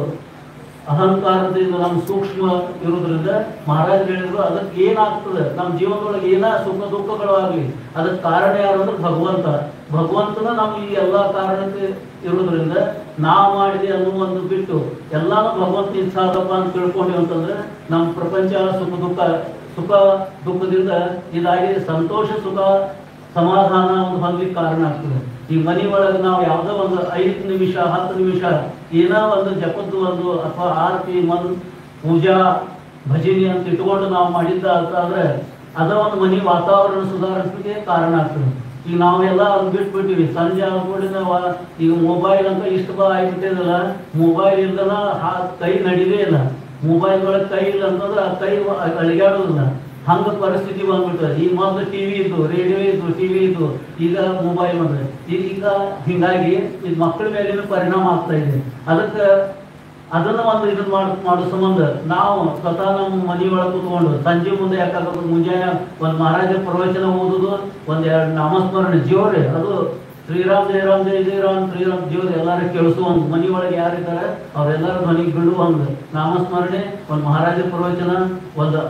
ಅಹಂಕಾರದಿಂದ ನಮ್ಮ ಸೂಕ್ಷ್ಮ ಇರೋದ್ರಿಂದ ಮಹಾರಾಜರು ಹೇಳಿದ್ರು, ಅದಕ್ಕೆ ಏನಾಗ್ತದೆ ನಮ್ಮ ಜೀವನದೊಳಗೆ ಏನ ಸುಖ ದುಃಖಗಳು ಆಗಲಿ ಅದಕ್ಕೆ ಕಾರಣ ಯಾರು ಅಂದ್ರೆ ಭಗವಂತನ ನಮ್ಗೆ ಈ ಎಲ್ಲ ಕಾರಣಕ್ಕೆ ಇರೋದ್ರಿಂದ ನಾವು ಮಾಡಿದೆ ಅನ್ನೋ ಒಂದು ಬಿಟ್ಟು ಎಲ್ಲಾನು ಭಗವಂತ ಇಚ್ಛಾದಪ್ಪ ಅಂತ ತಿಳ್ಕೊಂಡ್ವಿ ಅಂತಂದ್ರೆ ನಮ್ಮ ಪ್ರಪಂಚ ಸುಖ ದುಃಖದಿಂದ ಇದಾಗಿ ಸಂತೋಷ, ಸುಖ, ಸಮಾಧಾನ ಒಂದು ಹೊಂದಲಿಕ್ಕೆ ಕಾರಣ ಆಗ್ತದೆ. ಈ ಮನೆ ಒಳಗೆ ನಾವು ಯಾವುದೋ ಒಂದು 5 ನಿಮಿಷ 10 ನಿಮಿಷ ಏನೋ ಒಂದು ಜಪದ್ದು ಒಂದು ಅಥವಾ ಆರತಿ ಪೂಜಾ ಭಜನೆ ಅಂತ ಇಟ್ಕೊಂಡು ನಾವು ಮಾಡಿದ್ದ ಅಂತಾದ್ರೆ ಅದ ಒಂದು ಮನೆ ವಾತಾವರಣ ಸುಧಾರಿಸಲಿಕ್ಕೆ ಕಾರಣ ಆಗ್ತದೆ. ಈಗ ನಾವೆಲ್ಲ ಅದು ಬಿಟ್ಬಿಟ್ಟಿವಿ. ಸಂಜೆ ಆದ್ಕೂಡಿನ ಈಗ ಮೊಬೈಲ್ ಅಂತ ಇಷ್ಟು ಬಾ ಆಗಿಬಿಟ್ಟಿದಲ್ಲ, ಮೊಬೈಲ್ ಇಲ್ದನ ಕೈ ನಡೀದೇ ಇಲ್ಲ. ಮೊಬೈಲ್ ಒಳಗೆ ಕೈ ಇಲ್ಲ ಅಂತಂದ್ರೆ ಆ ಕೈ ಅಳಿಗಾಡೋದಿಲ್ಲ. ಹಂಗ ಪರಿಸ್ಥಿತಿ ಬಂದ್ಬಿಟ್ಟದೆ. ಈಗ ಮೊದಲು ಟಿವಿ ಇದ್ದು, ರೇಡಿಯೋ ಇದ್ದು, ಟಿವಿ ಇದ್ದು, ಈಗ ಮೊಬೈಲ್ ಬಂದ್ರೆ ಈಗ ಹಿಂಗಾಗಿ ಇದು ಮಕ್ಕಳ ಮೇಲಿನ ಪರಿಣಾಮ ಆಗ್ತಾ ಇದೆ. ಅದಕ್ಕೆ ಅದನ್ನ ಒಂದು ಇದನ್ನ ಮಾಡೋ ಸಂಬಂಧ ನಾವು ಸ್ವತಃ ನಮ್ಮ ಮನೆಯೊಳಗೆ ಕೂತ್ಕೊಂಡು ಸಂಜೆ ಮುಂದೆ ಯಾಕಾಗಬೇಕು, ಮುಂಜಾನೆ ಒಂದು ಮಹಾರಾಜ ಪ್ರವಚನ ಓದುದು, ಒಂದೆರಡು ನಾಮಸ್ಮರಣೆ ಜೀವರೇ, ಅದು ಶ್ರೀರಾಮ್ ಜಯ ರಾಮ್ ಜಯ ಜಯ ರಾಮ್ ಶ್ರೀರಾಮ್ ಜೀವರು ಎಲ್ಲರೂ ಕೇಳಿಸುವಂಗ, ಮನೆಯೊಳಗೆ ಯಾರಿದ್ದಾರೆ ಅವರೆಲ್ಲರ ಧ್ವನಿಗೆ ಬೀಳುವಂಗ ನಾಮಸ್ಮರಣೆ, ಒಂದು ಮಹಾರಾಜ ಪ್ರವಚನ, ಒಂದು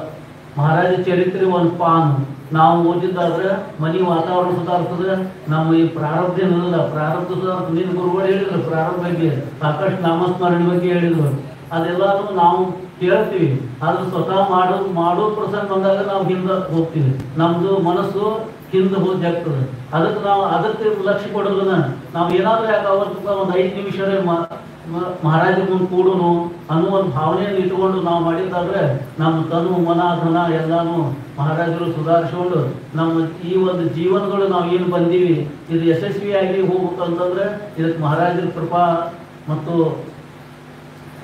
ಮಹಾರಾಜ ಚರಿತ್ರೆ, ಒಂದು ಪಾನ್ ನಾವು ಓದಿದ್ದಾದ್ರೆ ಮನೆ ವಾತಾವರಣ ಸುಧಾರಿಸ್ತದೆ. ನಮ್ಮ ಈ ಪ್ರಾರಬ್ಧ ಏನಿಲ್ಲ, ಪ್ರಾರಬ್ಧ ಸುಧಾರಿಸ ನಿನ್ನ ಗುರುಗಳು ಹೇಳಿದ್ರು ಪ್ರಾರಬ್ಧ ಬಗ್ಗೆ, ಸಾಕಷ್ಟು ನಾಮಸ್ಮರಣೆ ಬಗ್ಗೆ ಹೇಳಿದ್ರು. ಅದೆಲ್ಲನೂ ನಾವು ಕೇಳ್ತೀವಿ, ಆದ್ರೆ ಸ್ವತಃ ಮಾಡೋ ಪ್ರಸಂಗ ಬಂದಾಗ ನಾವು ಹಿಂದೆ ಹೋಗ್ತೀವಿ, ನಮ್ದು ಮನಸ್ಸು ಹಿಂದೆ ಹೋಗಿ ಆಗ್ತದೆ. ಅದಕ್ಕೆ ಲಕ್ಷ್ಯ ಕೊಡೋದನ್ನ ನಾವು ಏನಾದ್ರೂ ಯಾಕೆ ಅವತ್ತು ಒಂದು 5 ನಿಮಿಷ ಮಹಾರಾಜ ಮುಂದೆ ಕೂಡುನು ಅನ್ನೋ ಒಂದು ಭಾವನೆಯನ್ನು ಇಟ್ಕೊಂಡು ನಾವು ಮಾಡಿದ್ದಾದ್ರೆ ನಮ್ಮ ತನು ಮನ ಧನ ಎಲ್ಲಾನು ಮಹಾರಾಜರು ಸುಧಾರಿಸ್ಕೊಂಡು ನಮ್ಮ ಈ ಒಂದು ಜೀವನಗಳು ನಾವು ಏನು ಬಂದೀವಿ ಇದು ಯಶಸ್ವಿಯಾಗಿ ಹೋಗ್ಬೇಕಂತಂದ್ರೆ ಇದಕ್ಕೆ ಮಹಾರಾಜರ ಕೃಪಾ ಮತ್ತು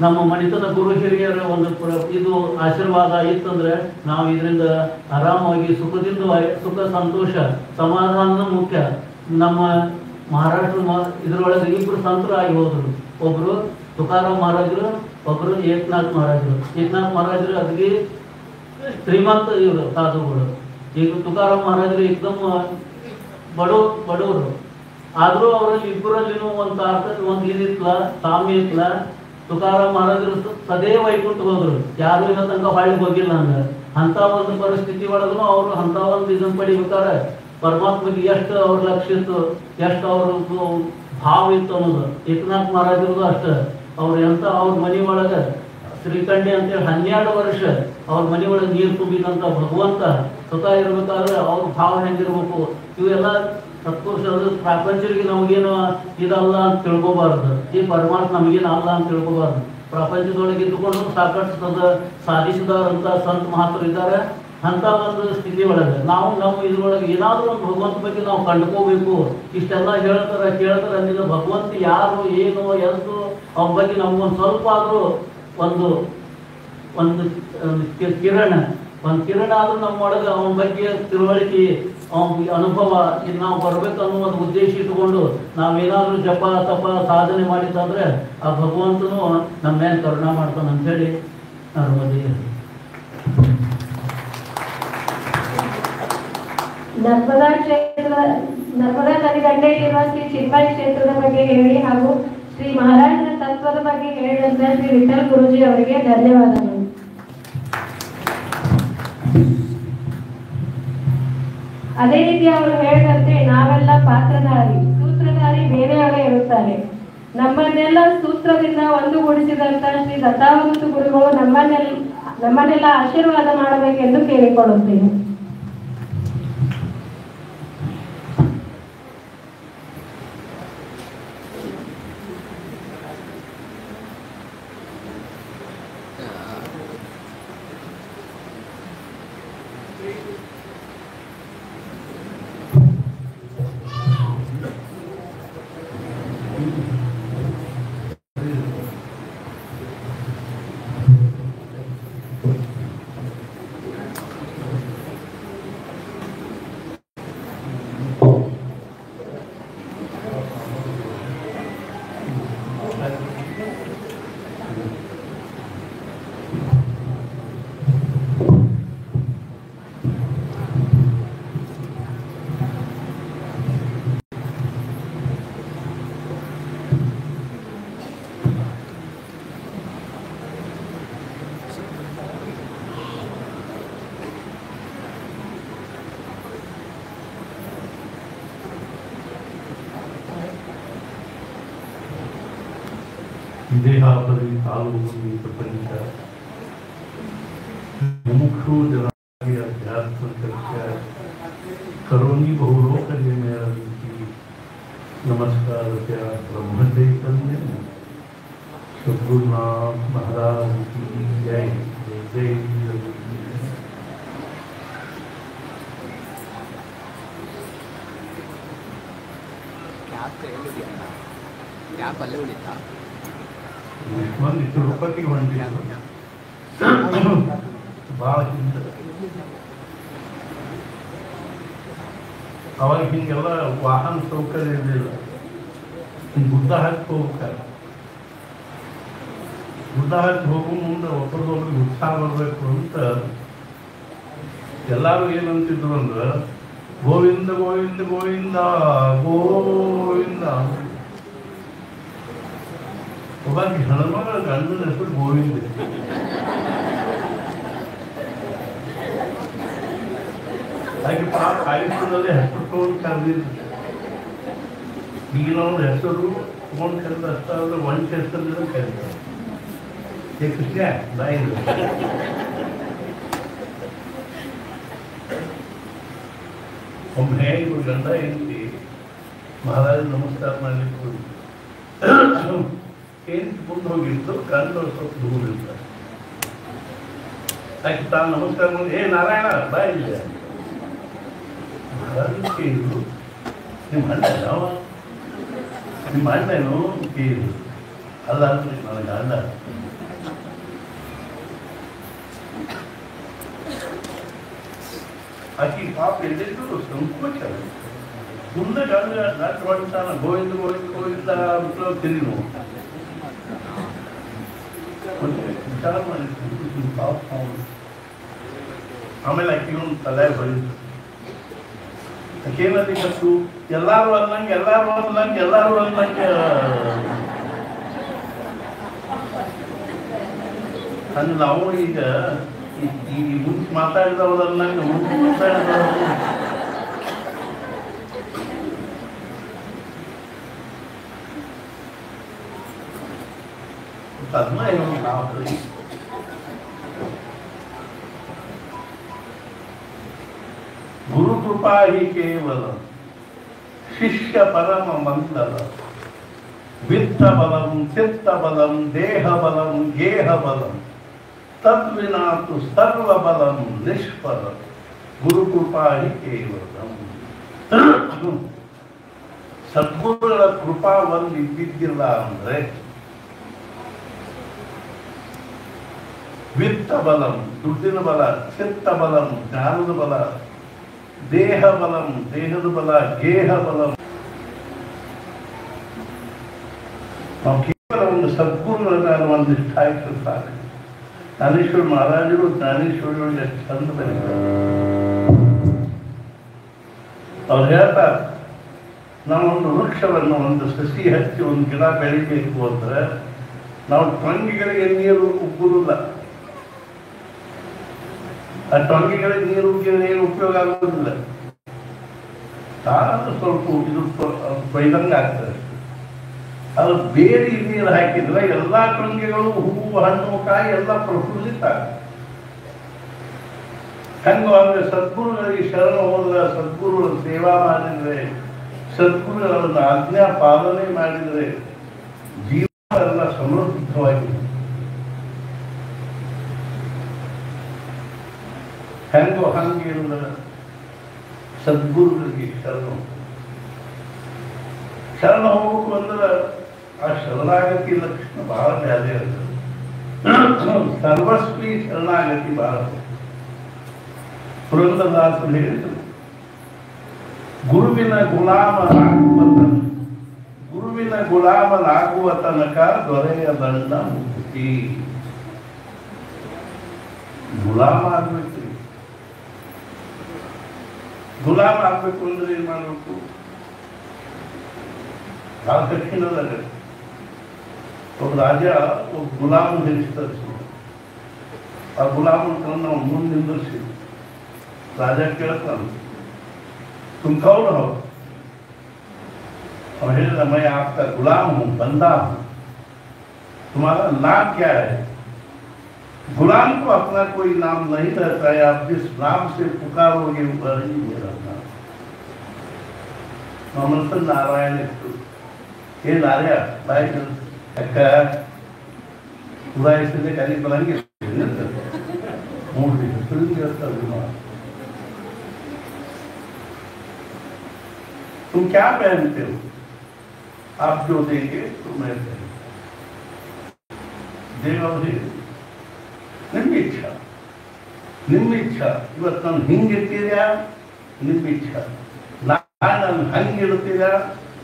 ನಮ್ಮ ಮನೆತನ ಗುರು ಹಿರಿಯರ ಒಂದು ಇದು ಆಶೀರ್ವಾದ ಇತ್ತಂದ್ರೆ ನಾವು ಇದರಿಂದ ಆರಾಮಾಗಿ ಸುಖ ಸಂತೋಷ ಸಮಾಧಾನದ ಮುಖ್ಯ. ನಮ್ಮ ಮಹಾರಾಷ್ಟ್ರ ಇದರೊಳಗೆ ಇಬ್ಬರು ಸಂತರಾಗಿ ಹೋದ್ರು. ಒಬ್ರು ತುಕಾರಾಮ್ ಮಹಾರಾಜರು, ಒಬ್ರು ಏಕನಾಥ್ ಮಹಾರಾಜರು. ಏಕನಾಥ್ ಮಹಾರಾಜರು ಅದಕ್ಕೆ ಶ್ರೀಮಂತ ಇವರು ಸಾಧುಗಳು. ಈಗ ತುಕಾರಾಮ್ ಮಹಾರಾಜರು ಏಕದಮ್ ಬಡವರು, ಆದ್ರೂ ಅವರಲ್ಲಿ ಇಬ್ಬರಲ್ಲಿನೂ ಒಂದು ಇದಿತ್ಲ, ಸಾಮ್ಯ ಇತ್ಲ. ತುಕಾರಾಮ್ ಮಹಾರಾಜರು ಸದೇ ವೈಕುಂಠ ಹೋದ್ರು, ಯಾರು ಇನ್ನೂ ತನಕ ಹೊಳ್ಳಿ ಹೋಗಿಲ್ಲ ಹಂಗ. ಅಂತ ಒಂದು ಪರಿಸ್ಥಿತಿ ಒಳಗೂ ಅವರು ಅಂತ ಒಂದು ಇದನ್ನ ಪಡಿಬೇಕಾರೆ ಪರಮಾತ್ಮಗೆ ಎಷ್ಟು ಅವ್ರ ಲಕ್ಷ್ಯ ಇತ್ತು, ಎಷ್ಟು ಅವ್ರದ್ದು ಭಾವ ಇತ್ತು ಅನ್ನೋದು. ಏಕನಾಥ್ ಮಹಾರಾಜರದು ಅಷ್ಟ. ಅವ್ರು ಅವ್ರ ಮನೆ ಒಳಗೆ ಶ್ರೀಕಂಡಿ ಅಂತೇಳಿ 12 ವರ್ಷ ಅವ್ರ ಮನೆ ಒಳಗೆ ನೀರು ತುಂಬಿದಂತ ಭಗವಂತ ಸ್ವತಃ ಇರ್ಬೇಕಾದ್ರೆ ಅವ್ರ ಭಾವ ಹೆಂಗಿರ್ಬೇಕು, ಇವೆಲ್ಲ ಸತ್ಪುರುಷರು ಪ್ರಪಂಚರಿಗೆ ನಮಗೇನು ಇದಲ್ಲ ಅಂತ ತಿಳ್ಕೊಬಾರ್ದು. ಈ ಪರಮಾತ್ಮ ನಮಗೇನು ಅಲ್ಲ ಅಂತ ತಿಳ್ಕೊಬಾರ್ದು. ಪ್ರಪಂಚದೊಳಗೆ ಇದ್ದುಕೊಂಡು ಸಾಕಷ್ಟು ಸಾಧಿಸಿದವರಂತ ಸಂತ ಮಹಾತ್ಮರು ಇದ್ದಾರೆ. ಅಂತ ಒಂದು ಸ್ಥಿತಿ ಒಳಗೆ ನಾವು ನಮ್ಮ ಇದ್ರೊಳಗೆ ಏನಾದರೂ ಒಂದು ಭಗವಂತ ಬಗ್ಗೆ ನಾವು ಕಂಡುಕೋಬೇಕು. ಇಷ್ಟೆಲ್ಲ ಕೇಳ್ತಾರೆ ಅಂದಿಲ್ಲ ಭಗವಂತ ಯಾರು ಏನು ಎಂದು ಅವನ ಬಗ್ಗೆ ನಮ್ಗೊಂದು ಸ್ವಲ್ಪ ಆದರೂ ಒಂದು ಕಿರಣ ಆದ್ರೂ ನಮ್ಮೊಳಗೆ ಅವನ ಬಗ್ಗೆ ತಿಳುವಳಿಕೆ, ಅವನ ಅನುಭವ ಇದು ನಾವು ಬರ್ಬೇಕು ಅನ್ನೋ ಒಂದು ಉದ್ದೇಶ ಇಟ್ಟುಕೊಂಡು ನಾವೇನಾದ್ರೂ ಜಪ ತಪ ಸಾಧನೆ ಮಾಡಿದ್ದಾದ್ರೆ ಆ ಭಗವಂತನು ನಮ್ಮ ಮೇಲೆ ಕರುಣಾ ಮಾಡ್ತಾನೆ ಅಂತ ಹೇಳಿ ನಾನು ಮದುವೆ. ನರ್ಮದಾ ನದಿ ದಂಡೆಯಲ್ಲಿರುವ ಶ್ರೀ ಚಿನ್ಮಯ ಕ್ಷೇತ್ರದ ಬಗ್ಗೆ ಹೇಳಿ ಹಾಗೂ ಶ್ರೀ ಮಹಾರಾಜರ ತತ್ವದ ಬಗ್ಗೆ ಹೇಳಿದಂತ ಶ್ರೀ ವಿಠಲ್ ಗುರುಜಿ ಅವರಿಗೆ ಧನ್ಯವಾದಗಳು. ಅದೇ ರೀತಿ ಅವರು ಹೇಳಿದಂತೆ ನಾವೆಲ್ಲ ಪಾತ್ರಧಾರಿ, ಸೂತ್ರಧಾರಿ ಬೇರೆಯವರೇ ಇರುತ್ತಾರೆ. ನಮ್ಮನ್ನೆಲ್ಲ ಸೂತ್ರದಿಂದ ಒಂದುಗೂಡಿಸಿದಂತ ಶ್ರೀ ದತ್ತಾವಧೂತ ಗುರುಗಳು ನಮ್ಮನ್ನೆಲ್ಲ ಆಶೀರ್ವಾದ ಮಾಡಬೇಕೆಂದು ಕೇಳಿಕೊಳ್ಳುತ್ತೇನೆ. ದೇಹಾಪರಿ ತಾಲೂಕು ಪ್ರಪಂಚ ಮುಮುಕ್ಷು ಜನಾಗಿ अध्यात्म चर्चा करोनी बहुलोकर्य मेरा नमस्कार क्या ब्रह्म चैतन्य सद्गुरुनाथ महाराज की जय जय। ಯಾಕೆ ಎಲ್ಲಿದೆಯಲ್ಲ ಯಾಕೆ ಅಲ್ಲೇ ಉಳಿತಾ ಒಂದು ತಿರುಪತಿಗೆ ಹೊಂಟಿದ್ರು ಭಾಳ ಹಿಂದೆ ಅವಾಗ ಹಿಂಗೆಲ್ಲ ವಾಹನ ಸೌಕರ್ಯ ಇರಲಿಲ್ಲ. ಗುಡ್ಡ ಹತ್ತಿ ಹೋಗ್ತಾರೆ. ಗುಡ್ಡ ಹತ್ತಿ ಹೋಗೋ ಮುಂದೆ ಒಬ್ಬರದೊಬ್ರಿಗೆ ಉತ್ಸಾಹ ಬರಬೇಕು ಅಂತ ಎಲ್ಲರೂ ಏನಂತಿದ್ರು ಅಂದ್ರೆ ಗೋವಿಂದ ಗೋವಿಂದ ಗೋವಿಂದ ಗೋವಿಂದ. ಒಬ್ಬ ಹೆಣ್ಮಗಳ ಗಂಡನ ಹೆಸರು ಗೋವಿಂದ. ಹಾಗೆ ಪಾಪ ಆಯುಷ್ಯದಲ್ಲಿ ಹೆಸರು ತಗೊಂಡು ಕರೆದಿದ್ರು. ಈಗಿನವ್ರ ಹೆಸರು ತಗೊಂಡು ಕರೆದ ಅಷ್ಟಾದ್ರೆ ಒಂದ್ ಹೆಸರು ಕರೀತಾರೆ. ಕೃಷ್ಣ ಬಾಯಿ ಒಮ್ಮೆ ಇವರು ಗಂಡ ಹೆಂಡತಿ ಮಹಾರಾಜ ನಮಸ್ಕಾರ ಮಾಡ್ಲಿಕ್ಕೆ ಹೋಗಿ ಹೆಂಡತಿ ಮುಂದೆ ಹೋಗಿದ್ದು ಗಂಡ ಸ್ವಲ್ಪ ದೂರ ಇರ್ತಾರೆ. ಯಾಕೆ ತಾನು ನಮಸ್ಕಾರ ಮಾಡಿ ಏ ನಾರಾಯಣ ಬಾಯಿ ಇಲ್ಲ ಕೇಳಿದ್ರು ನಿಮ್ಮ ಅಣ್ಣ ಯಾವ ನಿಮ್ಮ ಅಣ್ಣೇನು ಕೇಳಿದ್ರು. ಅಲ್ಲ ಅಂದ್ರೆ ನನಗೆ ಅಣ್ಣ ಆಕಿ ಪಾಪ ಎಲ್ಲಿದ್ರು ಸಂಕೋಚ ಮುಂದೆ ಗಂಡ ನಾಟಕ ಮಾಡ್ತಾನ ಗೋವಿಂದ ಗೋವಿಂದ ಗೋವಿಂದ ಅಂತ ತಿರುಗಿ ವಿಚಾರ ಮಾಡಿದ್ರು ಪಾಪ ಅವನು. ಆಮೇಲೆ ಆಕಿ ಒಂದು ತಲೆ ಬಳಿದ್ರು. ಆಕೇನಲ್ಲಿ ಗೊತ್ತು ಎಲ್ಲಾರು ಅನ್ನಂಗೆ ಎಲ್ಲಾರು ಅನ್ನಂಗೆ ಎಲ್ಲಾರು ಅನ್ನಂಗೆ ಅಂದ್ರೆ ನಾವು ಈಗ ಈ ಮುಂಚೆ ಮಾತಾಡಿದವರನ್ನ ಮುಂಚೆ ಮಾತಾಡಿದವರು ಅದನ್ನ ನಾವು ಗುರು ಕೃಪಾ ಹಿ ಕೇವಲ ಶಿಷ್ಯ ಪರಮ ಮಂತ್ರ ವಿತ್ತ ಬಲಂ ಚಿತ್ತ ಬಲಂ ದೇಹ ಬಲಂ ಗೇಹ ಬಲಂ ತದ್ವಿನಾತು ಸರ್ವ ಬಲಂ ನಿಷ್ಫಲ ಗುರುಕೃಪಾ ಹಿ ಕೇವಲಂ. ಸದ್ಗುರುಗಳ ಕೃಪಾ ಒಂದು ಇದ್ದಿದ್ದಿಲ್ಲ ಅಂದ್ರೆ ವಿತ್ತ ಬಲಂ ದುಡ್ಡಿನ ಬಲ, ಚಿತ್ತ ಬಲಂ ಜ್ಞಾನದ ಬಲ, ದೇಹ ಬಲಂ ದೇಹದ ಬಲ, ಗೇಹ ಬಲಂ. ನಾವು ಕೇವಲ ಒಂದು ಸದ್ಗುರುಗಳನ್ನ ಒಂದಿಷ್ಟ ಆಯ್ತಿರ್ತಾರೆ. ಜ್ಞಾನೇಶ್ವರ ಮಹಾರಾಜರು ಜ್ಞಾನೇಶ್ವರಿಗಳು ಎಷ್ಟು ಚಂದ ಬರೀತಾರೆ. ಅವ್ರು ಹೇಳ್ತಾರೆ ನಾವೊಂದು ವೃಕ್ಷವನ್ನು ಒಂದು ಸಸಿ ಹಚ್ಚಿ ಒಂದು ಗಿಡ ಬೆಳಿಬೇಕು ಅಂದ್ರೆ ನಾವು ಟೊಂಗಿಗಳಿಗೆ ನೀರು ಉಗ್ಗುದಿಲ್ಲ. ಆ ಟೊಂಗಿಗಳಿಗೆ ನೀರು ಉಗ್ಗಿದ್ರೆ ಏನು ಉಪಯೋಗ ಆಗುವುದಿಲ್ಲ. ತಾನು ಸ್ವಲ್ಪ ಇದು ಕೊಯ್ದಂಗೆ ಆಗ್ತದೆ. ಅದು ಬೇರೆ ನೀರು ಹಾಕಿದ್ರೆ ಎಲ್ಲಾ ಟೊಂಗಿಗಳು ಹೂವು ಹಣ್ಣು ಕಾಯಿ ಎಲ್ಲ ಪ್ರಫುಲ್ಲಿತ. ಹೆಂಗ ಅಂದ್ರೆ ಸದ್ಗುರುಗಳಿಗೆ ಶರಣ ಹೋದ್ರೆ, ಸದ್ಗುರುಗಳ ಸೇವಾ ಮಾಡಿದ್ರೆ, ಸದ್ಗುರುಗಳನ್ನು ಆಜ್ಞಾ ಪಾಲನೆ ಮಾಡಿದರೆ ಜೀವನ ಎಲ್ಲ ಸಮೃದ್ಧವಾಗಿದೆ. ಹೆಂಗೋ ಹಂಗಿಲ್ಲ ಸದ್ಗುರುಗಳಿಗೆ ಶರಣ ಹೋಗ್ಬೇಕು ಅಂದ್ರೆ ಆ ಶರಣಾಗತಿ ಲಕ್ಷಣ ಬಹಳ ಬ್ಯಾದೆ ಇರ್ತದೆ. ಸರ್ವಸ್ವಿ ಶರಣಾಗತಿ ಬಹಳ. ಪುರಂದರದಾಸರು ಹೇಳಿದರು ಗುರುವಿನ ಗುಲಾಮನಾಗುವ ತನಕ ದೊರೆಯ ದಂಡ ಮುಕ್ತಿ. ಗುಲಾಮ ಆಗ್ಬೇಕು. ಗುಲಾಮ ಆಗ್ಬೇಕು ಅಂದ್ರೆ ಏನ್ ಮಾಡ್ಬೇಕು? ಭಾಳ ಕಠಿಣದಾಗ ಒಬ್ಬ ರಾಜ ಒಬ್ಬ ಗುಲಾಮ ಹೆರಿಸ್ತಾರೆ. ಆ ಗುಲಾಮನ ನಾವು ಮುಂದೆ ನಿಂದಿಸಿ ರಾಜ ಕೇಳ್ತಾನೆ तुम कौन हो? मैं आपका गुलाम हूं, बंदा हूं, तुम्हारा नाम क्या है? गुलाम को अपना कोई नाम नहीं रहता है, आप जिस नाम से पुकारोगे वही मेरा नाम। नमस्ते नारायण ये नारिया भाई पूरा इसलिए कहीं बनाएंगे तुम क्या पहनते हो? आप जो देंगे तो मैं ದೇವರೇ ನಿಮ್ಮ ಇಚ್ಛಾ ನಿಮ್ಮ ಇಚ್ಛಾ ಇವತ್ತು ನಾನು ಹಿಂಗಿರ್ತೀರಾ ನಿಮ್ಮ ಇಚ್ಛಾ ನಾನು ಹಂಗಿರ್ತೀರಾ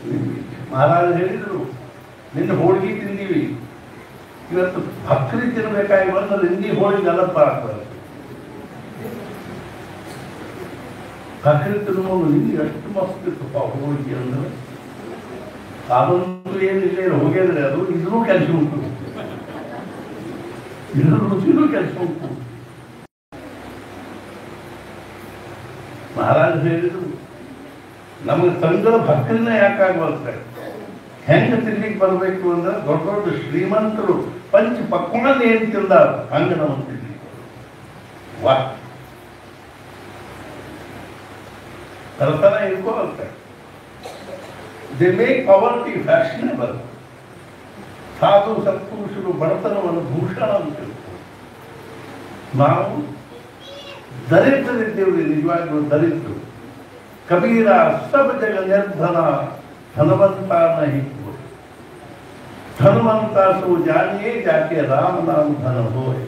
ನಿಮ್ಮ ಇಚ್ಛಾ ಮಹಾರಾಜ ಹೇಳಿದರು ನಿನ್ನ ಹೋಳಿಗೆ ತಿಂದೀವಿ ಇವತ್ತು ಭಕ್ತಿ ತಿನ್ಬೇಕಾಗಿ ಬಂದ್ರೆ ಹಿಂದಿ ಹೋಳಿಗೆ ಅಲಪ್ಪ ಆಗ್ಬಾರ್ದು ಭಕ್ತಿ ತಿನ್ನುವುದು ಹಿಂದಿ ಎಷ್ಟು ಮಸ್ತ್ ಇತ್ತಪ್ಪ ಹೋಳಿಗೆ ಅಂದ್ರೆ ಅದಂತೂ ಏನಿಲ್ಲ ಹೋಗಿದ್ರೆ ಅದು ಇದೂ ಕೆಲಸ ಉಂಟು ಇದರ ರುಚಿನೂ ಕೆಲಸ ಉಂಟು ಮಹಾರಾಜ ಹೇಳಿದ್ರು ನಮಗೆ ತಂಗಳ ಭಕ್ತಿನ ಯಾಕಾಗ್ಬಾರ್ದು ಹೆಂಗೆ ತಿನ್ಲಿಕ್ಕೆ ಬರಬೇಕು ಅಂದ್ರೆ ದೊಡ್ಡ ದೊಡ್ಡ ಶ್ರೀಮಂತರು ಪಂಚ ಪಕ್ವಾನ ಏನ್ ತಿಂದಾರ ಹಂಗ ನಾವು ತಿನ್ಲಿಕ್ಕೆ ವಾ ತರತರ ಇಟ್ಕೋಬೇಕು ದೇ ಮೇಕ್ ಪಾವರ್ಟಿ ಫ್ಯಾಷನೇಬಲ್ ಸಾಧು ಸತ್ಪುರುಷರು ಬಡತನವನ್ನು ಭೂಷಣ ಅಂತ ನಾವು ದರಿದ್ರರಿದ್ದೇವೆ ನಿಜವಾಗ್ಲೂ ದರಿದ್ರು ಕಬೀರ ಸಬ ಜಗ ನಿರ್ಧನ ಧನವಂತ ನಹಿ ಧನವಂತ ಸೋ ಜಾನಿಯೇ ಜಾಕೆ ರಾಮ ನಾಮ ಧನ ಹೋಯ್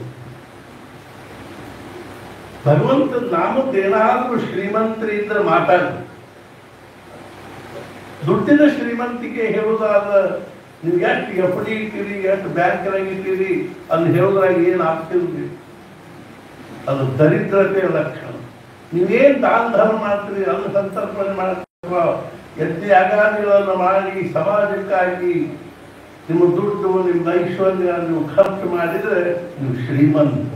ಭಗವಂತ ನಾಮದ್ದೇನಾದ್ರೂ ಶ್ರೀಮಂತರಿದ್ರೆ ಮಾತಾಡಿ ದುಡ್ಡಿನ ಶ್ರೀಮಂತಿಕೆ ಹೇಳುವುದಾದ ನೀವು ಎಷ್ಟು ಎಫ್ ಡಿ ಇಟ್ಟಿರಿ ಎಷ್ಟು ಬ್ಯಾಂಕ್ನಾಗ ಇಟ್ಟಿರಿ ಅಲ್ಲಿ ಹೇಳೋದ್ರಾಗ ಏನು ಆಗ್ತಿಲ್ರಿ ಅದು ದರಿದ್ರತೆಯ ಲಕ್ಷಣ ನೀವೇನು ದಾನ ಧರ್ಮ ಮಾಡ್ತೀರಿ ಅಲ್ಲಿ ಸಂತರ್ಪಣೆ ಮಾಡ್ತೀರ ಎತ್ತಿ ಅಗಾದಿಗಳನ್ನು ಮಾಡಿ ಸಮಾಜಕ್ಕಾಗಿ ನಿಮ್ಮ ದುಡ್ಡು ನಿಮ್ಮ ಐಶ್ವರ್ಯ ನೀವು ಖರ್ಚು ಮಾಡಿದರೆ ನೀವು ಶ್ರೀಮಂತ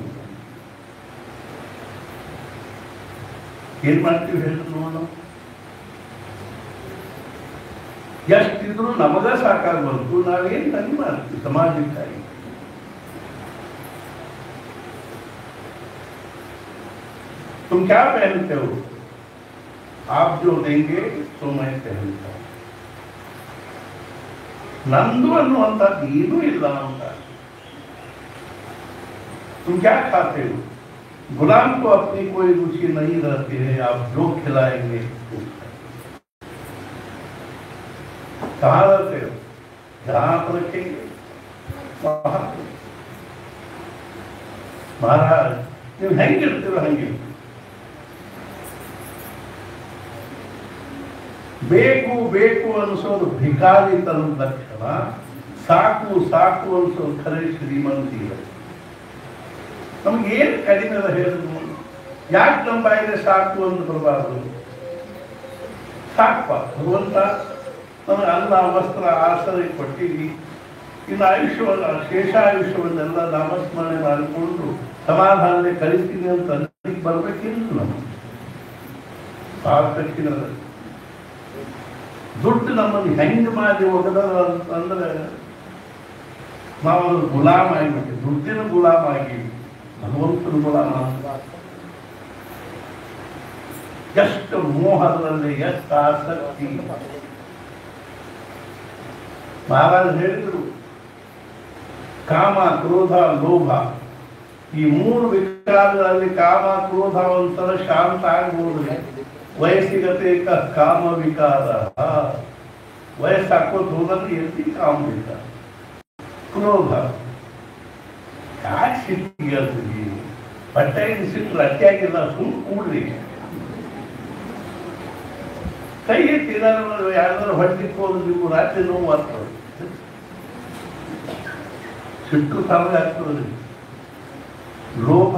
ಏನ್ ಮಾಡ್ತೀವಿ ಹೇಳಿ ನೋಡೋಣ ಎಷ್ಟಿದ್ರು ನಮಗ ಸಾಕಾರ ಬಂತು ನಾವೇನ್ ತಂಗಿ ಮಾಡ್ತೀವಿ ಸಮಾಜಕ್ಕಾಗಿ तुम क्या पहनते हो आप जो देंगे तो मैं पहनता हूं ನಂದು ಅನ್ನುವಂಥದ್ದು ಏನೂ ಇಲ್ಲ ಅಂತ तुम क्या खाते हो गुलाम को अपनी कोई रुचि नहीं रहती है आप जो खिलाएंगे कहाँ रहते हो जहां आप रखेंगे वहां महाराज ನೀವು ಹೆಂಗಿರ್ತೀರೋ ಹಂಗೆ ಬೇಕು ಬೇಕು ಅನಿಸೋದು ಭಿಕಾರಿ ತನ್ನ ಲಕ್ಷಣ ಸಾಕು ಸಾಕು ಅನಿಸೋದು ಖರೆ ಶ್ರೀಮಂತಿ ನಮ್ಗೆ ಏನು ಕಡಿಮೆ ಅದ ಹೇಳಿದ್ರು ಯಾಕೆ ನಮ್ಮ ಬಾಯಿಗೆ ಸಾಕು ಅಂತ ಬರಬಾರ್ದು ಸಾಕಪ್ಪ ಭಗವಂತ ನಮಗೆ ಅನ್ನ ವಸ್ತ್ರ ಆಸರೆ ಕೊಟ್ಟಿವಿ ಇನ್ನು ಆಯುಷ್ಯವನ್ನು ಶೇಷಾಯುಷ್ಯವನ್ನೆಲ್ಲ ನಾಮಸ್ಮರಣೆ ಮಾಡಿಕೊಂಡು ಸಮಾಧಾನದಲ್ಲಿ ಕಲಿತೀನಿ ಅಂತ ಅಲ್ಲಿಗೆ ಬರ್ಬೇಕಿಲ್ಲ ನಮಗೆ ಕಠಿಣ ದುಡ್ಡು ನಮ್ಮನ್ನು ಹೆಂಗೆ ಮಾಡಿ ಒಗದ ಅಂತಂದ್ರೆ ನಾವು ಗುಲಾಮ ಆಗಿಬಿಟ್ಟು ದುಡ್ಡಿನ ಗುಲಾಮ ಆಗಿ ಭಗವಂತನ ಗುಲಾಮ ಎಷ್ಟು ಮೋಹದಲ್ಲಿ ಎಷ್ಟು ಆಸಕ್ತಿ ಮಹಾರಾಜ ಹೇಳಿದರು ಕಾಮ ಕ್ರೋಧ ಲೋಭ ಈ ಮೂರು ವಿಕಾರಗಳಲ್ಲಿ ಕಾಮ ಕ್ರೋಧ ಒಂಥರ ಶಾಂತ ಆಗ್ಬೋದು ವಯಸ್ಸಿಗತೆ ಕಾಮ ವಿಕಾರ ವಯಸ್ಸಾಕೋದು ಹೋದಲ್ಲಿ ಎಲ್ಲಿ ಕಾಮ ವಿಕಾರ ಕ್ರೋಧ ಯಾಕೆ ಸಿಟ್ಟಿಗೆ ಬಟ್ಟೆ ಸಿಟ್ಟರೆ ಅಟ್ಟಿಯಾಗಿಲ್ಲ ಸುಮ್ ಕೂಡ್ರಿ ಕೈ ಎತ್ತಿ ಯಾರಾದ್ರೂ ಹೊಟ್ಟಿಕೊಂಡು ನೀವು ರಾತ್ರಿ ನೋವು ಆಗ್ತದೆ ಸಿಟ್ಟು ತಮಗೆ ಆಗ್ತದೆ ಲೋಭ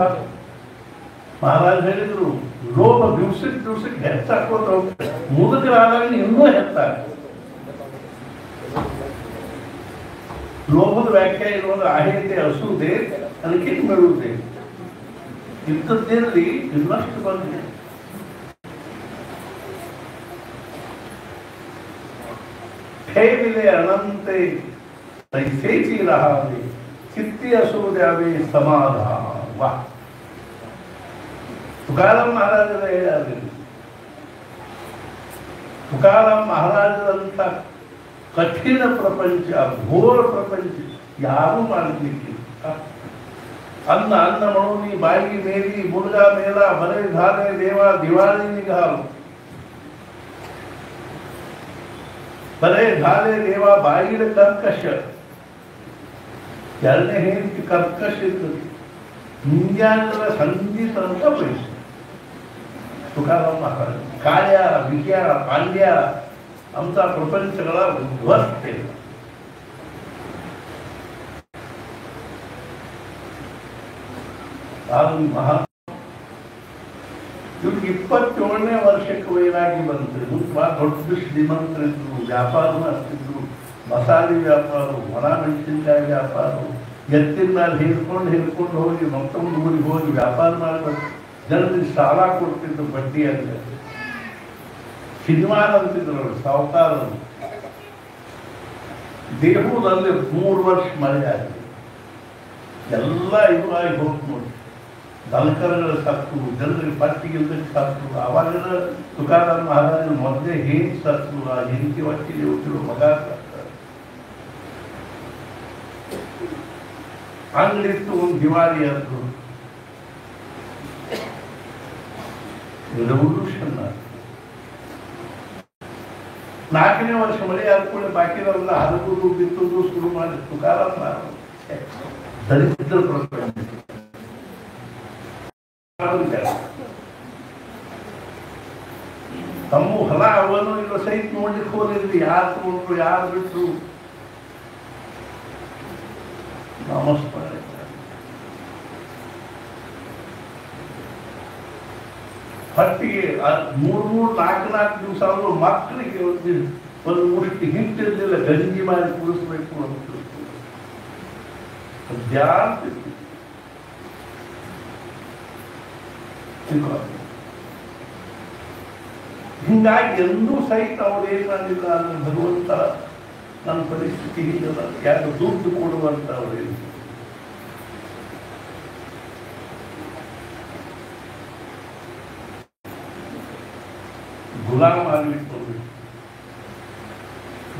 ಮಹಾರಾಜ ಹೇಳಿದ್ರು ಲೋಭ ದಿವ್ಸಕ್ಕೆ ಹೆಚ್ಚಾಕೋತ ಹೋಗ್ತದೆ ಮುದುಕರಾದಾಗ ಇನ್ನೂ ಹೆಚ್ಚಾಗ ಲೋಭದ ವ್ಯಾಖ್ಯೆ ಇರುವುದು ಆಹೇತೆ ಹಸುವುದೇ ಅದಕ್ಕಿಂತ ಬೆಳುವುದೇ ಇದ್ದದ್ದಿರಲಿ ಇನ್ನಷ್ಟು ಬಂದಿದೆ ठेविले अनंते तैसेची रहावे चित्ती असो द्यावे समाधान वा तुकाराम महाराजರ ಹೇಳಿದ್ದಾರೆ ತುಕಾರಾಮ್ ಮಹಾರಾಜರಂತ ಕಠಿಣ ಪ್ರಪಂಚ ಘೋರ ಪ್ರಪಂಚ ಯಾರೂ ಮಾಡಲಿಕ್ಕೆ ಅನ್ನ ಅನ್ನ ಮಣೋನಿ ಬಾಯಿ ಮೇರಿ ಮುರುಗಾ ಮೇಲ ಬರೆ ಧಾರೆ ದೇವ ದಿವಾಳಿ ನಿಗಾಲು ಬರೇ ಧಾಲೆ ದೇವ ಬಾಯಿನ ಕರ್ಕಶ, ಎರಡನೇ ಹೆಂಡತಿ ಕರ್ಕಶ ಇರ್ತದೆ. ಮುಂಜಾನೆ ಸಂಗೀತ ಅಂತ ಬಯಸ ತುಕಾರಾಮ ಮಹಾರಾಜ ಕಾಳ್ಯ ವಿಜಯ ಪಾಂಡ್ಯ ಅಂತ ಪ್ರಪಂಚಗಳ ಉದ್ವಸ್ತೆ. ಮಹಾ ಇವ್ರಿಗೆ 27ನೇ ವರ್ಷಕ್ಕೆ ವೈರಾಗಿ ಬಂತು. ಬಹಳ ದೊಡ್ಡ ಶ್ರೀಮಂತರಿದ್ರು, ವ್ಯಾಪಾರ ಮಾಡ್ತಿದ್ರು, ಮಸಾಲೆ ವ್ಯಾಪಾರ, ಒಣ ಮೆಣಸಿನಕಾಯಿ ವ್ಯಾಪಾರ, ಎತ್ತಿನ ಮೇಲೆ ಹಿಡ್ಕೊಂಡು ಹೋಗಿ ಮತ್ತೊಂದು ಊರಿಗೆ ಹೋಗಿ ವ್ಯಾಪಾರ ಮಾಡಬೇಕು. ಜನರಿಗೆ ಸಾಲ ಕೊಡ್ತಿದ್ರು ಬಡ್ಡಿ ಅಂತ. ಸಿನಿಮಾ ಅಂತಿದ್ರು ಅವರು ಸಾಹುಕಾರರು. ದೇಹದಲ್ಲಿ 3 ವರ್ಷ ಮಳೆ ಆಗಿದೆ. ಎಲ್ಲ ಇದು ಆಗಿ ಹೋಗಿ ನೋಡಿ, ದಲ್ಕರಗಳ ಸತ್ತು, ಜನರಿಗೆ ಪಟ್ಟಿಗಿಲ್ದಕ್ಕೆ ಸತ್ತು. ಆವಾಗ ತುಕಾರಾಮ ಮಹಾರಾಜನ ಮೊದಲೇ ಹೇಗೆ ಸತ್ತು, ಆ ಹೆಂಡತಿ ಹೊಟ್ಟಿಗೆ ಹುಟ್ಟಿರೋ ಮಗ ಸತ್ತ. ಅಂಗಡಿತ್ತು ಒಂದು ದಿವಾಳಿ ಆದ್ರು. ರೆವಲ್ಯೂಷನ್ 4ನೇ ವರ್ಷ ಮಳೆ ಆದ ಕೂಡ ಬಾಕಿದವರೆಲ್ಲ ಹರಗುದು ಬಿತ್ತುದು ಶುರು ಮಾಡಿ ತುಕಾರಾಮ ದರಿದ್ರ ಪ್ರಕರಣ. ತಮ್ಮ ಹೊಲ ಅವನು ಇಲ್ಲ ಸಹಿತ ನೋಡ್ಲಿಕ್ಕೆ ಹೋಗಿದ್ವಿ. ಯಾರು ತಗೊಂಡ್ರು, ಯಾರು ಬಿಟ್ರು, ನಮಸ್ಕಾರ. ಹೊಟ್ಟಿಗೆ 3-4 ದಿವಸ ಅವರು ಮಕ್ಕಳಿಗೆ ಒಂದು ಮುಷ್ಟಿ ಹಿಂಟಿರ್ಲಿಲ್ಲ, ಗಂಜಿ ಮಾಡಿ ಕುಡಿಸ್ಬೇಕು ಅಂತ ಜಾಸ್ತಿ. ಹಿಂಗಾಗಿ ಎಂದೂ ಸಹಿತ ಅವ್ರು ಏನ್ ಮಾಡಿಲ್ಲ ಅಂದ್ರೆ ಭಗವಂತ ನನ್ನ ಪರಿಸ್ಥಿತಿ ಹಿಂಗಲ್ಲ, ಯಾರು ದುಡ್ಡು ಕೊಡುವಂತ ಅವ್ರೇನು. ಗುಲಾಮ್ ಆಗ್ಲಿಕ್ಕೆ ಹೋಗ್ಬೇಕು.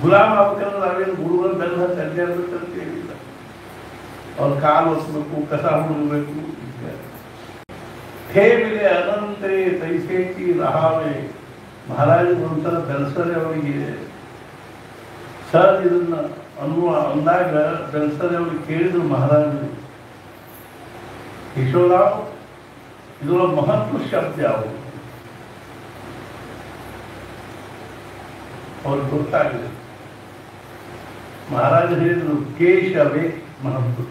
ಗುಲಾಮ್ ಆಗ್ಬೇಕಂದ್ರೆ ನಾವೇನು ಗುರುವನ್ ಬೆಲ್ಲ ಕಲ್ಯಾಣಬೇಕಂತ ಹೇಳಿಲ್ಲ. ಅವ್ರ ಕಾಲು ಒಸ್ಬೇಕು, ಕಸ ಹುಡುಗಬೇಕು. ಹೇ ಬಿಲೆ ಅನಂತರೇ ತೈಸೇತಿ ರಹಾವೆ. ಮಹಾರಾಜ ಒಂದ್ಸಲ ಬೆಲ್ಸರೆ ಅವರಿಗೆ ಸರ್ ಇದನ್ನ ಅಂದಾಗ ಬೆಲ್ಸರೆ ಅವ್ರಿಗೆ ಕೇಳಿದ್ರು ಮಹಾರಾಜರು, ಯಶೋರಾವ್ ಇದರ ಮಹತ್ವ ಶಬ್ದ ಯಾವುದು ಅವ್ರಿಗೆ ಗೊತ್ತಾಗಿದೆ. ಮಹಾರಾಜ ಹೇಳಿದ್ರು ಕೇಶವೇ ಮಹತ್ವ,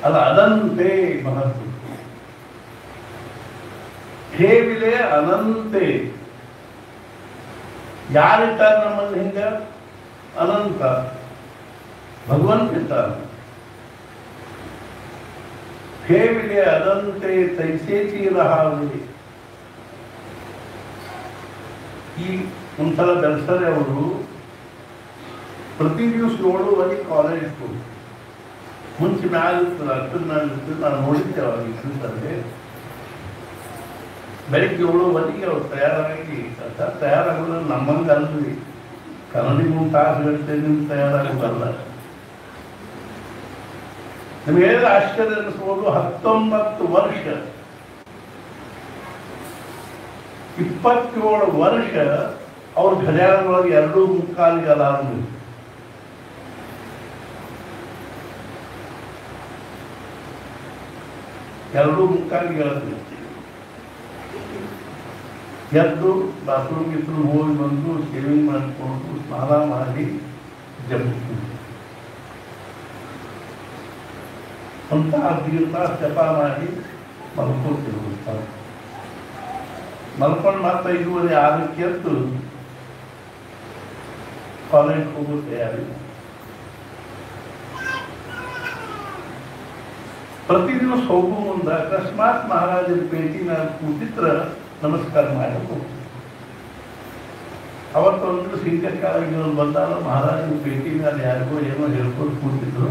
ಅಲ್ಲ ಅದಂತೆ ಮಹತ್ವ. ಹೇವಿಲೆ ಅನಂತೆ. ಯಾರಿಟ್ಟಾರ ನಮ್ಮಲ್ಲಿ ಹಿಂಗ? ಅನಂತ ಭಗವಂತ ಇಟ್ಟಾರ. ಹೇವಿಲೆ ಅನಂತೆ ತೈಸೇತಿ ರಹಾವೆ. ಈ ಒಂದ್ಸಲ ಬೆಲ್ಸರೆ ಅವರು ಪ್ರತಿ ದಿವಸ 7 ಕಾಲೇಜ್ ಹೋಗಿ ಮುಂಚೆ ಮ್ಯಾಲ ಅಕ್ಕನ ಮ್ಯಾಲ ನಾನು ನೋಡಿದ್ದೆ ಅವಾಗ ಇದ್ದರೆ ಬೆಳಿಗ್ಗೆ 7 ಅವ್ರು ತಯಾರಾಗಿ ತಯಾರಾಗೋದು ನಮ್ಮಂಗೆ ಅಲ್ರಿ. ಕನ್ನಡಿ 3 ತಾಸು ಗಂಟೆ ನಿಮ್ಗೆ ತಯಾರಾಗೋದಲ್ಲ. ನಿಮ್ಗೆ ಹೇಳಿದ್ರೆ ಆಶ್ಚರ್ಯ ಅನಿಸ್ಬೋದು. 19 ವರ್ಷ 27 ವರ್ಷ ಅವ್ರ ಗಡಿಯಾರದೊಳಗೆ 2:45 ಅಲಾರ್ಮ್. ಹೇಳ್ತೀನಿ. ಎದ್ದು ಬಾತ್ರೂಮ್ ಗಿತ್ರೂ ಹೋಗಿ ಬಂದು ಶೇವಿಂಗ್ ಮಾಡಿಕೊಂಡು ಸ್ನಾನ ಮಾಡಿ ಒಂದು ತಾಸು ಜಪ ಮಾಡಿ ಮಲ್ಕೊಳ್ತಿರ್ತಾರೆ. ಮಲ್ಕೊಂಡು ಮತ್ತೆ 5:30-6ಕ್ಕೆ ಎದ್ದು ಕಾಲೇಜ್ ಹೋಗೋ ತಯಾರಿ. ಪ್ರತಿ ದಿವಸ ಹೋಗೋ ಮುಂದೆ ಅಕಸ್ಮಾತ್ ಮಹಾರಾಜರ ಭೇಟಿ ನಾನು ಕೂತಿದ್ರ ನಮಸ್ಕಾರ ಮಾಡಿ ಹೋಗ್ತೀನಿ. ಅವತ್ತೊಂದು ಸಿಂಗಕ್ಕಾಗಿ ಬಂದಾಗ ಮಹಾರಾಜನ ಭೇಟಿ ಮೇಲೆ ಯಾರಿಗೋ ಏನೋ ಹೇಳ್ಕೊಂಡು ಕೂತಿದ್ರು.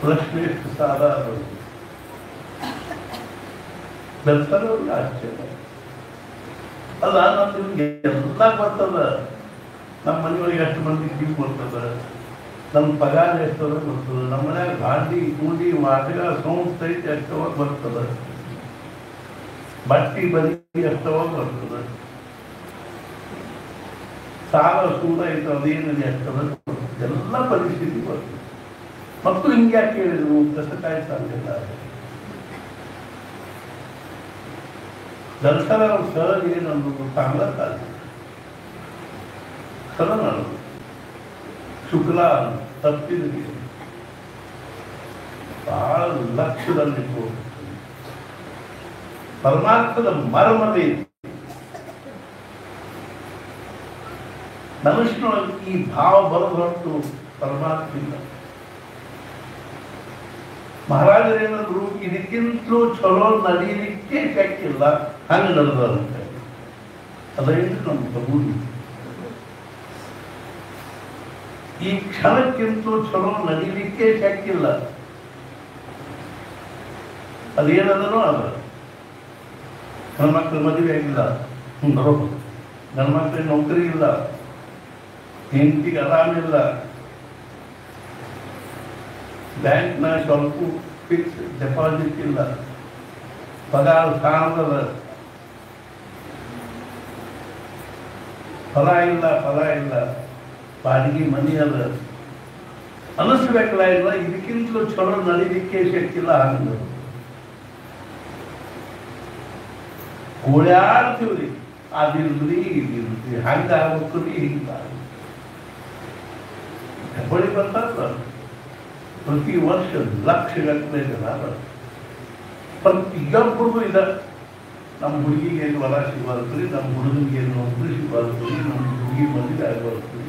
ಪ್ರಶ್ನೆ ಎಷ್ಟು ಸಾಲ ಬೆಲ್ಸರವ್ರಿಗೆ ಆಶ್ಚರ್ಯ. ಅಲ್ಲ ನಮ್ಗೆ ಎಲ್ಲ ಬರ್ತದ. ನಮ್ಮ ಮನೆಯೊಳಗೆ ಎಷ್ಟು ಮಂದಿ ಕಿವಿ ಬರ್ತದ, ನಮ್ಮ ಪಗಾರ ಎಷ್ಟೋ ಬರ್ತದ, ನಮ್ಮ ಮನ್ಯಾಗ ಗಾಡಿ ಕೂಡಿ ವಾಟಗ ಸಂಸ್ಥೆ ಎಷ್ಟೋ ಬರ್ತದ, ಬಟ್ಟಿ ಬದಿ ಎಷ್ಟೋ ಬರ್ತದ. ಸಾಲ ಸೂಲ ಇತ್ತು ಅದೇನಲ್ಲಿ ಆಗ್ತದೆ ಎಲ್ಲ ಪರಿಸ್ಥಿತಿ ಬರ್ತದೆ. ಮತ್ತು ಹಿಂಗೆ ಯಾಕೆ ಹೇಳಿದ್ರು ಕಸಕಾಯಿ ಸಾಲಿಲ್ಲ दरअसल सहज हे नंदू चांगला चालतो खरं ना शुक्ला तप्ती ಬಹಳ ಲಕ್ಷ್ಯದಲ್ಲಿಟ್ಟು ಪರಮಾರ್ಥದ ಮರ್ಮವೇ ಮನುಷ್ಯನೊಳಗೆ ಈ ಭಾವ ಬರೋದು ಹೊರತು ಪರಮಾತ್ಮ ಇಲ್ಲ. ಮಹಾರಾಜರೇನಾದ್ರು ಇದಕ್ಕಿಂತಲೂ ಚಲೋ ನಡೀಲಿಕ್ಕೆ ಶಕ್ತಿಲ್ಲ, ಹಂಗೆ ನಡೆದಂತೆ ಅದೇನು ನಮ್ಮ ಪ್ರಭುನಿ ಈ ಕ್ಷಣಕ್ಕಿಂತಲೂ ಚಲೋ ನಡೀಲಿಕ್ಕೆ ಶಕ್ತಿಲ್ಲ. ಅದೇನದನೋ ಅದ ನನ್ನ ಮಕ್ಕಳು ಮದುವೆ ಆಗಿಲ್ಲ, ಬರೋದು ನನ್ನ ಮಕ್ಕಳಿಗೆ ನೌಕರಿ ಇಲ್ಲ, ಹೆಂಡತಿಗೆ ಆರಾಮಿಲ್ಲ, ಬ್ಯಾಂಕ್ನ ಸ್ವಲ್ಪ ಫಿಕ್ಸ್ ಡೆಪಾಸಿಟ್ ಇಲ್ಲ, ಪಗಾರ ಸಾಲದ ಫಲ ಇಲ್ಲ, ಬಾಡಿಗೆ ಮನೆ ಅದ ಅನಿಸ್ಬೇಕಲ್ಲ ಇಲ್ಲ. ಇದಕ್ಕಿಂತಲೂ ಚಲೋ ನಡೀಲಿಕ್ಕೆ ಶಕ್ತಿ ಇಲ್ಲ. ಹಂಗ ಓಡಾಡ್ತೀವ್ರಿ, ಅದಿಲ್ರಿ ಇದಿಲ್ರಿ, ಹಂಗ ಆಗ್ಬೇಕ್ರಿ, ಹಿಂಗ ಹೆಬ್ಬಳಿ ಬರ್ತಾರ ಪ್ರತಿ ವರ್ಷ ಲಕ್ಷಗಟ್ಟಲೆ ಜನ ಪ್ರತಿಯೊಬ್ಬರಿಗೂ ಇದ. ನಮ್ಮ ಹುಡುಗಿಗೆ ಏನು ಹೊಲ ಸಿಗಬಾರ್ದ್ರಿ, ನಮ್ಮ ಹುಡುಗನಿಗೆ ಏನು ನೌಕರಿ ಸಿಗಬಾರ್ದ್ರಿ, ನಮ್ಮ ಹುಡುಗಿ ಮದುವೆ ಆಗಬಾರ್ದ್ರಿ.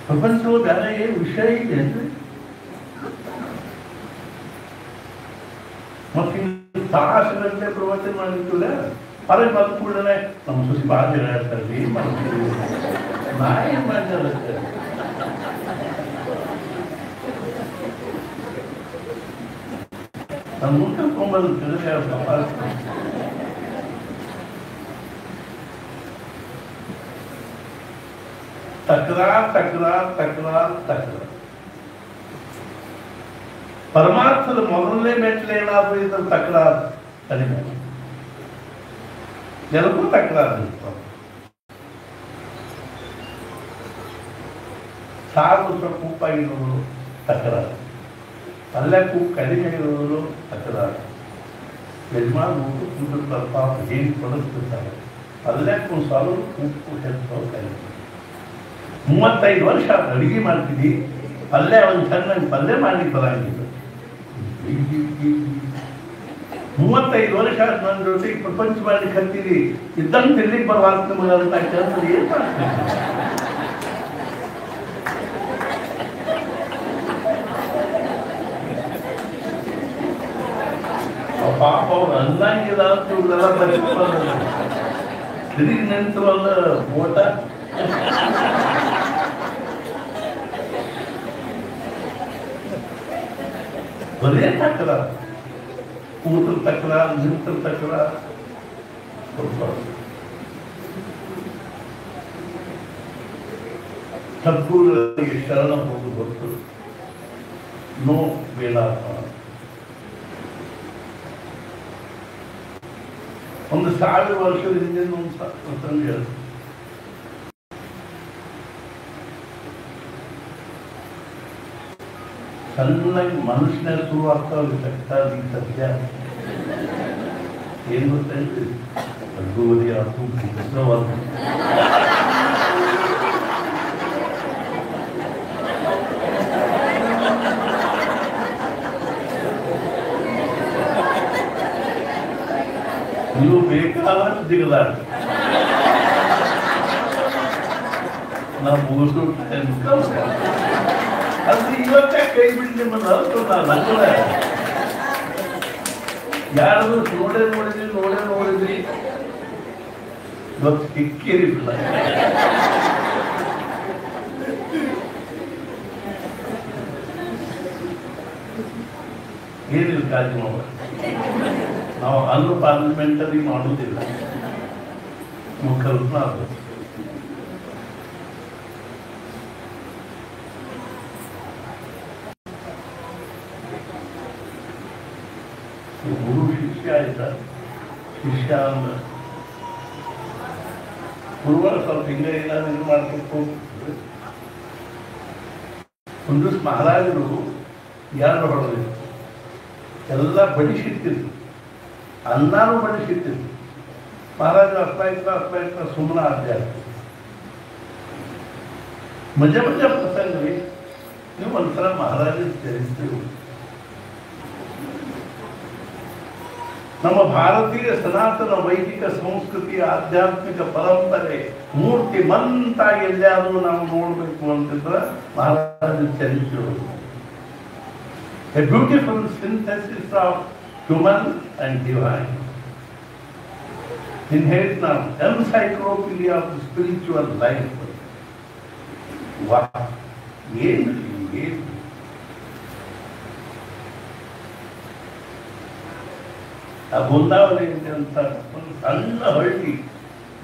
ಪ್ರಪಂಚದ ಬೇರೆ ಏನು ವಿಷಯ ಇದೆ ಅಂದ್ರೆ ಮತ್ತೆ ತಾಸು ಪ್ರವಚನ ಮಾಡಿರ್ತಿಲ್ಲ. ಅದೇ ಬಂದ ಕೂಡಲೇ ನಮ್ಮ ಸೊಸಿ ಭಾಳ ಜನ ಹೇಳ್ತಾರೆ, ಏನ್ ಮಾಡ್ತೀವಿ ನಾ ಏನ್ ಮಾಡ್ತಾರೆ. ನನ್ನ ಮುಂದೆ ತೊಗೊಂಬಂದು ತಕರಾರ್ ಪರಮಾರ್ಥದ ಮೊದಲನೇ ಮೆಟ್ಲು ಏನಾದ್ರು ಇದ್ರ ತಕರಾರು ಕಡಿಮೆ, ಜನಕ್ಕೂ ತಕರಾರು ಇರ್ತಾವ. ಸಾರು ಸ್ವಲ್ಪ ಉಪ್ಪಾಗಿರೋದು ತಕರಾರು, ಅಲ್ಲಕ್ಕೂ ಕಡಿಮೆ ಇರೋದು ತಕರಾರು. ಯಜಮಾನ ಊಟ ಕುಂದಿರ್ತಾರೆ ಪಾಪ ಹೇಗೆ ಪಡಿಸ್ತಿರ್ತಾರೆ, ಅಲ್ಲಕ್ಕೂ ಸ್ವಲ್ಪ ಉಪ್ಪು ಹೆಚ್ಚು ಕಡಿಮೆ. 35 ವರ್ಷ ಅಡುಗೆ ಮಾಡ್ತೀವಿ, ಅಲ್ಲೇ ಒಂದು ಚೆನ್ನಾಗಿ ಪಲ್ಯ ಮಾಡ್ಲಿಕ್ಕೆ ಬರಂಗಿಲ್ಲ. 35 ವರ್ಷ ನನ್ನ ಜೊತೆಗೆ ಪ್ರಪಂಚ ಮಾಡ್ಲಿಕ್ಕೆ ಹತ್ತೀರಿ, ಇದ್ದಂಗೆ ತಿರ್ಲಿಕ್ಕೆ ಬರವಾರ್ತ ಅಂತ ಕೆಲಸ ಏನ್ ಮಾಡ್ತೀವಿ. ಪಾಪ ಅವ್ರು ಅನ್ನಂಗಿಲ್ಲ ಅಂತ ಇವ್ರೆಲ್ಲ ಬರೀ ತಿರುಗಿ ನಿಂತವಲ್ಲ ಓಟ. ಬರೇ ತಕರಾರ, ಕೂತ್ರ ತಕರಾರ, ನಿಂತ್ರ ತಕರಾರ. ಸದ್ಗುರುಗಳಿಗೆ ಶರಣ ಹೋಗುದು ಹೊತ್ತು ನೋ ವೇಲಾಪ. ಒಂದು 1000 ವರ್ಷದ ಹಿಂದೆ ಒಂದು ಪ್ರಸಂಗ ಹೇಳ್ತು. ಸಣ್ಣಾಗಿ ಮನುಷ್ಯನ ಶುರು ಆಗ್ತಾವ್ರಿ ಸಕ್ತಾಗಿ ಸತ್ಯ ಏನ್ ಗೊತ್ತೇನ್ರಿ, ಅಡ್ಡುವರಿ ಆಯ್ತು, ಹೆಸರವಾದ ನೀವು ಬೇಕಾದಷ್ಟು ಜಿಗದಾಡ ನಾವು ಮುಗಿಸು ಅದು ಇವತ್ತೇ ಕೈ ಬಿಟ್ಟು ನಿಮ್ಮನ್ನು ಅರ್ಥ ನಾನು ಯಾರಾದ್ರೂ ನೋಡಿದ್ರಿ ಇವತ್ತು ಸಿಕ್ಕಿರಿಲ್ಲ. ಏನಿಲ್ಲ ಕಾಳಜಿ ಮಾಡ, ನಾವು ಅಲ್ಲೂ ಪಾರ್ಲಿಮೆಂಟರಿ ಮಾಡುವುದಿಲ್ಲ, ನೀವು ಕಲ್ಪನಾ ಅದು. ಗುರು ಶಿಷ್ಯ ಆಯ್ತ, ಶಿಷ್ಯ ಗುರುವಾರ ಸ್ವಲ್ಪ ಹಿಂಗೆ ಏನಾದ್ರು ಇದು ಮಾಡ್ಕೊಂಡು ಹೋಗ್ತಿದ್ರು. ಒಂದು ದಿವಸ ಮಹಾರಾಜರು ಎರಡು ಹೊಡೆದಿದ್ರು, ಎಲ್ಲ ಬಡಿಸಿಟ್ಟಿದ್ರು, ಅನ್ನನೂ ಬಡಿಸಿಟ್ಟಿದ್ರು. ಮಹಾರಾಜರು ಅಪ್ಪ ಸುಮ್ಮನೆ ಆದ್ಯ ಮಜಾ ಪ್ರಸಂಗವೇ. ನೀವು ಒಂಥರ ಮಹಾರಾಜರು ಚರಿತ್ರೆ. ನಮ್ಮ ಭಾರತೀಯ ಸನಾತನ ವೈದಿಕ ಸಂಸ್ಕೃತಿಯ ಆಧ್ಯಾತ್ಮಿಕ ಪರಂಪರೆ ಮೂರ್ತಿಮಂತ ಎಲ್ಲಾದರೂ ನಾವು ನೋಡಬೇಕು ಅಂತಿದ್ರೆ ಮಹಾರಾಜರ ಚರಿತ್ರೆ. A beautiful synthesis of human and divine. Inherit now encyclopedia of the spiritual life. Wow! ಏನು ಆ ಬೃಂದಾವನ ಅಂತ ಒಂದು ಸಣ್ಣ ಹಳ್ಳಿ,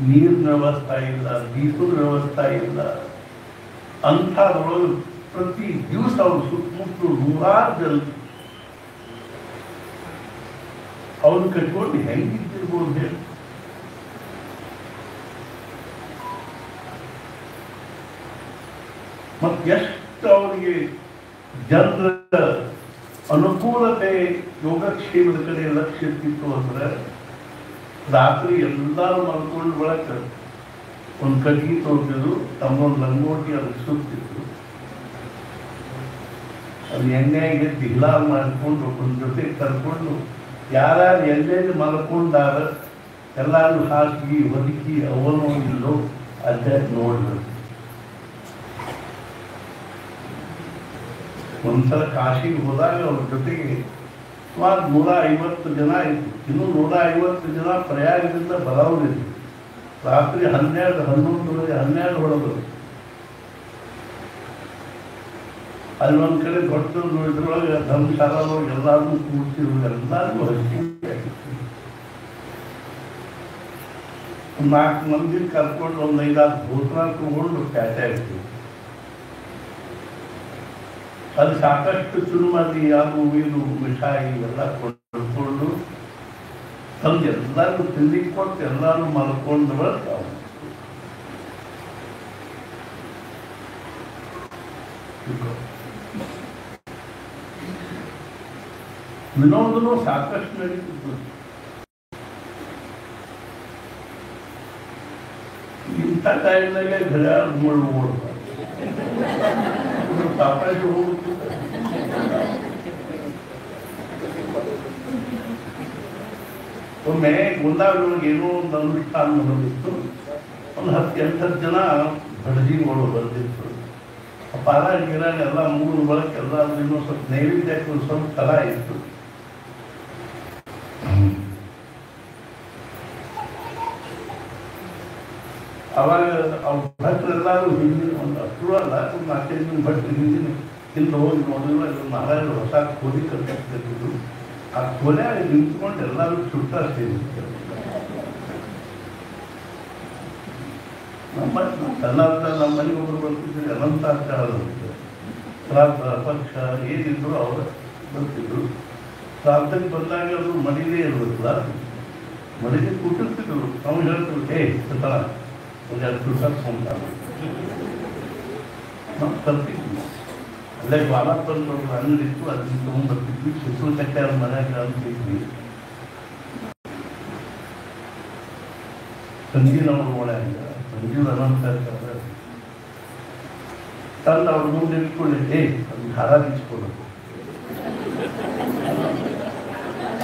ನೀರಿನ ವ್ಯವಸ್ಥೆ ಇಲ್ಲ, ಬೀಸದ ವ್ಯವಸ್ಥೆ ಇಲ್ಲ. ಅಂಥದ್ರೊಳಗೆ ಪ್ರತಿ ದಿವಸ ಅವ್ರು ಸುತ್ತಮುತ್ತಲು 100 ಜನ ಅವ್ರು ಕಟ್ಕೊಂಡು ಹೆಂಗಿದ್ದಿರ್ಬೋದು ಹೇಳಿ. ಮತ್ತು ಎಷ್ಟು ಅವರಿಗೆ ಜನರ ಅನುಕೂಲತೆ ಯೋಗಕ್ಷೇಮದ ಕಡೆ ಲಕ್ಷ್ಯ ಇರ್ತಿತ್ತು ಅಂದ್ರೆ ರಾತ್ರಿ ಎಲ್ಲರೂ ಮಲ್ಕೊಂಡು ಬಳಕ ಒಂದು ಕಟ್ಗಿ ತೋರ್ತಿದ್ರು, ತಮ್ಮೊಂದು ಲಂಗೋಟಿ ಅದಕ್ಕೆ ಸುತ್ತಿದ್ರು. ಅದು ಎಣ್ಣೆಗೆ ದಿಲ್ಲಾಲ್ ಮಾಡಿಕೊಂಡು ಒಂದು ಜೊತೆ ಕರ್ಕೊಂಡು ಯಾರ್ಯಾರು ಎಲ್ಲೆಲ್ಲಿ ಮಲ್ಕೊಂಡಾರ ಎಲ್ಲರೂ ಹಾಕಿ ಒದಕಿ ಅವನೋ ಇಲ್ಲೋ ಅಡ್ಡಾಡಿ ನೋಡ್ಬೇಕು. ಒಂದ್ಸಲ ಕಾಶಿಗೆ ಹೋದಾಗ ಅವ್ರ ಜೊತೆಗೆ ಸುಮಾರು 150 ಜನ ಇತ್ತು. ಇನ್ನೂ 150 ಜನ ಪ್ರಯಾಗದಿಂದ ಬರೋರಿದ್ರು. ರಾತ್ರಿ 12 ಹೊಡೆದ್ರು. ಅಲ್ಲಿ ಒಂದು ಕಡೆ ದೊಡ್ಡದು ಇದ್ರೊಳಗೆ ಧರ್ಮಶಾಲೊಳಗೆ ಎಲ್ಲಾರು ಕೂಡ್ತಿರು, ಎಲ್ಲರಿಗೂ ಹಚ್ಚಿ 4 ಮಂದಿ ಕರ್ಕೊಂಡು ಒಂದು 5-6 ಭೂತನ ತಗೊಂಡು ಪ್ಯಾಟೆ ಇರ್ತೀವಿ. ಅದು ಸಾಕಷ್ಟು ಚುರುಮರಿ ಅದು ಇದು ಮಿಠಾಯಿ ಎಲ್ಲ ಕೊಂಡ್ಕೊಂಡು ತಂದು ಎಲ್ಲರೂ ತಿನ್ಲಿಕ್ಕೆ ಕೊಟ್ಟು ಎಲ್ಲರೂ ಮಲ್ಕೊಂಡು ಬರ್ತಾವೆ. ವಿನೋದನೂ ಸಾಕಷ್ಟು ನಡೀತಿತ್ತು. ಇಂಥ ಟೈಮ್ನಾಗೆ ಘಡಿಯಾಳ ಓಡ್ಬಾರ್ದು, ಸಾಕಾಗಿ ಹೋಗುತ್ತೆ. ಒಮ್ಮೆ ಗುಂದಾವಳಿಯೊಳಗೆ ಏನೋ ಒಂದು ಅನುಷ್ಠಾನ ನಡೆದಿತ್ತು. ಒಂದು 10-8 ಜನ ಬಡಜಿಗಳು ಬಂದಿತ್ತು. ಪಾರ ಗಿರ ಎಲ್ಲ ಮೂರು ಬಳಕೆ ಎಲ್ಲ ಇನ್ನೂ ಸ್ವಲ್ಪ ನೈವೇದ್ಯಕ್ಕೆ ಒಂದು ಸ್ವಲ್ಪ ತರ ಇತ್ತು. ಅವಾಗ ಅವ್ರ ಭಟ್ರೆಲ್ಲರೂ ಹಿಂದಿನ ಒಂದು 10 ಅಲ್ಲ ಒಂದು 4-5 ಭಟ್ರು ಹಿಂದಿನ ಹಿಂದೆ ಹೋಗಿ ನೋಡಿದ್ರೆ ಮಹಾರಾಜರು ಹೊಸ ಕೋಲಿ ಕಟ್ಟಿದ್ರು. ಆ ಕೋಲೆ ನಿಂತ್ಕೊಂಡು ಎಲ್ಲರೂ ಸುತ್ತ ಸೇರಿದ್ರು. ನಮ್ಮ ನಮ್ಮ ಮನೆಗೆ ಒಬ್ಬರು ಬರ್ತಿದ್ರು, ಅನಂತಾಚಾರ ಶ್ರಾದ್ದ ಪಕ್ಷ ಏನಿದ್ರು ಅವರು ಬರ್ತಿದ್ರು. ಶ್ರಾದ್ದಕ್ಕೆ ಬಂದಾಗ ಅವರು ಮಡಿಲೇ ಇರ್ಬೇಕಲ್ಲ, ಮಡಿಗೆ ಕೂಟಿರ್ತಿದ್ರು. ಅವ್ನು ಹೇಳ್ತಿದ್ರು, ಸತಳ ಒಂದೆರಡು ಸುಟ್ಟಾಡ್ಕೊಂಡ ನಾವು ತರ್ತಿದ್ವಿ. ಅಲ್ಲೇ ಬಾಲಪ್ಪನ ಅಂಗಡಿ ಇತ್ತು, ಅದನ್ನ ತೊಗೊಂಡ್ಬರ್ತಿದ್ವಿ. ಸುತ್ತಲ ಚಕ್ರ ಮನೆಯಾಗ ಅಂತಿದ್ವಿ. ಸಂಜೀನವ್ರ ಒಳಗ ಸಂಜೀವ್ ಅನಂತಾಚಾರ ತಂದು ಅವ್ರ ಮುಂದೆ ಇಟ್ಕೊಳ್ಳಿ, ಅದನ್ನ ಹಾರ ಬಿಚ್ಕೊಡೋದು.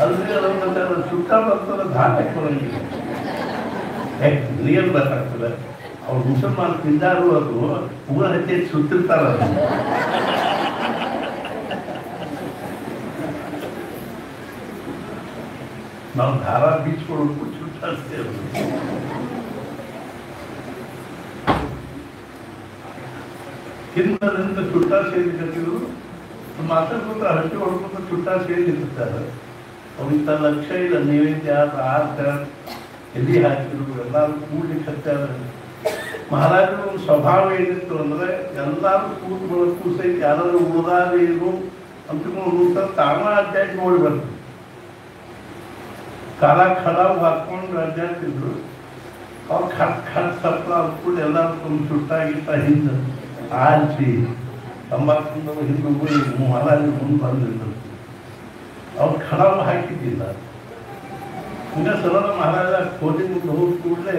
ಅಲ್ರಿ ಅನಂತಾಚಾರ ಸುತ್ತ ಬರ್ತದ ಧಾಟ ಕೊಡಂಗಿಲ್ಲ. ನೀರು ಬೇಕಾಗ್ತದೆ. ಅವ್ರು ಮುಸಲ್ಮಾನ್ ತಿಂದಾರು ಅದು ಹೂವ ಹಚ್ಚಿ ಸುತ್ತಿರ್ತಾರ. ನಾವು ದಾರ ಬೀಚ್ಕೊಡೋದು ಸುತ್ತಾಡ್ತೇವೆ. ಹಿಂದಿನಿಂದ ಚುಟ್ಟ ಸೇರಿದ್ರು ಮಾತಾಡ್ಕೊಂತ ಹಟ್ಟಿ ಹೊಡ್ಕೊಂತ ಚುಟ್ಟ ಸೇರಿರ್ತಾರೆ. ಅವ್ರಿಂದ ಲಕ್ಷ್ಯ ಇಲ್ಲ, ನೈವೇದ್ಯ ಆರ್ತ ಎಲ್ಲಿ ಹಾಕಿದ್ರು ಎಲ್ಲರೂ ಕೂಡ್ಲಿಕ್ಕೆ ಹತ್ತಾರ. ಮಹಾರಾಜರ ಒಂದು ಸ್ವಭಾವ ಏನಿತ್ತು ಅಂದ್ರೆ ಎಲ್ಲರೂ ಕೂತ್ ಬಳಕು ಸಹಿತ ಯಾರಾದ್ರೂ ಉಳಿದಾರೇನು ಅಂತ ತಾಣ ಅಡ್ಡಾಡಿ ನೋಡಿ ಬರ್ತಾರೆ. ಕಾಲ ಖರಾಬ್ ಹಾಕೊಂಡು ಅಡ್ಡಾಡ್ತಿದ್ರು. ಅವ್ರು ಖಟ್ ಸಪ್ಲ ಅಂದ್ಕೊಂಡು ಎಲ್ಲರೂ ತುಂಬ ಸುಟ್ಟಾಗಿಟ್ಟ ಹಿಂದೆ ಆರಿಸಿ ತಂಬಾಕು ಹಿಂದೆ ಹೋಗಿ ಮಹಾರಾಜ ಮುಂದೆ ಬಂದಿದ್ದರು. ಅವ್ರು ಖಡಾವು ಹಾಕಿದ್ದಿಲ್ಲ. ಈಗ ಸರಳ ಮಹಾರಾಜ ಕೋಟೆ ಮುಂದೆ ಹೋದ ಕೂಡಲೇ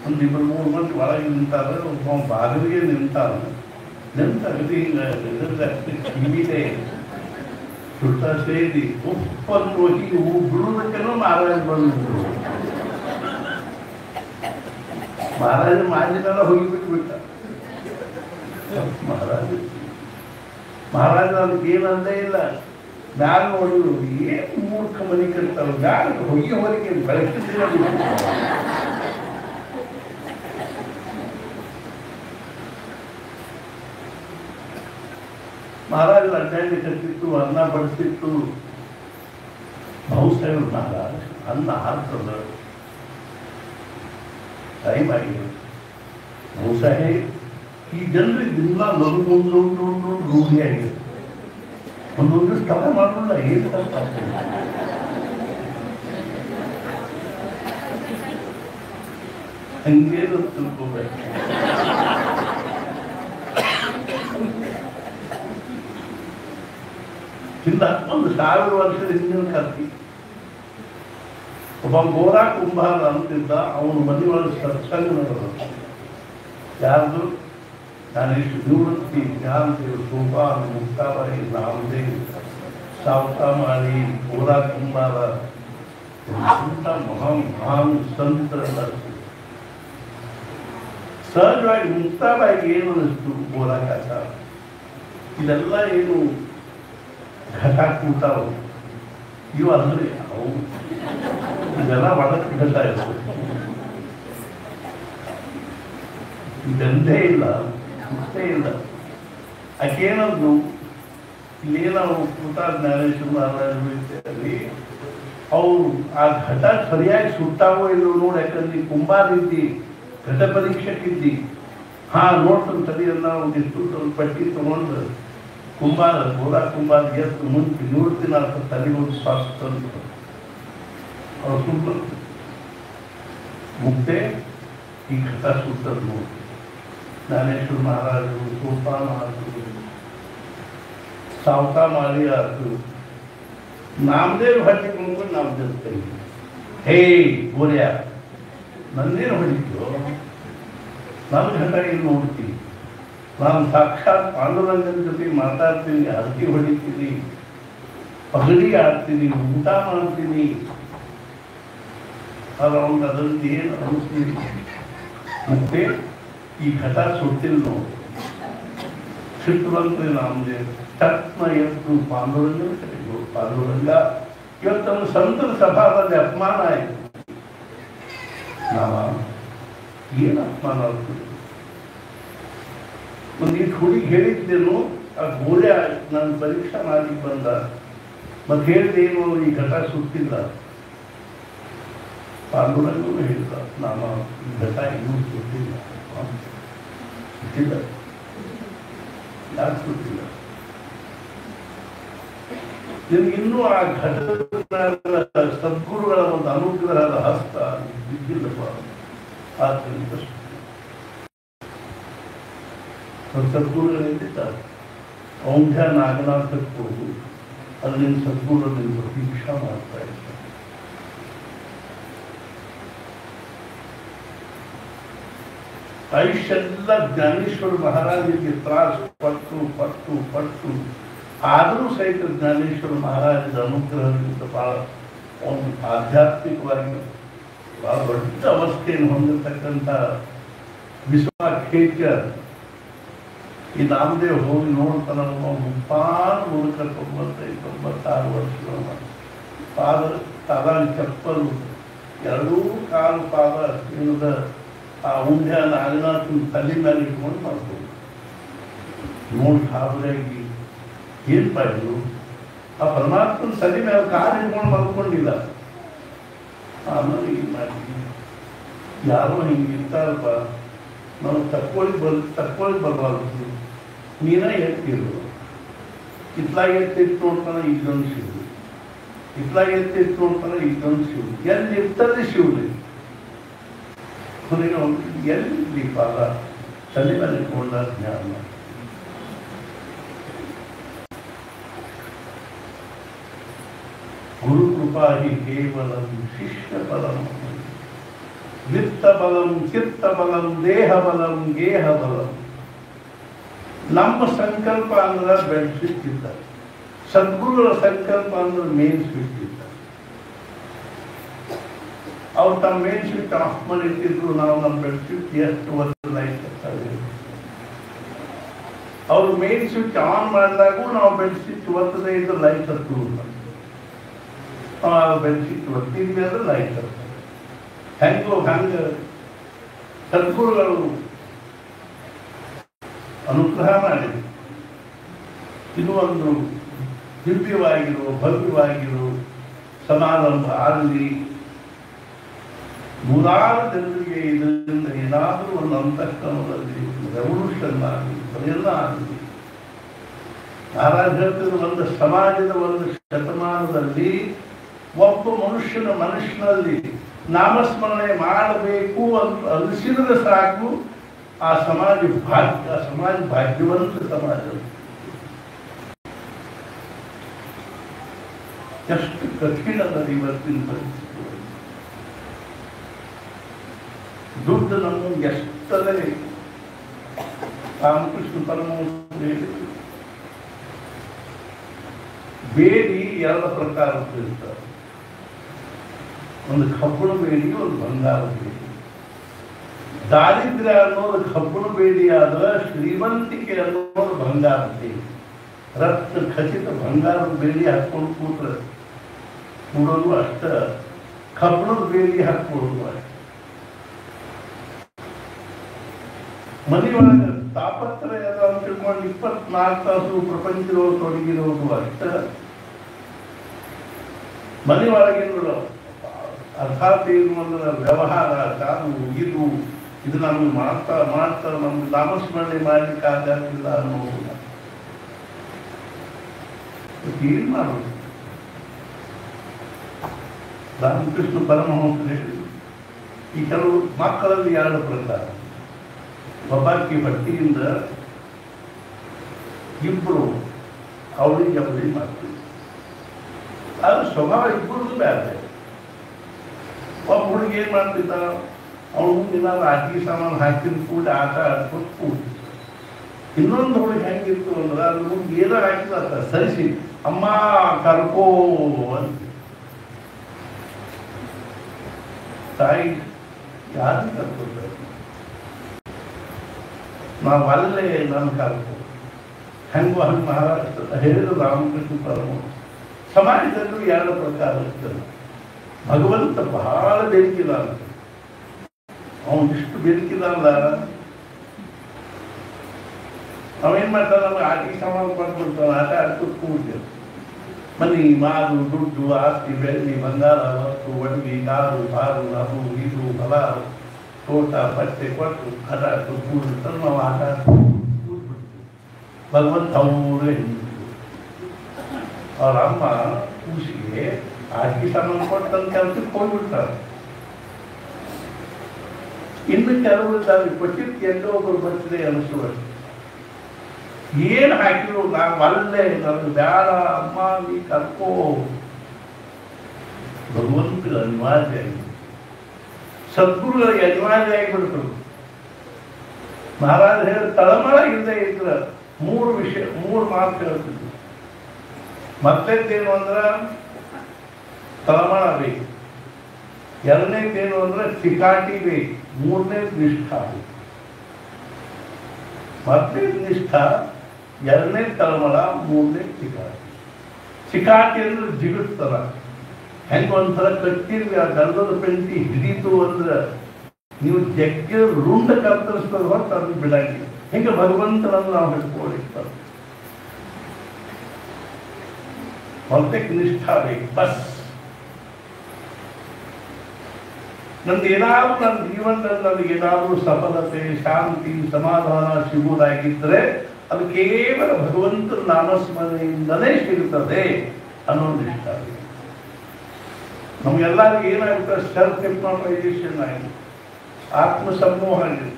ಒಂದು 2-3 ಮಂದಿ ಒಳಗೆ ನಿಂತಾರ. ಒಬ್ಬ ಬಾಗಿಲಿಗೆ ನಿಂತಾರ. ನಿಂತ ಅಗದಿ ಕಿವಿದೆ ಸುಟ್ಟ ಸೇರಿ ಉಪ್ಪನ್ನು ಹೋಗಿ ಹೂ ಬಿಡುವುದಕ್ಕೇನೋ ಮಹಾರಾಜ ಬಂದಿದ್ರು. ಮಹಾರಾಜ ಮಾಜಿನೆಲ್ಲ ಹೋಗಿಬಿಟ್ಬಿಟ್ಟ. ಮಹಾರಾಜ ಅದಕ್ಕೆ ಏನಂದೇ ಇಲ್ಲ. ಮ್ಯಾಲ ನೋಡಿದ್ರು ಏನು ಮೂರ್ಖ ಮನೆ ಕಟ್ತಾರೆ, ಮ್ಯಾಲ ಹೊಗೆ ಬೆಳಕಿದ್ರೆ ಮಹಾರಾಜ ಅಡ್ಡಾಡಿ ಕಟ್ಟಿತ್ತು, ಅನ್ನ ಬಡಿಸಿತ್ತು. ಬಹುಸಾಹೇಬ್ ಮಹಾರಾಜ ಅನ್ನ ಹಾರ್ತದ ಟೈಮ್ ಆಗಿದೆ. ಬಹುಸಾಹೇಬ್ ಈ ಜನರಿಗೆ ದಿನ ನಗು ರೂಢಿಯಾಗಿದೆ. ಒಂದೊಂದು ಸ್ಥಳ ಮಾಡೋಲ್ಲ. ಏನು ಹಂಗೇನು ತಿಳ್ಕೋಬೇಕು. ಹಿಂದ 1000 ವರ್ಷದ ಹಿಂದಿನ ಕಥೆ. ಒಬ್ಬ ಗೋರಾ ಕುಂಭಾರ ಅಂತಿದ್ದ. ಅವನ ಮನೆಯೊಳಗೆ ಸತ್ಸಂಗ ನಡೆದ. ಯಾರ್ದು? ಜ್ಞಾನೇಶ್ವರ ನಿವೃತ್ತಿ, ಜ್ಞಾನದೇವ್, ಸೋಪಾನ್, ಮುಕ್ತಾಬಾಯಿ, ರಾಮದೇವ್, ಸಾವತಾಮಾಳಿ, ಗೋರಾ ಕುಂಭಾರ ಇಂಥ ಮಹಾನ್ ಸಂತರ. ಸಹಜವಾಗಿ ಮುಕ್ತಾಬಾಯಿಗೆ ಏನು ಅನಿಸ್ತು? ಗೋರಾ ಕಾಕ ಇದೆಲ್ಲ ಏನು ಘಟ ಕೂತಾವು ಇವು ಅಂದ್ರೆ ಅವು ಇದೆಲ್ಲ ಒಳಕ್ಕೆ ಘಟ ಇರ್ತದೆ. ಗಂಧೆ ಇಲ್ಲ, ಮುಕ್ತೆ ಇಲ್ಲ. ಆಕೇನದ್ದು ಇಲ್ಲೇನವು ಕೂತ ಜ್ಞಾನೇಶ್ವರ ಮಹಾರಾಜರಲ್ಲಿ ಅವರು ಆ ಘಟ ಸರಿಯಾಗಿ ಸುಟ್ಟಾವೋ ಇಲ್ಲೋ ನೋಡಿ. ಯಾಕಂದ್ರೆ ಕುಂಬಾರ ಇದ್ದಿ, ಘಟ ಪರೀಕ್ಷಕ್ಕಿದ್ದಿ. ನೋಡ್ತಾನೆ ತಲೆಯನ್ನ ಒಂದಿಷ್ಟು ಪಟ್ಟಿ ತಗೊಂಡು ಕುಂಬಾರ ಗೋರಾ ಕುಂಬಾರ ಎತ್ತು ಮುಂಚೆ ನೋಡ್ತೀನಿ ಅಂತ ತಲೆಗೊಂಡು ಸ್ವಾಸ ತಂದು ಅವ್ರು ಸುಟ್ಟು ಮುಕ್ತೆ ಈ ಘಟ ಸುಟ್ಟದ್ದು ನೋಡಿ. ಜ್ಞಾನೇಶ್ವರ ಮಹಾರಾಜರು, ಸೋಪಾನ ಆಯ್ತು, ಸಾವತಾಮಾಳಿ ಆಯ್ತು, ನಾಮದೇವ್ ಹಟ್ಟಿ ಕುಂಕೊಂಡು ನಾಮದೇವ್ ಕೈ ಹೇ ಗೋರ್ಯ ನನ್ನೇನು ಹೊಡಿತೀಯೋ? ನನ್ನ ಘಟ ಏನು ನೋಡ್ತೀನಿ? ನಾನು ಸಾಕ್ಷಾತ್ ಪಾಂಡುರಂಗನ ಜೊತೆ ಮಾತಾಡ್ತೀನಿ, ಹರಕೆ ಹೊಡಿತೀನಿ, ಪಗಡಿ ಆಡ್ತೀನಿ, ಊಟ ಮಾಡ್ತೀನಿ. ಆದ್ರೆ ಅವ್ನು ಅದರಲ್ಲಿ ಏನು ಅನಿಸ್ತೀನಿ? ಮತ್ತೆ ಈ ಘಟ ಸುಟ್ಟಿಲ್ಲ ನೋಡಿ. ಸಿಟ್ಟು ಬಂದ್ರೆ ನಮ್ಗೆ ತತ್ಮ ಎದ್ದು ಪಾಂಡುರಂಗನ ಕರೆದು, ಪಾಂಡುರಂಗ ಇವತ್ತನ್ನು ಸಂತರ ಸಭಾದಲ್ಲಿ ಅಪಮಾನ ಆಯಿತು. ನಾವ ಏನು ಅಪಮಾನ ಆಗ್ತದೆ? ಒಂದಿಷ್ಟು ಹುಡುಗಿ ಹೇಳಿದ್ದೇನು, ಆ ಗೋಡೆ ನನ್ನ ಪರೀಕ್ಷೆ ಮಾಡಿ ಬಂದ. ಮತ್ತೆ ಹೇಳಿದೇನು, ಈ ಘಟ ಸುಟ್ಟಿಲ್ಲ. ಪಾಂಡುರಂಗನು ಹೇಳಿದ, ನಾನು ಈ ಘಟ ಇನ್ನೂ ಸುಟ್ಟಿಲ್ಲ. ಸುಟ್ಟಿಲ್ಲ, ಯಾಕೆ ಸುಟ್ಟಿಲ್ಲ? ನಿನ್ಗಿನ್ನೂ ಆ ಘಟದ ಸದ್ಗುರುಗಳ ಒಂದು ಅನುಗ್ರಹದ ಹಸ್ತ ಬಿದ್ದಿಲ್ಲಪ್ಪ. ಆದ್ದರಿಂದ ಸದ್ಗುರುಗಳು ಎಲ್ಲಿದ್ದಾರೆ? ಔಂಧ್ಯ ನಾಗನಾಥಕ್ಕೆ ಹೋಗು, ಅಲ್ಲಿನ ಸದ್ಗುರುಗಳಿಂದ ಪ್ರತೀಕ್ಷಾ ಮಾಡ್ತಾ ಇದ್ದಾರೆ. ಆಯುಷ್ಯೆಲ್ಲ ಜ್ಞಾನೇಶ್ವರ ಮಹಾರಾಜರಿಗೆ ತ್ರಾಸು ಪಟ್ಟು ಆದರೂ ಸಹಿತ ಜ್ಞಾನೇಶ್ವರ ಮಹಾರಾಜರ ಅನುಗ್ರಹದಿಂದ ಬಹಳ ಒಂದು ಆಧ್ಯಾತ್ಮಿಕವಾಗಿ ಬಹಳ ದೊಡ್ಡ ಅವಸ್ಥೆಯನ್ನು ಹೊಂದಿರತಕ್ಕಂಥ ವಿಶ್ವಖೇಚರ್ ಈ ನಾಮದೇವ್ ಹೋಗಿ ನೋಡ್ತಾನ. ಮುಪ್ಪಾನು ಮೂಲಕ 95-96 ವರ್ಷಗಳ ಪಾದ ಚಪ್ಪಲು, ಎರಡೂ ಕಾಲು ಪಾದ ಏನದ ಆ ಉಂಡ್ಯ ನಾಗನಾಥನ ತಲೆ ಮೇಲೆ ಇಟ್ಕೊಂಡು ಮಾಡ್ಬೋದು. ನೋಡಿ ಹಾವರಾಗಿ ಏನ್ ಪಾಯ್ದು ಆ ಪರಮಾತ್ಮನ ತಲೆ ಮೇಲೆ ಕಾಲು ಇಟ್ಕೊಂಡು ಮಲ್ಕೊಂಡಿಲ್ಲ. ಆಮೇಲೆ ಏನು ಮಾಡ್ತೀವಿ? ಯಾರೋ ಹಿಂಗೆ ಇರ್ತಾರಪ್ಪ, ನಾವು ತಕ್ಕೊಳ್ಳಿ ಬರಬಾರ್ದು. ನೀನ ಎತ್ತಿರು, ಇತ್ಲಾಗ ಎತ್ತಿಟ್ಟು ನೋಡ್ತಾನ ಇಲ್ಲೊಂದು ಶಿವ, ಇತ್ಲಾಗ ಎತ್ತಿಟ್ಟು ನೋಡ್ತಾನ ಇಲ್ಲೊಂದು ಶಿವ. ಎಲ್ಲಿ ಇರ್ತದೆ ಶಿವಲಿ? ಕೊನೆಗೆ ಅವನು ಎಲ್ಲಿ ಪಾದ ತಲೆ ಮೇಲೆ ಕೊಂಡ ಜ್ಞಾನ. ಗುರು ಕೃಪಾ ಹಿ ಕೇವಲಂ ಶಿಷ್ಯ ಬಲಂ ವಿತ್ತ ಬಲಂ ಚಿತ್ತ ಬಲಂ ದೇಹ ಬಲಂ ಗೇಹ ಬಲಂ. ನಮ್ಮ ಸಂಕಲ್ಪ ಅಂದ್ರೆ ಬೆಡ್ ಸ್ವಿಚ್ ಇದ್ದಾರೆ, ಸದ್ಗುರುಗಳ ಸಂಕಲ್ಪ ಅಂದ್ರೆ ಮೇನ್ ಸ್ವಿಚ್ ಇದ್ದಾರೆ. ಅವ್ರು ತಮ್ಮ ಮೇನ್ ಸ್ವಿಚ್ ಆಫ್ ಮಾಡಿ ಇಟ್ಟಿದ್ರು, ನಾವು ನಮ್ಮ ಬೆಡ್ ಸ್ವಿಚ್ ಎಷ್ಟು ವರ್ಷ ಲೈಟ್ ಇರ್ತದೆ. ಅವ್ರು ಮೇನ್ ಸ್ವಿಚ್ ಆನ್ ಮಾಡಿದಾಗೂ ನಾವು ಬೆಡ್ ಸ್ವಿಚ್ ಒತ್ತದೇ ಇದ್ರೆ ಲೈಟ್ ಹತ್ತು, ಬೆಡ್ ಸ್ವಿಚ್ ಒತ್ತಿದ್ವಿ ಅಂದ್ರೆ ಲೈಟ್ ಹತ್ತು. ಹಂಗ ಸದ್ಗುರುಗಳು ಅನುಗ್ರಹ ಮಾಡಿದೆ. ಇದು ಒಂದು ದಿವ್ಯವಾಗಿರೋ ಭವ್ಯವಾಗಿರೋ ಸಮಾರಂಭ ಆಗಲಿ. ನೂರಾರು ಜನರಿಗೆ ಇದರಿಂದ ಏನಾದರೂ ಒಂದು ಅಂತಃಕರಣದಲ್ಲಿ ರೆವಲ್ಯೂಷನ್ ಆಗಲಿ, ಅದೆಲ್ಲ ಆಗಲಿ. ನಾರಾಯಣ ಹೇಳ್ತಿದ್ರು, ಒಂದು ಸಮಾಜದ ಒಂದು ಶತಮಾನದಲ್ಲಿ ಒಬ್ಬ ಮನುಷ್ಯನಲ್ಲಿ ನಾಮಸ್ಮರಣೆ ಮಾಡಬೇಕು ಅಂತ ಅನಿಸಿದ್ರೆ ಸಾಕು, ಆ ಸಮಾಜ ಭಾಗ್ಯವಂತ ಸಮಾಜ. ಎಷ್ಟು ಕಠಿಣದ ಇವತ್ತಿನ ಪರಿಸ್ಥಿತಿ. ದುಡ್ಡು ನಮಗೆ ಎಷ್ಟದೇ ರಾಮಕೃಷ್ಣ ಪರಮಹಂಸರು ಹೇಳಿದ್ರು, ಬೇಡಿ ಎರಡು ಪ್ರಕಾರದ್ದು ಇರ್ತಾರೆ. ಒಂದು ಕಬ್ಬಣ ಬೇಡಿ, ಒಂದು ಬಂಗಾರ ಬೇಡಿ. ದಾರಿದ್ರ್ಯ ಅನ್ನೋದು ಕಬ್ಬಣ ಬೇಡಿ ಆದ್ರೆ ಶ್ರೀಮಂತಿಕೆ ಅನ್ನೋದು ಬಂಗಾರ ಬೇಡಿ. ರಕ್ತ ಖಚಿತ ಬಂಗಾರದ ಬೇಡಿ ಹಾಕೊಂಡು ಕೂಡೋದು ಅಷ್ಟ, ಕಬ್ಬಣದ ಬೇಡಿ ಹಾಕೊಳ್ಳೋದು ಅಷ್ಟ. ಮನೆಯೊಳಗೆ ತಾಪತ್ರಯ ಅಂತ ತಿಳ್ಕೊಂಡು 24 ತಾಸು ಪ್ರಪಂಚದೊಳಗೆ ತೊಡಗಿರೋದು ಅಷ್ಟ. ಮನೆಯೊಳಗಿನ ಅರ್ಥಾತ್ ಏನು ಅಂದ್ರೆ ವ್ಯವಹಾರ ಕಾದು ಇದು ನಮ್ಗೆ ಮಾಡ್ತಾ ನಮ್ಗೆ ನಾಮಸ್ಮರಣೆ ಮಾಡ್ಲಿಕ್ಕೆ ಆಗಲಿಲ್ಲ ಅನ್ನೋದಿಲ್ಲ. ಏನ್ ಮಾಡೋದು? ರಾಮಕೃಷ್ಣ ಪರಮಹಂಸರು ಹೇಳಿದ್ರು, ಈ ಕೆಲವು ಮಕ್ಕಳಲ್ಲಿ ಎರಡು ಪ್ರಕಾರ. ಒಬ್ಬಾಕಿ ಬಟ್ಟಿಯಿಂದ ಇಬ್ಬರು ಅವಳಿಗೆ ಮಾಡ್ತೀವಿ, ಅದು ಸ್ವಭಾವ ಇಬ್ಬರದು ಬೇರೆ. ಒಬ್ಬ ಹುಡುಗಿ ಏನ್ ಮಾಡ್ತಿದ್ದ, ಅವಳು ದಿನ ರಾಜಕೀಯ ಸಾಮಾನು ಹಾಕಿದ ಕೂಡ ಆಟ ಆಡ್ಕೊಂಡು ಕೂಡಿ. ಇನ್ನೊಂದು ಹುಡುಗಿ ಹೆಂಗಿತ್ತು ಅಂದ್ರೆ, ಅದು ಹುಡುಗಿ ಏನೋ ಹಾಕಿದ ಸರಿಸಿ ಅಮ್ಮ ಕರ್ಕೋ ಅಂತ. ತಾಯಿ ಯಾರು ಕರ್ಕೋತಾರೆ? ನಾವು ಅಲ್ಲೇ ನಾನು ಕರ್ಕೋ. ಹೆಂಗೋ ಹಂಗೆ ಮಹಾರಾಷ್ಟ್ರ ಹೇಳಿದ್ರು ರಾಮಕೃಷ್ಣ ಪರಮಹಂಸರು. ಸಮಾಜದಲ್ಲೂ ಎರಡು ಪ್ರಕಾರ ಇರ್ತದೆ. ಭಗವಂತ ಬಹಳ ಬೇಕಿಲ್ಲ ಅಂತ, ಅವನು ಇಷ್ಟು ಬೇಕಿಲ್ಲ. ಅವೇನ್ ಮಾಡ್ತಾನೆ, ನಮಗೆ ಆಟಿಗೆ ಸಾಮಾನು ಕೊಟ್ಬಿಡ್ತಾನೆ, ಆಟ ಆಡ್ಕೊಂಡು ಕೂಡ್ತೇವೆ. ಮನಿ ಮಾರು ದುಡ್ಡು ಆಸ್ತಿ ಬೆಳ್ಳಿ ಬಂಗಾರ ವಸ್ತು ಒಡವಿ ಕಾರು ಬಾರು ಅದು ಇದು ಹೊಲ ತೋಟ ಬಟ್ಟೆ ಕೊಟ್ಟು ಆಟ ಆಡ್ಕೊಂಡು ಕೂಡಿರ್ತಾನೆ. ನಾವು ಆಟ ಆಡ್ಕೊಂಡು ಕೂಡ್ಬಿಡ್ತೀವಿ. ಭಗವಂತ ಅವರೇ ಅವ್ರ ಅಮ್ಮ ಕೂಸಿಗೆ ಆಟಿಗೆ ಸಾಮಾನು ಕೊಟ್ಟಂತ ಕೆಲಸಕ್ಕೆ ಹೋಗ್ಬಿಡ್ತಾರೆ. ಇನ್ನು ಕೆಲವರು ಕೊಟ್ಟಿರ್ತಿ ಎಲ್ಲೋ ಒಬ್ಬರು ಬರ್ತಿದೆ ಅನಿಸುವಷ್ಟು ಏನು ಹಾಕಿದ್ರು ನಾವು ಅಲ್ಲೇ ನನಗೆ ಬೇಡ ಅಮ್ಮ ನೀ ಕರ್ಕೋ. ಭಗವಂತಗೆ ಅನಿವಾರ್ಯ ಆಗಿದೆ, ಸದ್ಗುರುಗಳಿಗೆ ಅನಿವಾರ್ಯ ಆಗಿಬಿಡ್ತರು. ಮಹಾರಾಜ ಹೇಳಿ ತಳಮಳ ಇಲ್ಲದೆ ಇದ್ರೆ ಮೂರು ಮಾತು ಹೇಳ್ತಿದ್ರು. ಮತ್ತೇನು ಅಂದ್ರೆ ತಳಮಳ ಬೇಕು, ಎರಡನೇದೇನು ಅಂದ್ರೆ ಚಿಕಾಟಿ ಬೇಕು, ಮೂರನೇದು ನಿಷ್ಠಾ ಬೇಕು. ಮೊದಲನೇದು ನಿಷ್ಠಾ, ಎರಡನೇ ತಳಮಳ, ಮೂರನೇ ಚಿಕಾಟಿ. ಚಿಕಾಟಿ ಅಂದ್ರೆ ಜಿಗುತ್ತರ. ಹೆಂಗ ಒಂಥರ ಕಟ್ಟಿರ್ವಿ, ಆ ಗಂಧದ ಪೆಂಟಿ ಹಿಡಿತು ಅಂದ್ರೆ ನೀವು ಜಗ್ಗೆ ರುಂಡ ಕತ್ತರಿಸ್ತದ ಹೊರತು ಅದನ್ನು ಬಿಡಂಗಿಲ್ಲ. ಹಿಂಗೆ ಭಗವಂತನನ್ನು ನಾವು ಹಿಡ್ಕೊಂಡಿರ್ತಾರೆ. ಮೊದಲಕ್ಕೆ ನಿಷ್ಠಾ ಬೇಕು. ಬಸ್ ನಂದು ಏನಾದರೂ ನನ್ನ ಜೀವನದಲ್ಲಿ ನನಗೇನಾದರೂ ಸಫಲತೆ, ಶಾಂತಿ, ಸಮಾಧಾನ ಸಿಗುವುದಾಗಿದ್ದರೆ ಅದು ಕೇವಲ ಭಗವಂತನ ನಾಮಸ್ಮರಣೆಯಿಂದಲೇ ಸಿಗುತ್ತದೆ ಅನ್ನೋದು ಇಷ್ಟ. ನಮಗೆಲ್ಲರಿಗೂ ಏನಾಗುತ್ತೆ, ಸೆಲ್ಫ್ ಹಿಪ್ನೋಟೈಸೇಷನ್ ಆಗಿದೆ. ಆತ್ಮಸಮೂಹ ಆಗಿದೆ.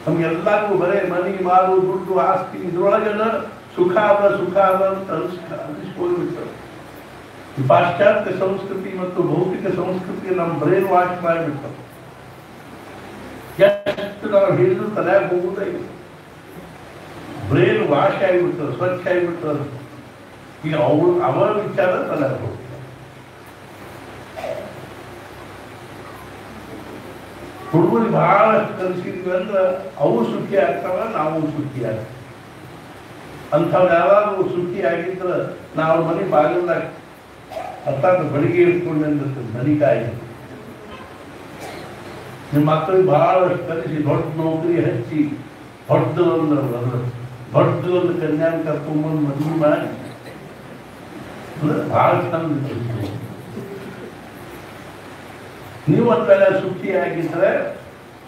ನಮ್ಗೆಲ್ಲರಿಗೂ ಬರೇ ಮನಿ ಮಾರು ದುಡ್ಡು ಆಸ್ತಿ ಇದ್ರೊಳಗೆಲ್ಲ ಸುಖ ಅದ ಅಂತ ಅನಿಸ್ಕೊಂಡ್ಬಿಡ್ತಾರೆ. ಈ ಪಾಶ್ಚಾತ್ಯ ಸಂಸ್ಕೃತಿ ಮತ್ತು ಭೌತಿಕ ಸಂಸ್ಕೃತಿ ನಮ್ಮ ಬ್ರೈನ್ ವಾಶ್ ಮಾಡಿಬಿಡ್ತಾರೆ. ಎಷ್ಟು ನಾವು ಹೇಳಿದ್ರು ತಲೆಯಾಗ ಹೋಗುವುದೇ ಇಲ್ಲ. ಬ್ರೈನ್ ವಾಶ್ ಆಗಿಬಿಡ್ತದೆ, ಸ್ವಚ್ಛ ಆಗಿಬಿಡ್ತದೆ. ಈಗ ಅವರ ವಿಚಾರ ತಲೆಯಾಗ ಹೋಗ್ತದೆ. ಹುಡುಗರಿಗೆ ಬಹಳಷ್ಟು ಕಲಿಸಿದ್ವಿ ಅಂದ್ರೆ ಅವು ಸುಖಿ ಆಗ್ತಾವ, ನಾವು ಸುಖಿ ಆಗ್ತೀವಿ. ಅಂಥವ್ರು ಯಾರಾದ್ರೂ ಸುಖಿ ಆಗಿದ್ರೆ ನಾವು ಮನೆ ಬಾಗಿಲ್ದಾಗ ಅರ್ಥಾತ್ ಬಡಿಗೆ ಇಟ್ಕೊಂಡಿರ್ತದೆ ಮನಿಕಾಯಿ. ನಿಮ್ಮ ಮಕ್ಕಳಿಗೆ ಬಹಳಷ್ಟು ಕಲಿಸಿ ದೊಡ್ಡ ನೌಕರಿ ಹಚ್ಚಿ ದೊಡ್ಡದೊಂದು ಕನ್ಯಾನ ಕರ್ಕೊಂಡ್ಬಂದು ಮದುವೆ ಮಾಡಿ ಬಹಳ ಚಂದ. ನೀವು ಒಂದ್ವೇಳೆ ಸುಖಿ ಆಗಿದ್ರೆ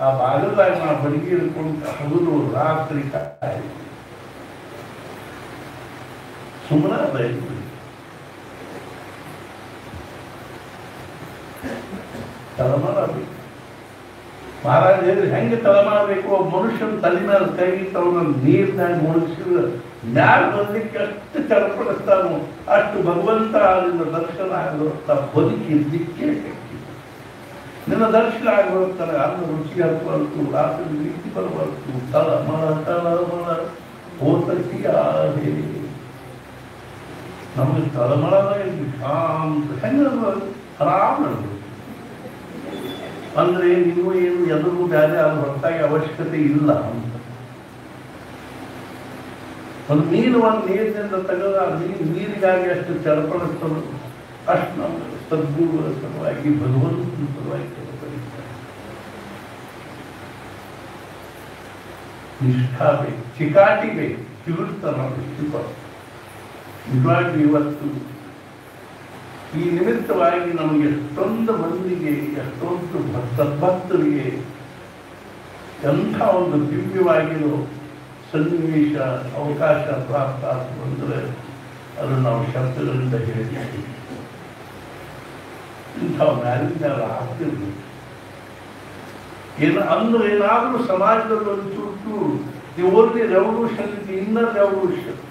ಆ ಬಾಗಿಲ್ದಾಗ ನಾವು ಬಡಿಗೆ ಇಟ್ಕೊಂಡು ಹಗಲು ರಾತ್ರಿ ಕಾಯಿ ಸುಮ್ಮನೆ ಬಯಲು ತಲೆಮಾರ ಬೇಕು. ಮಹಾರಾಜ ಹೇಳಿದ್ರೆ ಹೆಂಗೆ ತಲೆಮಾರಬೇಕು? ಒಬ್ಬ ಮನುಷ್ಯನ ತಲೆ ಮೇಲೆ ಕೈ ತವನ ನೀರಿನಾಗ ಮುಳುಗಿಸಿದ್ರೆ ಮ್ಯಾಲ ಬರ್ಲಿಕ್ಕೆ ಎಷ್ಟು ಚಡಪಡಿಸ್ತಾನೋ ಅಷ್ಟು ಭಗವಂತ ಅದರಿಂದ ದರ್ಶನ ಆಗಿರುತ್ತ ಬದುಕಿದ್ದಕ್ಕೆ ನಿನ್ನ ದರ್ಶನ ಆಗಿರುತ್ತಾನೆ. ಅನ್ನ ರುಚಿ ಹತ್ತಬಾರ್ದು, ರಾತ್ರಿ ರೀತಿ ಬರಬಾರ್ದು. ತಳಮಳ ಹೋತಕ್ಕೆ ಆದೆ ನಮಗೆ ತಳಮಳದ ಶಾಂತ ಹೆಂಗ ಆರಾಮ ಅಂದ್ರೆ ನೀವು ಏನು ಎದುರು ಬೇರೆ ಅದು ಹೊರತಾಗಿ ಅವಶ್ಯಕತೆ ಇಲ್ಲ ಅಂತ. ಒಂದು ನೀರಿನಿಂದ ತೆಗೆದ ನೀರಿಗಾಗಿ ಅಷ್ಟು ಚಡಪಡಿಸ್ತದೆ, ಅಷ್ಟು ನಮ್ಮ ಸದ್ಗುರುಗಳ ಸಲುವಾಗಿ ಭಗವಂತನ ಸಲುವಾಗಿ ಚಡಪಡಿಸ್ತಾರೆ. ನಿಷ್ಠಾ ಬೇಕು, ಚಿಕಾಟಿ ಬೇಕು, ಚಿಗುರ್ತಾನ ನಿಜವಾಗಿ ಇವತ್ತು ಈ ನಿಮಿತ್ತವಾಗಿ ನಮಗೆ ಎಷ್ಟೊಂದು ಮಂದಿಗೆ, ಎಷ್ಟೊಂದು ಸದ್ಭಕ್ತರಿಗೆ ಎಂಥ ಒಂದು ದಿವ್ಯವಾಗಿರೋ ಸನ್ನಿವೇಶ ಅವಕಾಶ ಪ್ರಾಪ್ತ ಆಯ್ತು ಅಂದರೆ ಅದು ನಾವು ಶಬ್ದಗಳಿಂದ ಹೇಳಿದ್ದೀವಿ. ಇಂಥ ಮ್ಯಾಲಿನ್ಯಾರ ಆಗ್ತಿರ್ಬೇಕು. ಅಂದ್ರೆ ಏನಾದರೂ ಸಮಾಜದಲ್ಲಿ ಒಂದು ಚುಟ್ಟು the only revolution the inner revolution.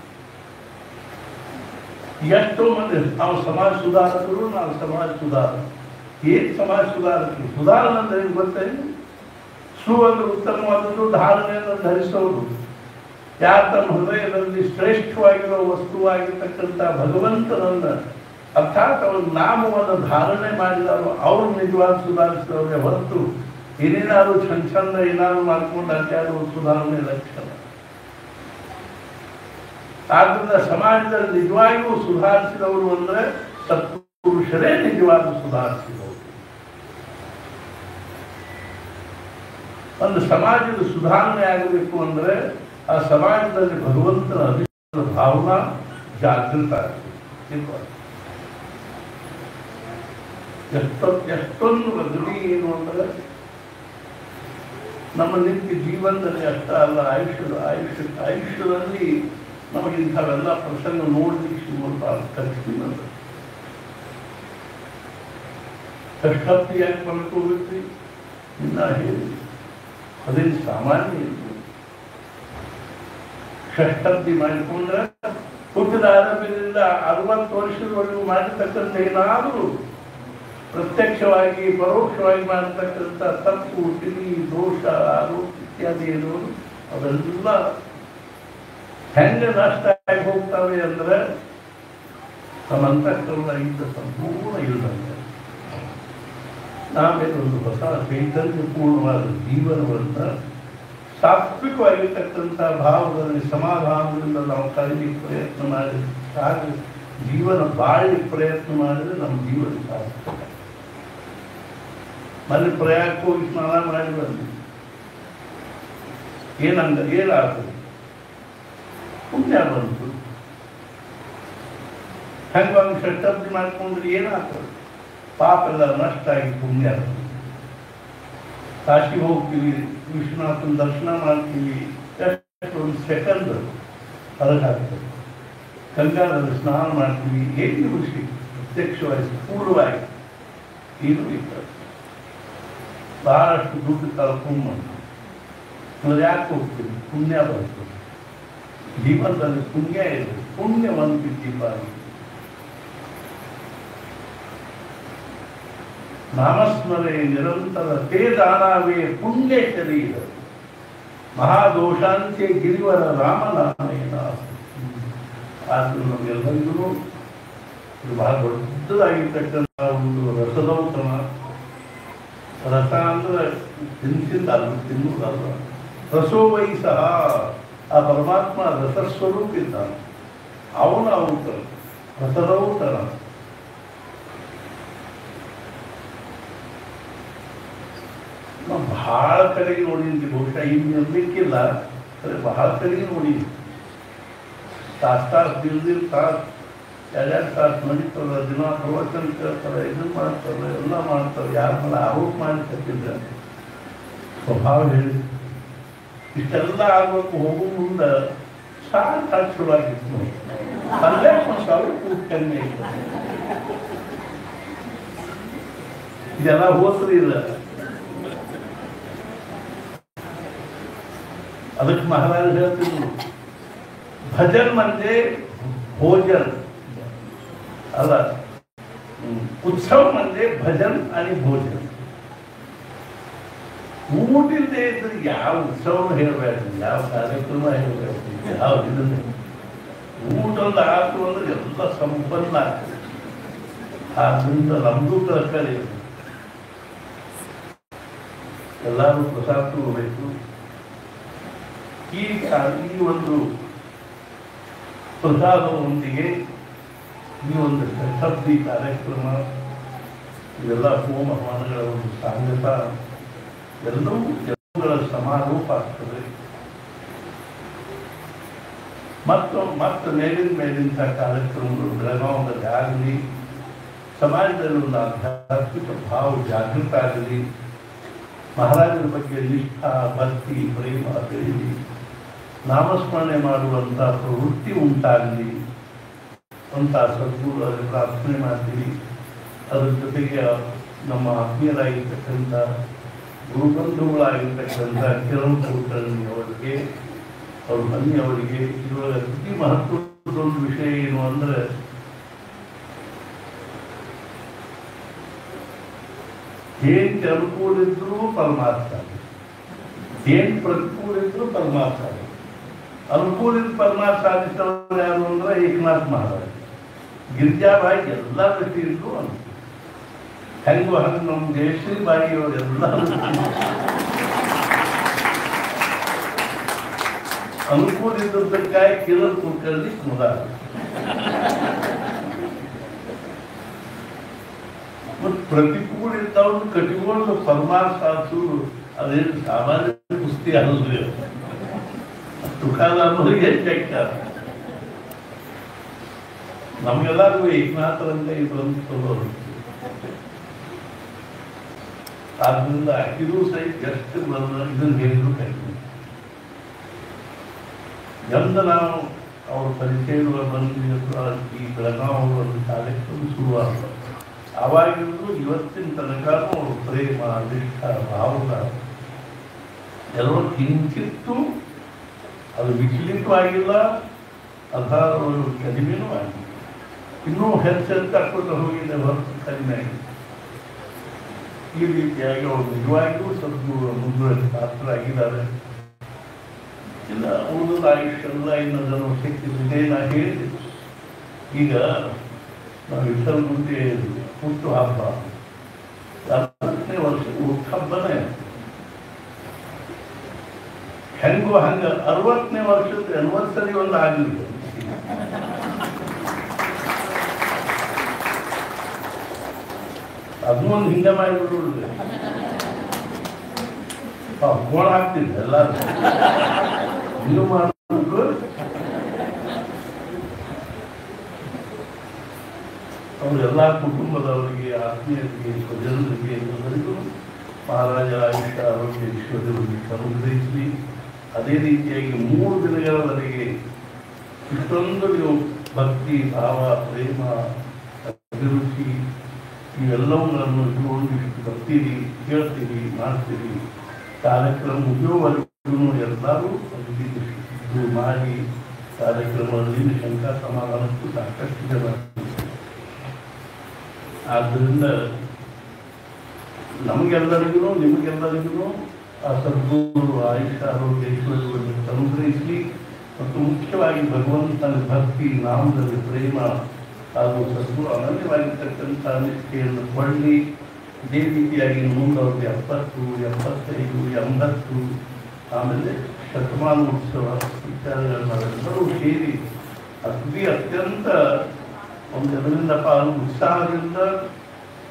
ಎಷ್ಟೋ ಮಂದಿ ನಾವು ಸಮಾಜ ಸುಧಾರಕರು, ನಾವು ಸಮಾಜ ಸುಧಾರಕ. ಏನ್ ಸಮಾಜ ಸುಧಾರಕರು? ಸುಧಾರಣೆ ಅಂದ್ರೆ ಏನು ಗೊತ್ತೇ? ಸು ಅಂದ್ರೆ ಉತ್ತಮವಾದದ್ದು, ಧಾರಣೆಯನ್ನು ಧರಿಸೋದು. ಯಾರು ತಮ್ಮ ಹೃದಯದಲ್ಲಿ ಶ್ರೇಷ್ಠವಾಗಿರೋ ವಸ್ತುವಾಗಿರ್ತಕ್ಕಂಥ ಭಗವಂತನನ್ನ ಅರ್ಥಾತ್ ಅವರ ನಾಮವನ್ನು ಧಾರಣೆ ಮಾಡಿದವರು ಅವರು ನಿಜವಾದ ಸುಧಾರಿಸಿದವ್ರೆ ಹೊರತು ಏನೇನಾದ್ರು ಚಂದ ಏನಾದ್ರು ಮಾಡ್ಕೊಂಡು ಅಡ್ಡಾಡುವ ಸುಧಾರಣೆ ಲಕ್ಷಣ. ಆದ್ದರಿಂದ ಸಮಾಜದಲ್ಲಿ ನಿಜವಾಗಿಯೂ ಸುಧಾರಿಸಿದವರು ಅಂದ್ರೆ ಸತ್ಪುರುಷರೇ ನಿಜವಾದ ಸುಧಾರಿಸಿದವರು. ಒಂದು ಸಮಾಜದ ಸುಧಾರಣೆ ಆಗಬೇಕು ಅಂದ್ರೆ ಆ ಸಮಾಜದಲ್ಲಿ ಭಗವಂತನ ಅಧಿಕಾರ ಭಾವನಾ ಜಾಗೃತ ಆಗಬೇಕು. ಎಷ್ಟೊಂದು ಗಡಿ ಏನು ಅಂದ್ರೆ ನಮ್ಮ ನಿತ್ಯ ಜೀವನದಲ್ಲಿ ಅಷ್ಟ ಅಲ್ಲ, ಆಯುಷ್ಯದಲ್ಲಿ ನಮಗೆ ಇಂಥವೆಲ್ಲ ಪ್ರಸಂಗ ನೋಡ್ಲಿಕ್ಕೆ ಸಿಗುವಂತ ಕಲಿಸ್ತೀವಿ. ಷಷ್ಠಿ ಯಾಕೆ ಬರ್ಕೋಬೇಕು ಇನ್ನ ಹೇಳಿ ಅದೇನು ಸಾಮಾನ್ಯ ಇಲ್ಲ. ಷಷ್ಠಿ ಮಾಡಿಕೊಂಡ್ರೆ ಹುಟ್ಟಿದ ಆರಂಭದಿಂದ 60 ವರ್ಷದವರೆಗೂ ಮಾಡಿರ್ತಕ್ಕಂಥ ಏನಾದರೂ ಪ್ರತ್ಯಕ್ಷವಾಗಿ ಪರೋಕ್ಷವಾಗಿ ಮಾಡತಕ್ಕಂಥ ತಪ್ಪು, ತಿಳಿ, ದೋಷ, ಆರೋಪ ಇತ್ಯಾದಿ ಏನು ಅವೆಲ್ಲ ಹೆಂಗೆ ನಷ್ಟ ಆಗಿ ಹೋಗ್ತವೆ ಅಂದ್ರೆ ನಮ್ಮ ಅಂತಃಕರಣ ಇದ್ದ ಸಂಪೂರ್ಣ ಇಲ್ಲದಂತೆ. ನಾವೇ ಒಂದು ಹೊಸ ಚೈತನ್ಯಪೂರ್ಣವಾದ ಜೀವನವನ್ನು ಸಾತ್ವಿಕವಾಗಿರ್ತಕ್ಕಂಥ ಭಾವದಲ್ಲಿ ಸಮಾಧಾನದಿಂದ ನಾವು ಕಲಿಲಿಕ್ಕೆ ಪ್ರಯತ್ನ ಮಾಡಿದ್ರೆ, ಜೀವನ ಬಾಳಲಿಕ್ಕೆ ಪ್ರಯತ್ನ ಮಾಡಿದ್ರೆ ನಮ್ಮ ಜೀವನ ಸಾರ್ಥಕ. ಮನೆ ಪ್ರಯಾಗಕ್ಕೆ ಹೋಗಿ ಸ್ನಾನ ಮಾಡಿ ಬಂದ್ವಿ, ಏನಾಗ್ತದೆ? ಪುಣ್ಯ ಬಂತು. ಹಂಗಾಗಿ ಷಷ್ಠಿ ಮಾಡ್ಕೊಂಡ್ರೆ ಏನಾಗ್ತದೆ? ಪಾಪ ಎಲ್ಲ ನಷ್ಟ ಆಗಿ ಪುಣ್ಯ. ಕಾಶಿ ಹೋಗ್ತೀವಿ, ವಿಶ್ವನಾಥನ ದರ್ಶನ ಮಾಡ್ತೀವಿ, ಒಂದು ಸೆಕೆಂಡ್ ಹೊರಗಾಗ್ತದೆ. ಗಂಗಾದಲ್ಲಿ ಸ್ನಾನ ಮಾಡ್ತೀವಿ, ಹೇಗೆ ಖುಷಿ ಪ್ರತ್ಯಕ್ಷವಾಗಿ ಪೂರ್ವವಾಗಿ ಇದು ಇರ್ತದೆ. ಬಹಳಷ್ಟು ದುಡ್ಡು ಕಳ್ಕೊಂಡು ನಾವು ಯಾಕೆ ಹೋಗ್ತೀವಿ? ಪುಣ್ಯ ಬರ್ತದೆ ಜೀವನದಲ್ಲಿ. ಪುಣ್ಯ ಇದೆ, ಪುಣ್ಯವಂತ ಜೀವ. ನಾಮಸ್ಮರೆ ನಿರಂತರ ತೇ ದಾನವೇ ಪುಣ್ಯ ಶರೀರ ಮಹಾದೋಷಾಂತ್ಯ ಗಿರಿವರ ರಾಮನಾಮೇನ. ಆದ್ರೂ ನಮಗೆಲ್ಲರಿಗೂ ಇದು ಬಹಳ ದೊಡ್ಡದಾಗಿರ್ತಕ್ಕಂಥ ಒಂದು ರಸದೌತಣ. ರಸ ಅಂದ್ರೆ ತಿನ್ಸಿದ್ದಲ್ಲ, ತಿನ್ನುವುದಲ್ಲ. ರಸೋ ವಯಸ್ಸಹ ಆ ಪರಮಾತ್ಮ ರಸಸ್ವರೂಪ ಇದ್ದಾನೆ. ಅವನ ಔತಣ, ರಸದೌತಣ. ನಾವು ಬಹಳ ಕಡೆಗೆ ನೋಡಿದ್ವಿ, ಬಹುಶಃ ಇನ್ನು ಇರ್ಲಿಕ್ಕಿಲ್ಲ, ಬಹಳ ಕಡೆಗೆ ನೋಡಿದ್ವಿ. ತಾಸು ದಿಲ್ದಿಲ್ ತಾಸು ಎರಡೆರಡು ತಾಸು ನಡೀತವೆ, ದಿನ ಪ್ರವಚನ ಕೇಳ್ತಾರೆ, ಇದನ್ನ ಮಾಡ್ತಾರೆ, ಎಲ್ಲ ಮಾಡ್ತಾರೆ. ಯಾರ ಮೇಲೆ ಆರೋಪ ಮಾಡಿ ಕಟ್ಟಿದ್ರೆ ಸ್ವಭಾವ ಹೇಳಿ ಇಷ್ಟೆಲ್ಲ ಆಗ್ಬೇಕು. ಹೋಗೋ ಮುಂದೆ ಸಾಕು ಶುರುವಾಗಿತ್ತು. ಅಲ್ಲೇ ಒಂದು ಸಾವಿರ ಕಡಿಮೆ ಇತ್ತು. ಇದೆಲ್ಲ ಹೋದ್ರಿ ಇಲ್ಲ. ಅದಕ್ಕೆ ಮಹಾರಾಜ ಹೇಳ್ತಿದ್ರು, ಭಜನ್ म्हणजे भोजन ಅಲ್ಲ, ಉತ್ಸವ म्हणजे ಭಜನ್ आणि ಭೋಜನ. ಊಟ ಇಲ್ಲದೆ ಇದ್ರೆ ಯಾವ ಉತ್ಸವನು ಹೇಳಬೇಡ್ರಿ, ಯಾವ ಕಾರ್ಯಕ್ರಮ ಹೇಳಬೇಡ್ರಿ, ಯಾವ ಇದನ್ನ. ಊಟ ಒಂದು ಆತು ಅಂದ್ರೆ ಎಲ್ಲ ಸಂಪನ್ನ ಆಗ್ತದೆ. ಆದ್ರಿಂದ ನಮ್ದು ತರಕಾರಿ ಎಲ್ಲರೂ ಪ್ರಸಾದ ತಗೋಬೇಕು. ಈ ಒಂದು ಪ್ರಸಾದದೊಂದಿಗೆ ಈ ಒಂದು ಶತಾಬ್ದಿ ಕಾರ್ಯಕ್ರಮ, ಇವೆಲ್ಲ ಹೋಮ ಹವನಗಳ ಒಂದು ಸಾಂಗತ ಎಲ್ಲವೂ ಎಲ್ಲಗಳ ಸಮಾರೋಪ ಆಗ್ತದೆ. ಮತ್ತು ಮೇಲಿಂದ ಕಾರ್ಯಕ್ರಮಗಳು ಬೆಳಗಾವದಲ್ಲಿ ಆಗಲಿ, ಸಮಾಜದಲ್ಲಿ ಒಂದು ಆಧ್ಯಾತ್ಮಿಕ ಭಾವ ಜಾಗೃತ ಆಗಲಿ, ಮಹಾರಾಜರ ಬಗ್ಗೆ ನಿಷ್ಠಾ ಭಕ್ತಿ ಪ್ರೇಮ ಬೆಳೀಲಿ, ನಾಮಸ್ಮರಣೆ ಮಾಡುವಂಥ ಪ್ರವೃತ್ತಿ ಉಂಟಾಗಲಿ ಅಂತ ಸದ್ಗುರುಗಳಲ್ಲಿ ಪ್ರಾರ್ಥನೆ ಮಾಡ್ತೀವಿ. ಅದರ ಜೊತೆಗೆ ನಮ್ಮ ಆತ್ಮೀಯರಾಗಿರ್ತಕ್ಕಂಥ ಗುರುಬಂಧುಗಳಾಗಿರ್ತಕ್ಕಂಥ ಕಿರಣ್ ಕುಲಕರ್ಣಿ ಅವರಿಗೆ, ಅವ್ರ ಮನೆಯವರಿಗೆ ಇದರೊಳಗೆ ಅತಿ ಮಹತ್ವದ ಒಂದು ವಿಷಯ ಏನು ಅಂದರೆ, ಏನ್ ಅನುಕೂಲ ಇದ್ರೂ ಪರಮಾರ್ಥ, ಏನ್ ಪ್ರತಿಕೂಲ ಇದ್ರೂ ಪರಮಾರ್ಥ. ಅನುಕೂಲಿತ ಪರಮಾರ್ಥ ಸಾಧಿಸಿದವರು ಯಾರು ಅಂದ್ರೆ ಏಕನಾಥ್ ಮಹಾರಾಜ, ಗಿರಿಜಾಬಾಯಿ ಎಲ್ಲ ವ್ಯಕ್ತಿಗೂ ಅನುಕೂಲ. ಹೆಂಗೋ ಹಂಗೆ ನಮ್ಮ ಜಯಶ್ರೀ ಬಾಯಿಯವರೆಲ್ಲ ಅನುಕೂಲ ಇದ್ದಕ್ಕಾಗಿ ಕಿರಣ್ ಕುಲಕರ್ಣಿ ಮೊದಲ. ಮತ್ತು ಪ್ರತಿಕೂಲ ಇದ್ದವ್ರನ್ನ ಕಟ್ಟಿಕೊಂಡು ಪರಮಾರ್ಥ ಸಾಧಿಸುವುದು ಅದೇನು ಸಾಮಾನ್ಯ ಕುಸ್ತಿ ಅನ್ನೋದು. ತುಕಾರಾಮರಿಗೆ ಹೆಚ್ಚಾಗ್ತಾರ. ನಮ್ಗೆಲ್ಲರಿಗೂ ಏಕನಾಥರಂತೆ ಇದನ್ನು ತಗೋರು. ಆದ್ರಿಂದ ಇದು ಸಹಿತ ಎಷ್ಟು ಇದನ್ನು ಹೇಳಿದ್ರು ಕಡಿಮೆ. ಎಂದ ನಾವು ಅವ್ರ ಪರಿಚಯಗಳು ಬಂದು ಈ ಬೆಳಗಾವಿ ಒಂದು ಕಾರ್ಯಕ್ರಮ ಶುರುವಾದ ಆವಾಗಿಂದು ಇವತ್ತಿನ ತನಕನೂ ಅವರು ಪ್ರೇಮ ನಿಷ್ಠ ಭಾವನ ಎಲ್ಲರೂ ಕಿಂಚಿತ್ತು ಅದು ವಿಚಲಿತವಾಗಿಲ್ಲ, ಅಥವಾ ಕಡಿಮೆನೂ ಆಗಿಲ್ಲ. ಇನ್ನೂ ಹೆಚ್ಚೆತ್ತಾಕೊಂಡು ಹೋಗಿದೆ ಹೊರತು ಕಡಿಮೆ ಆಗಿದೆ. ಈ ರೀತಿಯಾಗಿ ಅವರು ನಿಜವಾಗಿಯೂ ಸದ್ಗುರು ಮುಂದುವರೆದ ಪಾತ್ರರಾಗಿದ್ದಾರೆ. ಇಲ್ಲ ಉಳಿದ ಆಯುಷ್ಯ ಎಲ್ಲ ಇನ್ನೊಂದನ್ನು ಸಿಕ್ಕಿದೆ. ನಾ ಹೇಳಿದೆ, ಈಗ ನಾವು ವಿಠಲ್ ಮುಂದೆ ಹುಟ್ಟು ಹಬ್ಬ 40ನೇ ವರ್ಷ ಹುಟ್ಟು ಹಬ್ಬನೇ. ಹೆಂಗೋ ಹಂಗ 60ನೇ ವರ್ಷದ ಆನಿವರ್ಸರಿ ಒಂದು ಆಗಲಿಲ್ಲ. ಅದನ್ನೂ ಒಂದು ಹಿಂಗೆ ಮಾಡಿಬಿಡುದು. ಗೋಣ ಹಾಕ್ತಿದ್ದೆ ಎಲ್ಲರೂ ಇದು ಮಾಡಬೇಕು. ಅವರೆಲ್ಲ ಕುಟುಂಬದವರಿಗೆ, ಆತ್ಮೀಯರಿಗೆ, ಸ್ವಜನರಿಗೆ ಎಲ್ಲರಿಗೂ ಮಹಾರಾಜ ಆಯುಷ್ಯ ಆರೋಗ್ಯ ಈಶ್ವರರಿಗೆ ಅನುಗ್ರಹಿಸಲಿ. ಅದೇ ರೀತಿಯಾಗಿ 3 ದಿನಗಳವರೆಗೆ ಇಷ್ಟೊಂದು ನೀವು ಭಕ್ತಿ ಭಾವ ಪ್ರೇಮ ಅಭಿರುಚಿ ಇವೆಲ್ಲವನ್ನು ಇಟ್ಕೊಂಡು ಬರ್ತೀರಿ, ಕೇಳ್ತೀರಿ, ಮಾಡ್ತೀರಿ. ಕಾರ್ಯಕ್ರಮ ಮುಗಿಯುವವರೆಗೂ ಎಲ್ಲರೂ ಇದು ಮಾಡಿ ಕಾರ್ಯಕ್ರಮದಲ್ಲಿ ಶಂಕಾ ಸಮಾಧಾನಕ್ಕೂ ಸಾಕಷ್ಟು ಜನ. ಆದ್ದರಿಂದ ನಮಗೆಲ್ಲರಿಗೂ ನಿಮಗೆಲ್ಲರಿಗೂ ಆ ಸದ್ಗುರು ಆಯುಷ್ಯ ಆರೋಗ್ಯ ಐಶ್ವರ್ಯವನ್ನು ಅನುಗ್ರಹಿಸಲಿ ಮತ್ತು ಮುಖ್ಯವಾಗಿ ಭಗವಂತನ ಭಕ್ತಿ, ನಾಮದಲ್ಲಿ ಪ್ರೇಮ ಹಾಗೂ ಸದ್ಗುರು ಅನನ್ಯವಾಗಿರ್ತಕ್ಕಂಥ ನಿಷ್ಠೆಯನ್ನು ಕೊಳ್ಳಿ. ಇದೇ ರೀತಿಯಾಗಿ ಮುಂದವ್ರಿಗೆ 70, 75, 80 ಆಮೇಲೆ ಶತಮಾನೋತ್ಸವ ಇತ್ಯಾದಿಗಳನ್ನೆಲ್ಲರೂ ಸೇರಿ ಅತ್ಯಂತ ಒಂದು ಅದರಿಂದ ಉತ್ಸಾಹದಿಂದ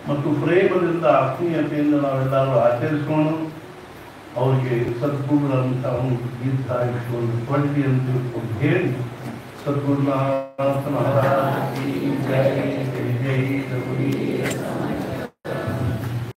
ಮತ್ತು ಪ್ರೇಮದಿಂದ ಆತ್ಮೀಯತೆಯಿಂದ ನಾವೆಲ್ಲರೂ ಆಚರಿಸೋಣ. ಅವರಿಗೆ ಸದ್ಗುರುಗಳಂತ ಒಂದು ದೀರ್ಘಾಯುಷ್ಯವನ್ನು ಕೊಳ್ಳಿ ಅಂತ ಹೇಳಿ ಸದ್ಗುರುನಾಥನ